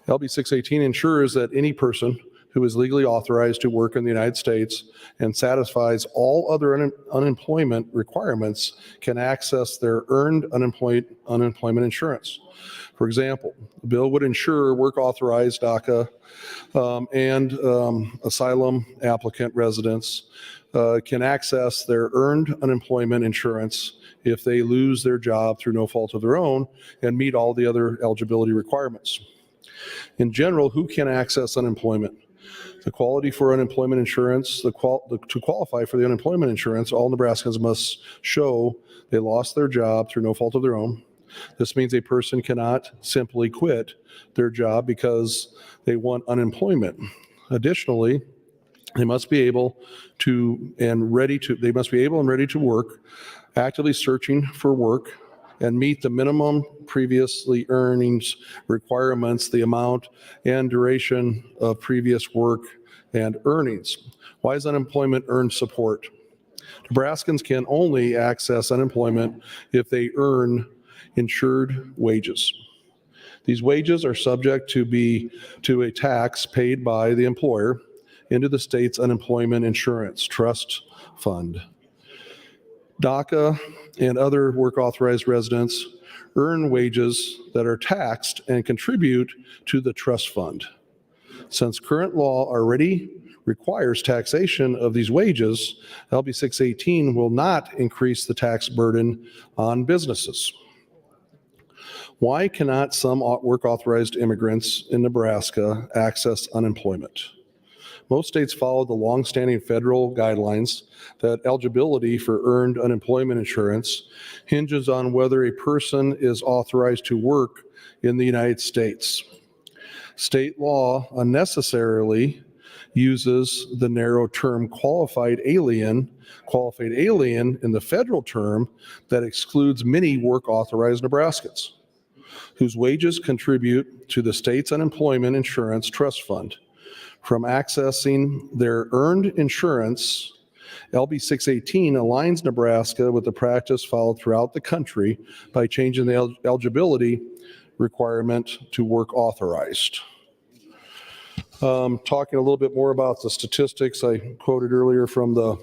LB 618 ensures that any person who is legally authorized to work in the United States and satisfies all other unemployment requirements can access their earned unemployment insurance. For example, the bill would ensure work-authorized DACA and asylum applicant residents can access their earned unemployment insurance if they lose their job through no fault of their own and meet all the other eligibility requirements. In general, who can access unemployment? The quality for unemployment insurance, to qualify for the unemployment insurance, all Nebraskans must show they lost their job through no fault of their own. This means a person cannot simply quit their job because they want unemployment. Additionally, they must be able and ready to work, actively searching for work, and meet the minimum previously earnings requirements, the amount and duration of previous work and earnings. Why is unemployment earned support? Nebraskans can only access unemployment if they earn insured wages. These wages are subject to a tax paid by the employer into the state's unemployment insurance trust fund. DACA and other work-authorized residents earn wages that are taxed and contribute to the trust fund. Since current law already requires taxation of these wages, LB 618 will not increase the tax burden on businesses. Why cannot some work-authorized immigrants in Nebraska access unemployment? Most states follow the longstanding federal guidelines that eligibility for earned unemployment insurance hinges on whether a person is authorized to work in the United States. State law unnecessarily uses the narrow term qualified alien in the federal term that excludes many work-authorized Nebraskans whose wages contribute to the state's unemployment insurance trust fund from accessing their earned insurance. LB 618 aligns Nebraska with the practice followed throughout the country by changing the eligibility requirement to work authorized. Talking a little bit more about the statistics I quoted earlier from the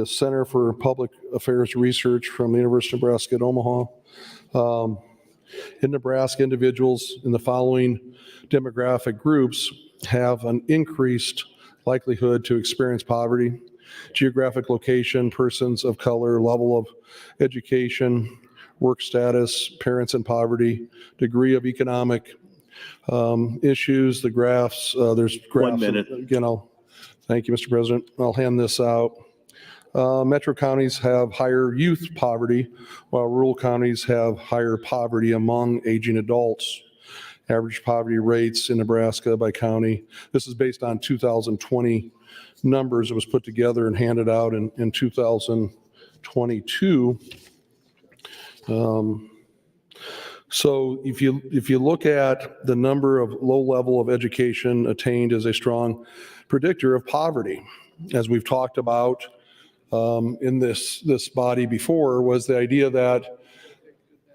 Center for Public Affairs Research from the University of Nebraska at Omaha. In Nebraska, individuals in the following demographic groups have an increased likelihood to experience poverty: geographic location, persons of color, level of education, work status, parents in poverty, degree of economic issues, the graphs, there's graphs. 1 minute. Again, thank you, Mr. President. I'll hand this out. Metro counties have higher youth poverty, while rural counties have higher poverty among aging adults. Average poverty rates in Nebraska by county. This is based on 2020 numbers. It was put together and handed out in 2022. So if you look at the number of low level of education attained as a strong predictor of poverty, as we've talked about in this body before, was the idea that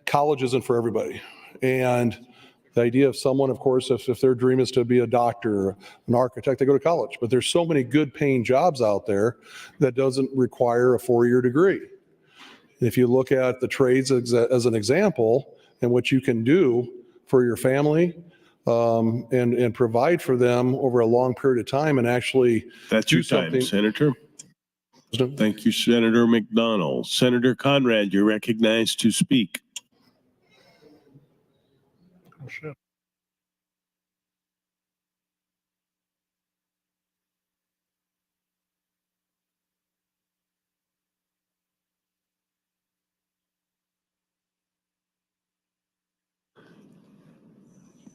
college isn't for everybody. And the idea of someone, of course, if their dream is to be a doctor, an architect, they go to college. But there's so many good paying jobs out there that doesn't require a 4-year degree. If you look at the trades as an example and what you can do for your family and provide for them over a long period of time and actually That's do your time, something. Senator. Thank you, Senator McDonald. Senator Conrad, you're recognized to speak. Oh, shit.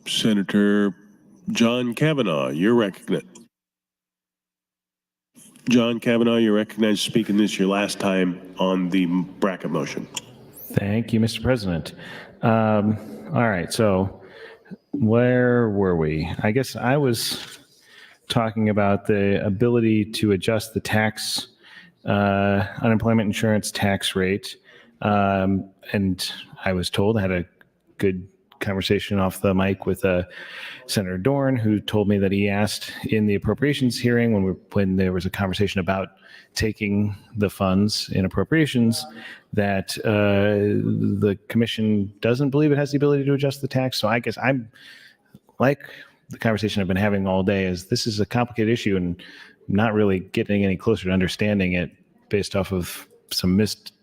Senator John Kavanaugh, you're recognized. John Kavanaugh, you're recognized to speak, and this is your last time on the bracket motion. Thank you, Mr. President. All right, so where were we? I guess I was talking about the ability to adjust the tax, unemployment insurance tax rate. And I was told I had a good conversation off the mic with Senator Dorn, who told me that he asked in the appropriations hearing when there was a conversation about taking the funds in appropriations that the commission doesn't believe it has the ability to adjust the tax. So I guess I'm like the conversation I've been having all day is this is a complicated issue and not really getting any closer to understanding it based off of some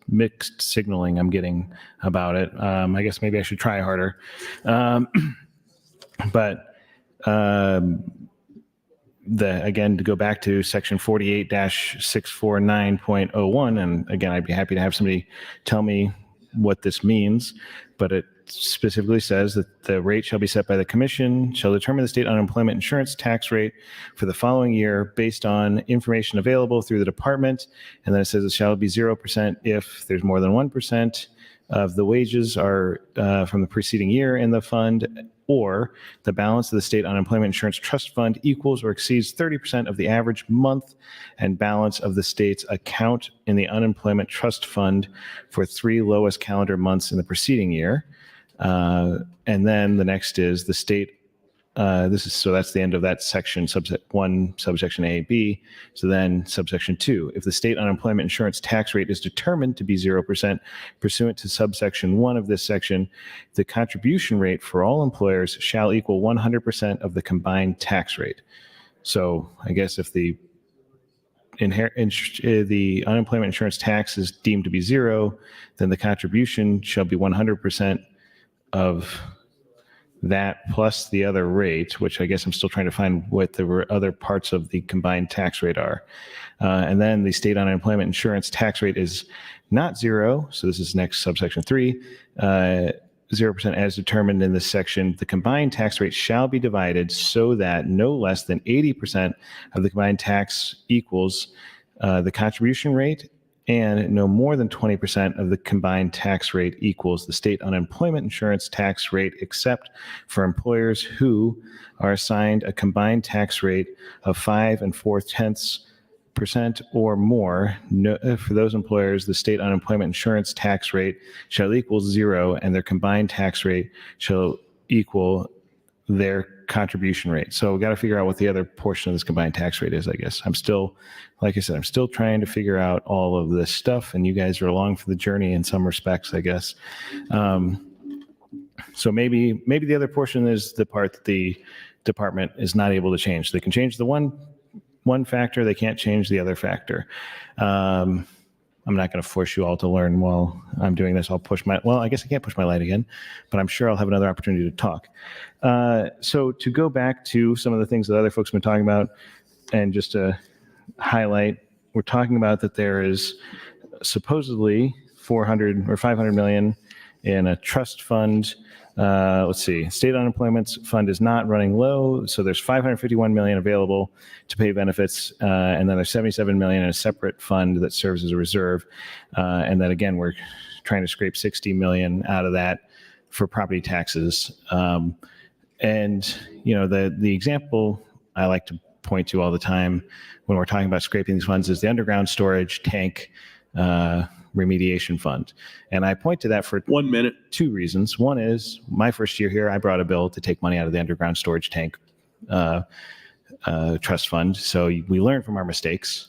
mixed signaling I'm getting about it. I guess maybe I should try harder. Again, to go back to section 48-649.01, and again, I'd be happy to have somebody tell me what this means, but it specifically says that the rate shall be set by the commission, shall determine the state unemployment insurance tax rate for the following year based on information available through the department. And then it says it shall be 0% if there's more than 1% of the wages are from the preceding year in the fund, or the balance of the state unemployment insurance trust fund equals or exceeds 30% of the average month and balance of the state's account in the unemployment trust fund for 3 lowest calendar months in the preceding year. And then the next is the state. So that's the end of that section, subsection A, B. So then subsection 2, if the state unemployment insurance tax rate is determined to be 0% pursuant to subsection 1 of this section, the contribution rate for all employers shall equal 100% of the combined tax rate. So I guess if the unemployment insurance tax is deemed to be 0, then the contribution shall be 100% of that plus the other rate, which I guess I'm still trying to find what the other parts of the combined tax rate are. And then the state unemployment insurance tax rate is not 0. So this is next subsection 3, 0% as determined in this section. The combined tax rate shall be divided so that no less than 80% of the combined tax equals the contribution rate, and no more than 20% of the combined tax rate equals the state unemployment insurance tax rate, except for employers who are assigned a combined tax rate of 5 4/10% or more. For those employers, the state unemployment insurance tax rate shall equal 0, and their combined tax rate shall equal their contribution rate. So we got to figure out what the other portion of this combined tax rate is, I guess. I'm still, like I said, I'm still trying to figure out all of this stuff, and you guys are along for the journey in some respects, I guess. So maybe the other portion is the part that the department is not able to change. They can change the one factor, they can't change the other factor. I'm not going to force you all to learn while I'm doing this. I'll push I guess I can't push my light again, but I'm sure I'll have another opportunity to talk. So to go back to some of the things that other folks have been talking about, and just to highlight, we're talking about that there is supposedly 400 or 500 million in a trust fund. Let's see, state unemployment fund is not running low, so there's 551 million available to pay benefits, and then there's 77 million in a separate fund that serves as a reserve, and then again we're trying to scrape 60 million out of that for property taxes. And you know, the example I like to point to all the time when we're talking about scraping these funds is the underground storage tank remediation fund. And I point to that for 1 minute. 2 reasons. One is my first year here, I brought a bill to take money out of the underground storage tank trust fund. So we learned from our mistakes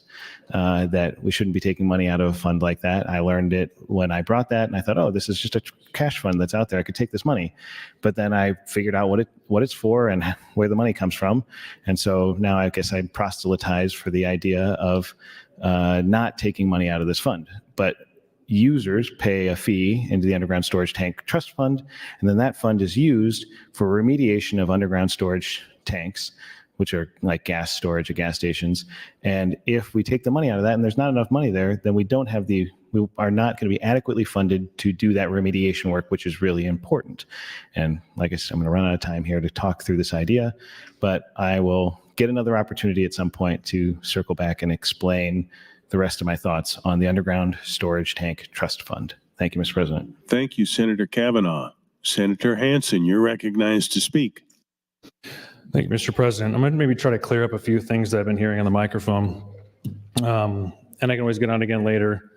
that we shouldn't be taking money out of a fund like that. I learned it when I brought that, and I thought, oh, this is just a cash fund that's out there. I could take this money. But then I figured out what it's for and where the money comes from. And so now I guess I proselytize for the idea of not taking money out of this fund. But users pay a fee into the underground storage tank trust fund, and then that fund is used for remediation of underground storage tanks, which are like gas storage at gas stations. And if we take the money out of that and there's not enough money there, then we are not going to be adequately funded to do that remediation work, which is really important. And like I said, I'm going to run out of time here to talk through this idea, but I will get another opportunity at some point to circle back and explain the rest of my thoughts on the underground storage tank trust fund. Thank you, Mr. President. Thank you, Senator Kavanaugh. Senator Hansen, you're recognized to speak. Thank you, Mr. President. I'm going to maybe try to clear up a few things that I've been hearing on the microphone. And I can always get on again later,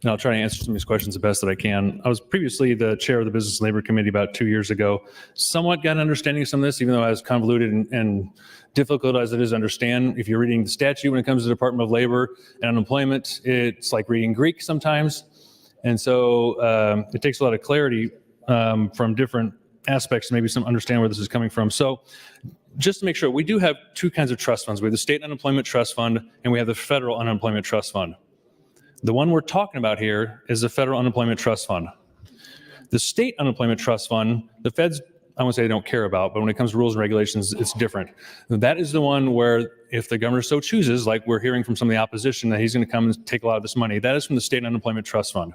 and I'll try to answer some of these questions the best that I can. I was previously the chair of the Business and Labor Committee about 2 years ago. Somewhat got an understanding of some of this, even though I was convoluted and difficult as it is to understand. If you're reading the statute when it comes to the Department of Labor and unemployment, it's like reading Greek sometimes. And so it takes a lot of clarity from different aspects to maybe some understand where this is coming from. So just to make sure, we do have 2 kinds of trust funds. We have the State Unemployment Trust Fund, and we have the Federal Unemployment Trust Fund. The one we're talking about here is the Federal Unemployment Trust Fund. The State Unemployment Trust Fund, the feds, I won't say they don't care about, but when it comes to rules and regulations, it's different. That is the one where if the governor so chooses, like we're hearing from some of the opposition, that he's going to come and take a lot of this money, that is from the State Unemployment Trust Fund.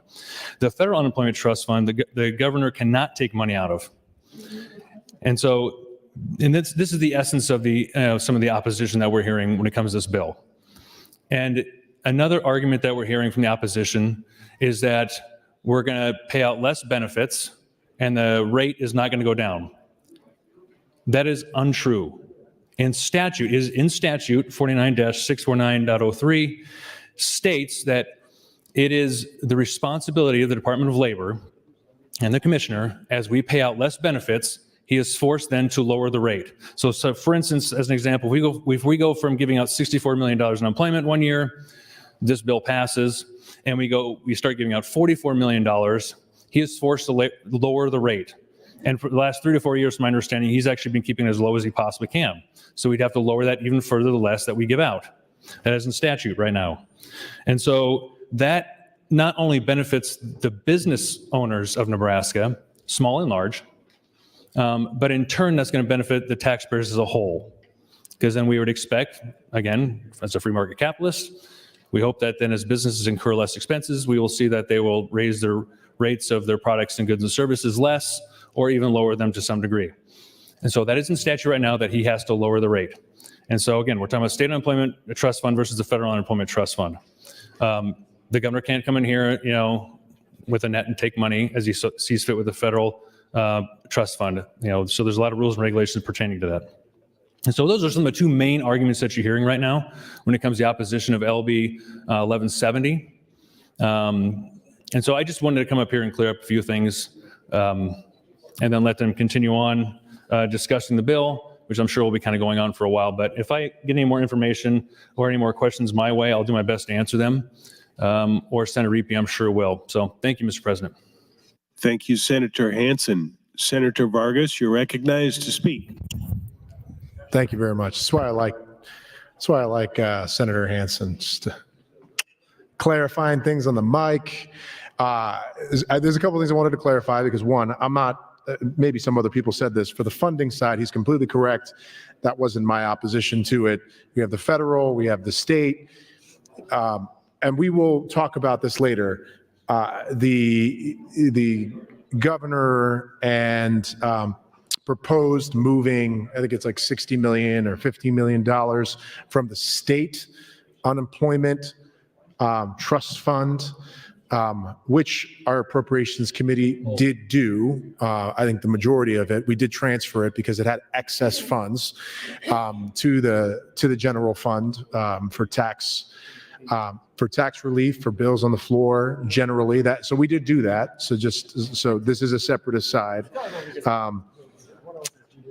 The Federal Unemployment Trust Fund, the governor cannot take money out of. And so, and this is the essence of the some of the opposition that we're hearing when it comes to this bill. And another argument that we're hearing from the opposition is that we're going to pay out less benefits and the rate is not going to go down. That is untrue. In statute 49-649.03 states that it is the responsibility of the Department of Labor and the commissioner, as we pay out less benefits, he is forced then to lower the rate. So for instance, as an example, if we go from giving out $64 million in unemployment one year, this bill passes, and we start giving out $44 million, he is forced to lower the rate. And for the last 3 to 4 years, from my understanding, he's actually been keeping it as low as he possibly can. So we'd have to lower that even further the less that we give out. That is in statute right now. And so that not only benefits the business owners of Nebraska, small and large, but in turn, that's going to benefit the taxpayers as a whole. Because then we would expect, again, as a free market capitalist, we hope that then as businesses incur less expenses, we will see that they will raise their rates of their products and goods and services less, or even lower them to some degree. And so that is in statute right now that he has to lower the rate. And so again, we're talking about State Unemployment Trust Fund versus the Federal Unemployment Trust Fund. The governor can't come in here, with a net and take money as he sees fit with the federal trust fund. So there's a lot of rules and regulations pertaining to that. And so those are some of the 2 main arguments that you're hearing right now when it comes to the opposition of LB 1170. And so I just wanted to come up here and clear up a few things, and then let them continue on discussing the bill, which I'm sure will be kind of going on for a while. But if I get any more information or any more questions my way, I'll do my best to answer them. Or Senator Riepe, I'm sure will. So thank you, Mr. President. Thank you, Senator Hansen. Senator Vargas, you're recognized to speak. Thank you very much. That's why I like Senator Hansen. clarifying things on the mic. There's a couple things I wanted to clarify because one, I'm not, maybe some other people said this, for the funding side, he's completely correct. That wasn't my opposition to it. We have the federal, we have the state, and we will talk about this later. The governor and proposed moving, I think it's like $60 million or $50 million from the state unemployment trust fund, which our appropriations committee did do. I think the majority of it, we did transfer it because it had excess funds to the general fund for tax relief, for bills on the floor generally. So we did do that. So this is a separate aside.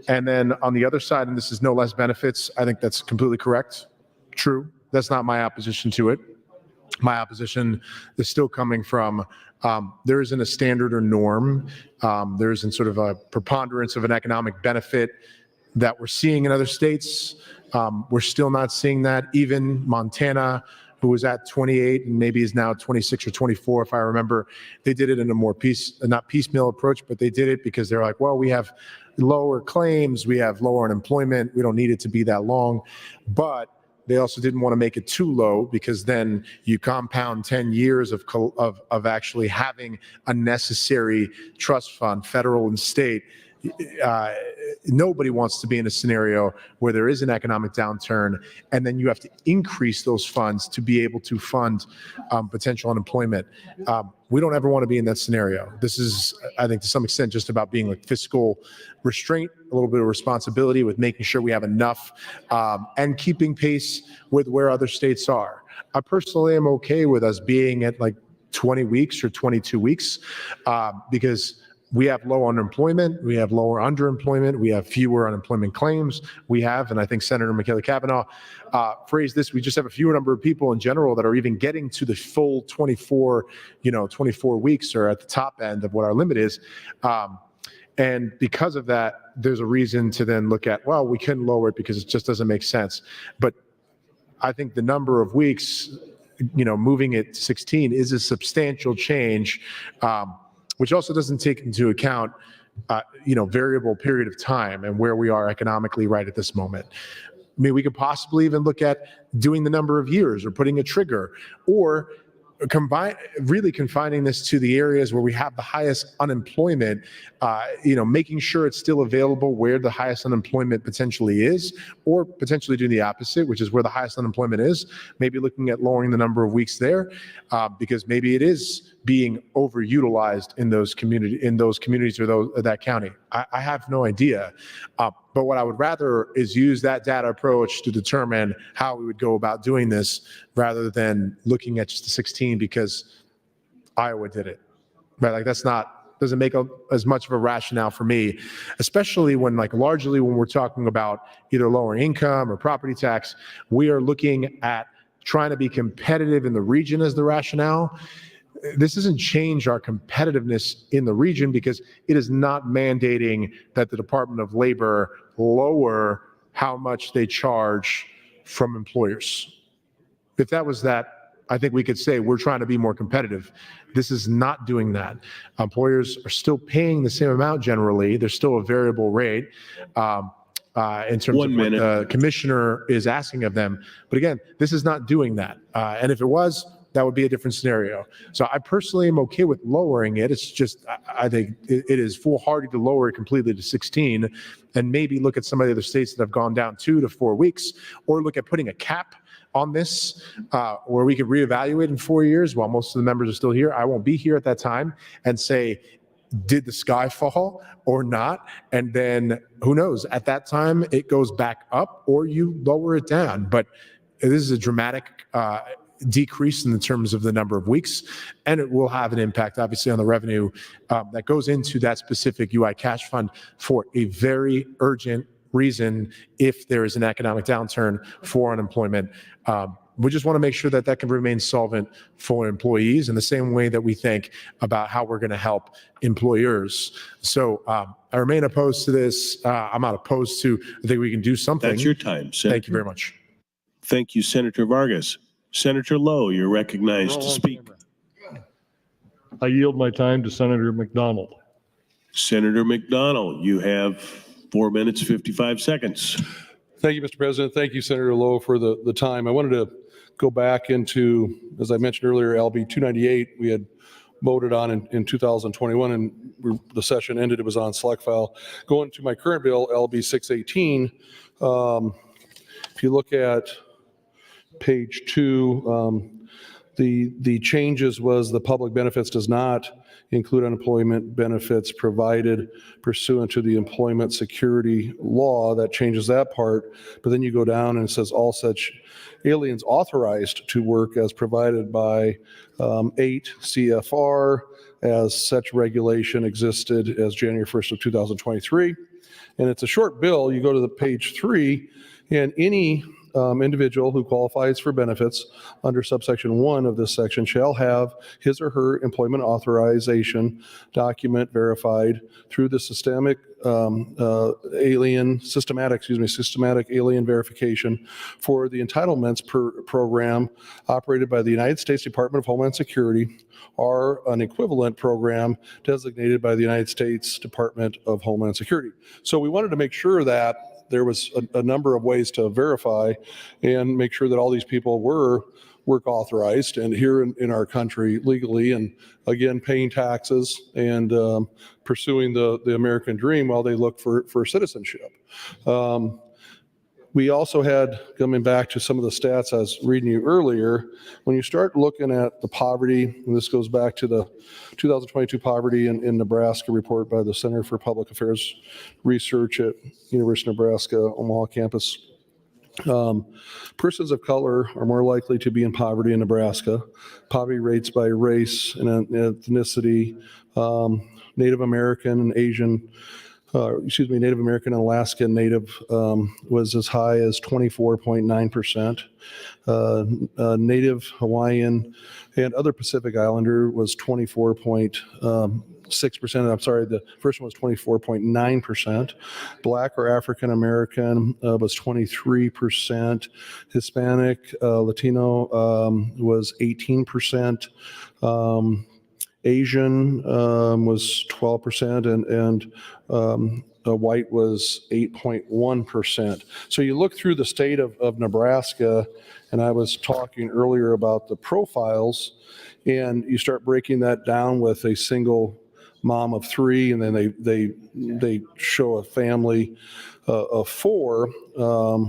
And then on the other side, and this is no less benefits, I think that's completely correct. True. That's not my opposition to it. My opposition is still coming from there isn't a standard or norm. There isn't sort of a preponderance of an economic benefit that we're seeing in other states. We're still not seeing that. Even Montana, who was at 28 and maybe is now 26 or 24, if I remember, they did it in a more not piecemeal approach, but they did it because they're like, well, we have lower claims, we have lower unemployment, we don't need it to be that long. But they also didn't want to make it too low because then you compound 10 years of actually having a necessary trust fund, federal and state. Nobody wants to be in a scenario where there is an economic downturn and then you have to increase those funds to be able to fund potential unemployment. We don't ever want to be in that scenario. This is, I think, to some extent just about being like fiscal restraint, a little bit of responsibility with making sure we have enough and keeping pace with where other states are. I personally am okay with us being at like 20 weeks or 22 weeks because we have low unemployment, we have lower underemployment, we have fewer unemployment claims. We have, and I think Senator Michaela Cavanaugh phrased this, we just have a fewer number of people in general that are even getting to the full 24 weeks or at the top end of what our limit is. And because of that, there's a reason to then look at, well, we couldn't lower it because it just doesn't make sense. But I think the number of weeks, moving it to 16 is a substantial change, which also doesn't take into account, variable period of time and where we are economically right at this moment. I mean, we could possibly even look at doing the number of years or putting a trigger or really confining this to the areas where we have the highest unemployment, making sure it's still available where the highest unemployment potentially is, or potentially doing the opposite, which is where the highest unemployment is, maybe looking at lowering the number of weeks there, because maybe it is being overutilized in those communities or that county. I have no idea. But what I would rather is use that data approach to determine how we would go about doing this rather than looking at just the 16 because Iowa did it. Right? Like doesn't make as much of a rationale for me, especially when largely when we're talking about either lowering income or property tax, we are looking at trying to be competitive in the region as the rationale. This doesn't change our competitiveness in the region because it is not mandating that the Department of Labor lower how much they charge from employers. If that was that, I think we could say we're trying to be more competitive. This is not doing that. Employers are still paying the same amount generally. There's still a variable rate in terms of what the commissioner is asking of them. But again, this is not doing that. And if it was, that would be a different scenario. So I personally am okay with lowering it. It's just, I think it is foolhardy to lower it completely to 16 and maybe look at some of the other states that have gone down 2 to 4 weeks, or look at putting a cap on this where we could reevaluate in 4 years while most of the members are still here. I won't be here at that time, and say, did the sky fall or not? And then who knows, at that time it goes back up or you lower it down. But this is a dramatic decrease in the terms of the number of weeks, and it will have an impact obviously on the revenue that goes into that specific UI cash fund for a very urgent reason if there is an economic downturn for unemployment. We just want to make sure that that can remain solvent for employees in the same way that we think about how we're going to help employers. So I remain opposed to this. I'm not opposed to, I think we can do something. That's your time, Senator. Thank you very much. Thank you, Senator Vargas. Senator Lowe, you're recognized to speak. I yield my time to Senator McDonald. Senator McDonald, you have 4 minutes, 55 seconds. Thank you, Mr. President. Thank you, Senator Lowe, for the time. I wanted to go back into, as I mentioned earlier, LB 298. We had voted on in 2021, and the session ended. It was on select file. Going to my current bill, LB 618, if you look at page 2, the changes was the public benefits does not include unemployment benefits provided pursuant to the employment security law. That changes that part. But then you go down and it says all such aliens authorized to work as provided by 8 CFR as such regulation existed as January 1st of 2023. And it's a short bill. You go to the page 3, and any individual who qualifies for benefits under subsection 1 of this section shall have his or her employment authorization document verified through the systematic alien verification for the entitlements program operated by the United States Department of Homeland Security or an equivalent program designated by the United States Department of Homeland Security. So we wanted to make sure that there was a number of ways to verify and make sure that all these people were work authorized and here in our country legally, and again, paying taxes and pursuing the American dream while they look for citizenship. We also had, coming back to some of the stats I was reading you earlier, when you start looking at the poverty, and this goes back to the 2022 poverty in Nebraska report by the Center for Public Affairs Research at University of Nebraska Omaha campus. Persons of color are more likely to be in poverty in Nebraska. Poverty rates by race and ethnicity, Native American and Asian, Native American and Alaskan Native was as high as 24.9%. Native Hawaiian and other Pacific Islander was 24.6%. I'm sorry, the first one was 24.9%. Black or African American was 23%. Hispanic, Latino was 18%. Asian was 12%, and white was 8.1%. So you look through the state of Nebraska, and I was talking earlier about the profiles, and you start breaking that down with a single mom of 3, and then they show a family of 4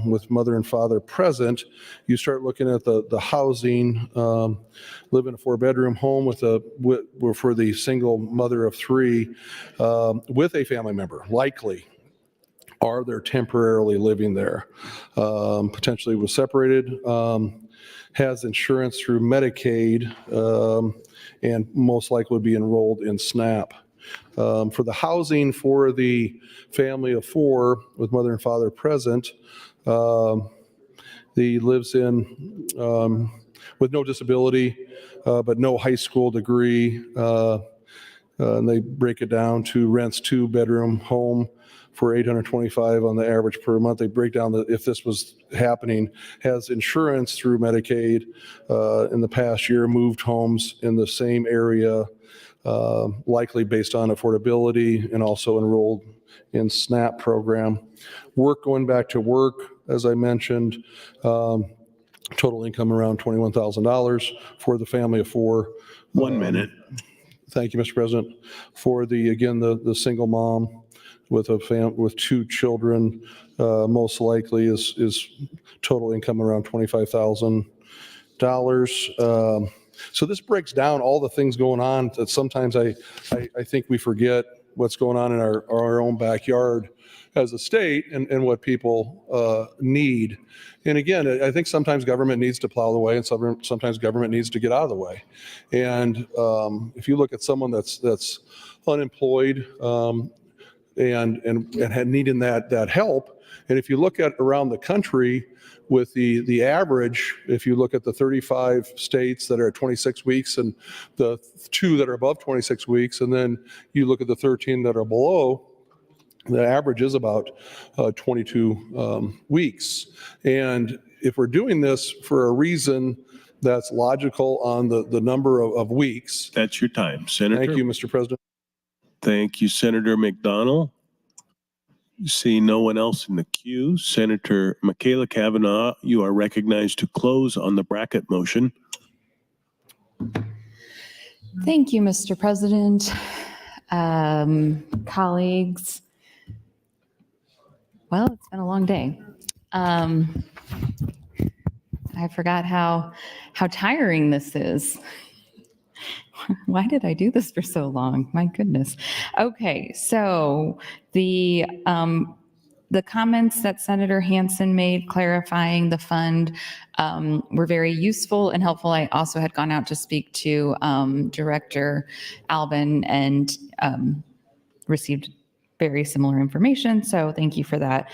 with mother and father present. You start looking at the housing, live in a 4-bedroom home for the single mother of 3 with a family member, likely. Are they temporarily living there? Potentially was separated, has insurance through Medicaid, and most likely would be enrolled in SNAP. For the housing for the family of 4 with mother and father present, he lives in with no disability, but no high school degree. And they break it down to rents 2-bedroom home for $825 on the average per month. They break down if this was happening, has insurance through Medicaid in the past year, moved homes in the same area, likely based on affordability, and also enrolled in SNAP program. Work, going back to work, as I mentioned, total income around $21,000 for the family of 4. 1 minute. Thank you, Mr. President. For the single mom with with 2 children, most likely is total income around $25,000. So this breaks down all the things going on that sometimes I think we forget what's going on in our own backyard as a state and what people need. And again, I think sometimes government needs to plow the way, and sometimes government needs to get out of the way. And if you look at someone that's unemployed and needing that help, and if you look at around the country with the average, if you look at the 35 states that are at 26 weeks and the 2 that are above 26 weeks, and then you look at the 13 that are below, the average is about 22 weeks. And if we're doing this for a reason that's logical on the number of weeks. That's your time, Senator. Thank you, Mr. President. Thank you, Senator McDonald. See no one else in the queue. Senator Michaela Cavanaugh, you are recognized to close on the bracket motion. Thank you, Mr. President. Colleagues. Well, it's been a long day. I forgot how tiring this is. Why did I do this for so long? My goodness. Okay, so the comments that Senator Hansen made clarifying the fund were very useful and helpful. I also had gone out to speak to Director Albin and received very similar information. So thank you for that,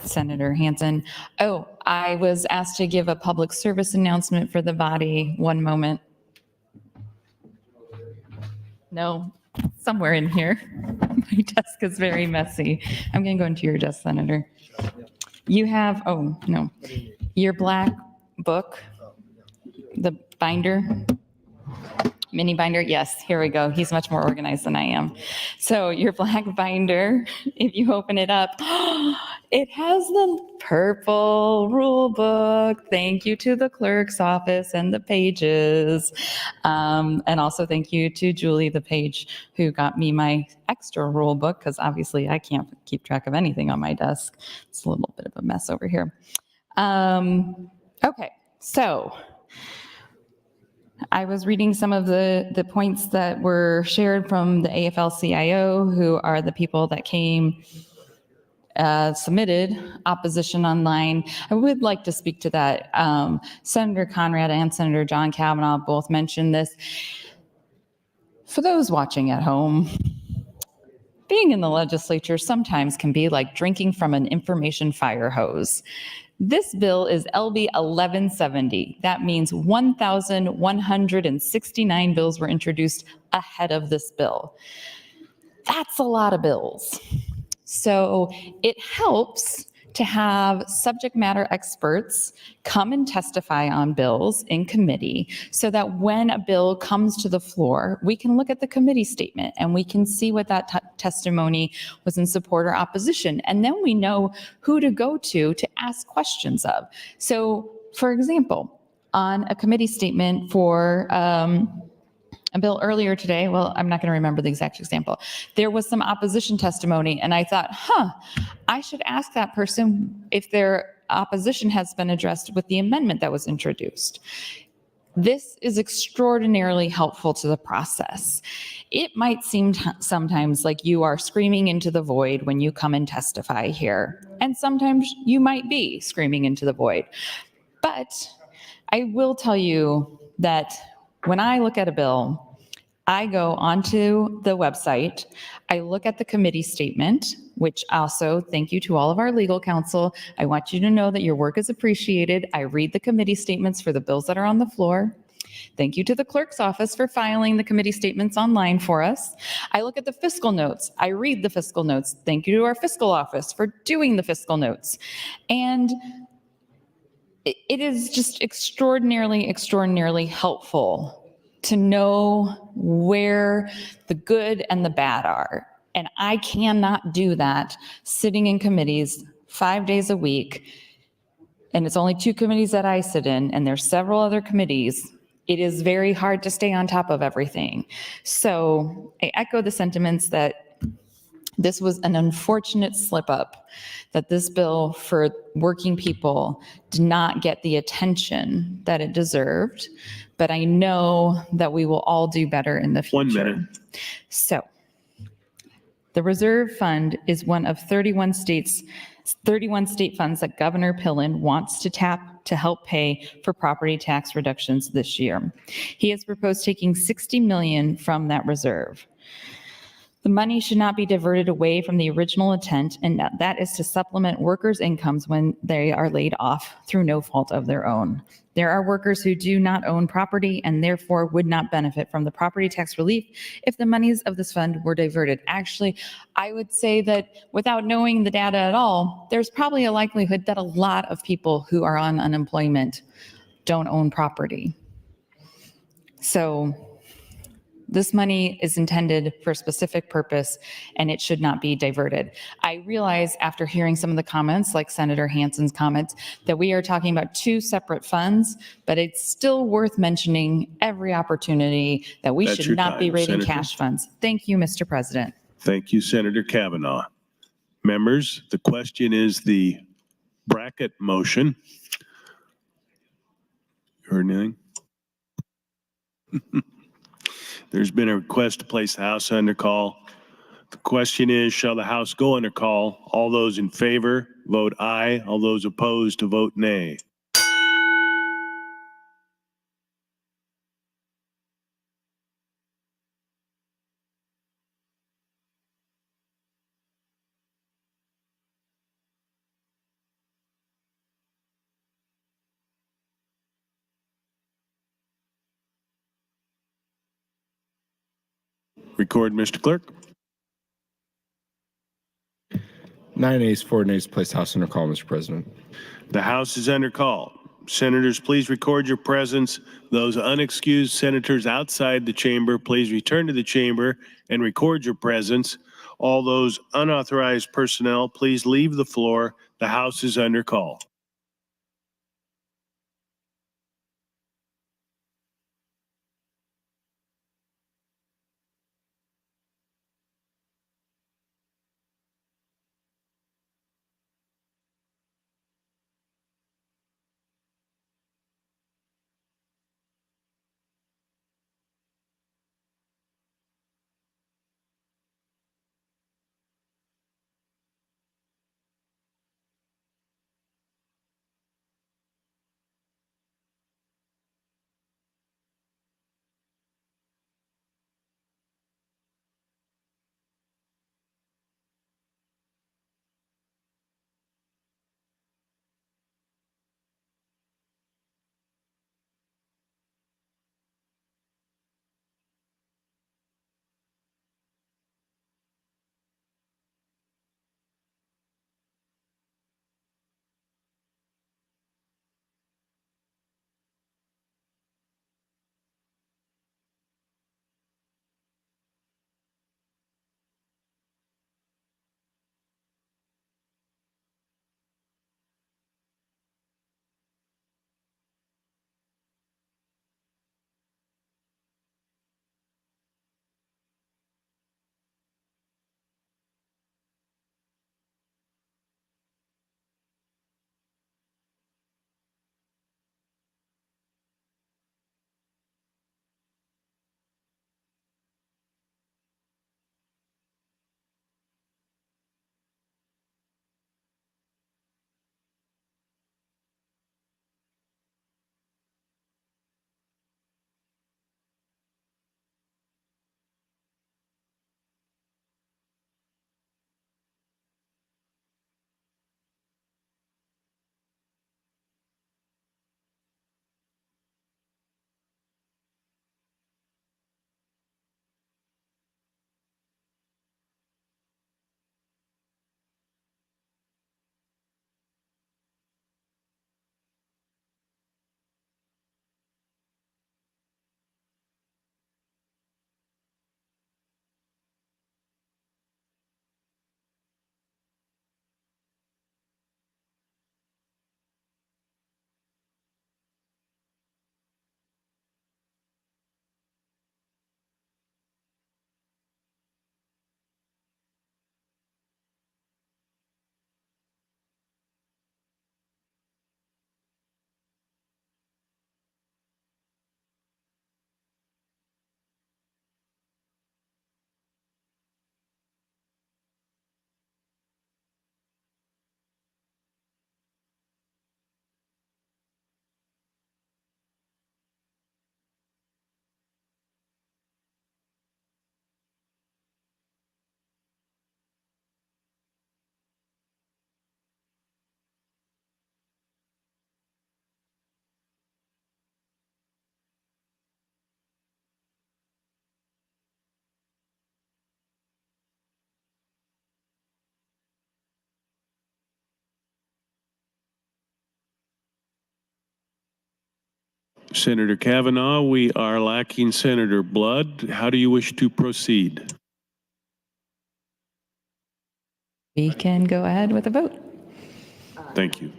Senator Hansen. Oh, I was asked to give a public service announcement for the body. One moment. No, somewhere in here. My desk is very messy. I'm going to go into your desk, Senator. You have, oh, no, your black book, the binder, mini binder. Yes, here we go. He's much more organized than I am. So your black binder, if you open it up, it has the purple rule book. Thank you to the clerk's office and the pages. And also thank you to Julie, the page, who got me my extra rule book, because obviously I can't keep track of anything on my desk. It's a little bit of a mess over here. Okay, so I was reading some of the points that were shared from the AFL-CIO, who are the people that came submitted opposition online. I would like to speak to that. Senator Conrad and Senator John Kavanaugh both mentioned this. For those watching at home, being in the legislature sometimes can be like drinking from an information fire hose. This bill is LB 1170. That means 1,169 bills were introduced ahead of this bill. That's a lot of bills. So it helps to have subject matter experts come and testify on bills in committee so that when a bill comes to the floor, we can look at the committee statement and we can see what that testimony was in support or opposition. And then we know who to go to ask questions of. So, for example, on a committee statement for a bill earlier today, well, I'm not going to remember the exact example, there was some opposition testimony, and I thought, I should ask that person if their opposition has been addressed with the amendment that was introduced. This is extraordinarily helpful to the process. It might seem sometimes like you are screaming into the void when you come and testify here, and sometimes you might be screaming into the void. But I will tell you that when I look at a bill, I go onto the website, I look at the committee statement, which also, thank you to all of our legal counsel. I want you to know that your work is appreciated. I read the committee statements for the bills that are on the floor. Thank you to the clerk's office for filing the committee statements online for us. I look at the fiscal notes. I read the fiscal notes. Thank you to our fiscal office for doing the fiscal notes. And it is just extraordinarily helpful to know where the good and the bad are. And I cannot do that sitting in committees 5 days a week. And it's only 2 committees that I sit in, and there's several other committees. It is very hard to stay on top of everything. So I echo the sentiments that this was an unfortunate slip up, that this bill for working people did not get the attention that it deserved. But I know that we will all do better in the future. 1 minute. So the reserve fund is one of 31 state funds that Governor Pillen wants to tap to help pay for property tax reductions this year. He has proposed taking $60 million from that reserve. The money should not be diverted away from the original intent, and that is to supplement workers' incomes when they are laid off through no fault of their own. There are workers who do not own property and therefore would not benefit from the property tax relief if the monies of this fund were diverted. Actually, I would say that without knowing the data at all, there's probably a likelihood that a lot of people who are on unemployment don't own property. So this money is intended for a specific purpose and it should not be diverted. I realize after hearing some of the comments, like Senator Hansen's comments, that we are talking about two separate funds, but it's still worth mentioning every opportunity that we That's should your not be time, raiding Senator. cash funds. Thank you, Mr. President. Thank you, Senator Kavanaugh. Members, the question is the bracket motion. You heard anything? There's been a request to place the House under call. The question is, shall the House go under call? All those in favor, vote aye. All those opposed to vote nay. Record, Mr. Clerk. 9 ayes, 4 nays, place House under call, Mr. President. The House is under call. Senators, please record your presence. Those unexcused senators outside the chamber, please return to the chamber and record your presence. All those unauthorized personnel, please leave the floor. The House is under call. Senator Kavanaugh, we are lacking Senator Blood. How do you wish to proceed? We can go ahead with a vote. Thank you.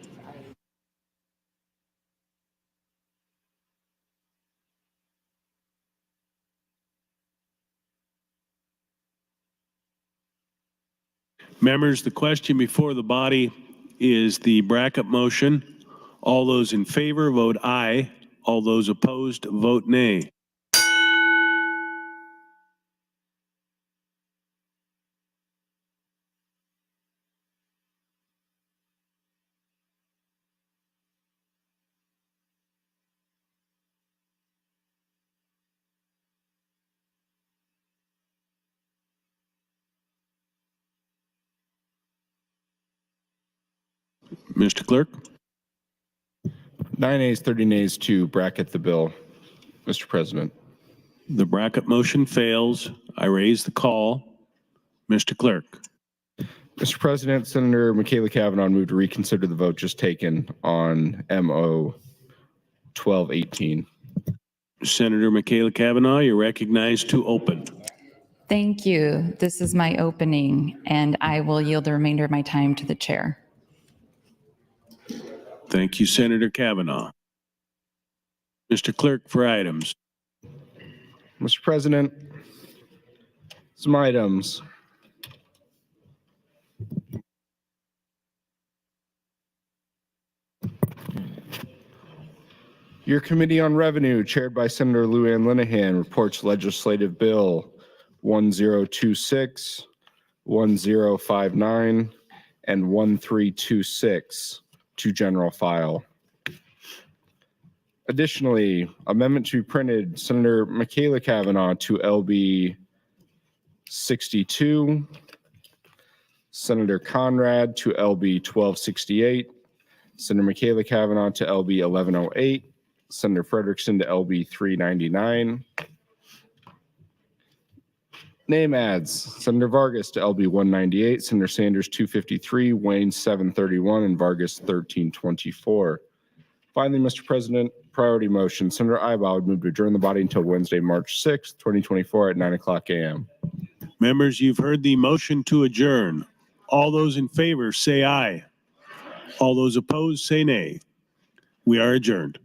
Members, the question before the body is the bracket motion. All those in favor vote aye. All those opposed vote nay. Mr. Clerk? 9 ayes, 30 nays to bracket the bill, Mr. President. The bracket motion fails. I raise the call. Mr. Clerk? Mr. President, Senator Michaela Kavanaugh moved to reconsider the vote just taken on MO 1218. Senator Michaela Kavanaugh, you're recognized to open. Thank you. This is my opening, and I will yield the remainder of my time to the chair. Thank you, Senator Kavanaugh. Mr. Clerk, for items. Mr. President, some items. Your Committee on Revenue, chaired by Senator Lou Ann Linehan, reports Legislative Bill 1026, 1059, and 1326 to general file. Additionally, amendment to be printed, Senator Michaela Kavanaugh to LB 62, Senator Conrad to LB 1268, Senator Michaela Kavanaugh to LB 1108, Senator Frederickson to LB 399. Name adds, Senator Vargas to LB 198, Senator Sanders 253, Wayne 731, and Vargas 1324. Finally, Mr. President, priority motion, Senator Ibach would move to adjourn the body until Wednesday, March 6th, 2024 at 9:00 a.m. Members, you've heard the motion to adjourn. All those in favor say aye. All those opposed say nay. We are adjourned.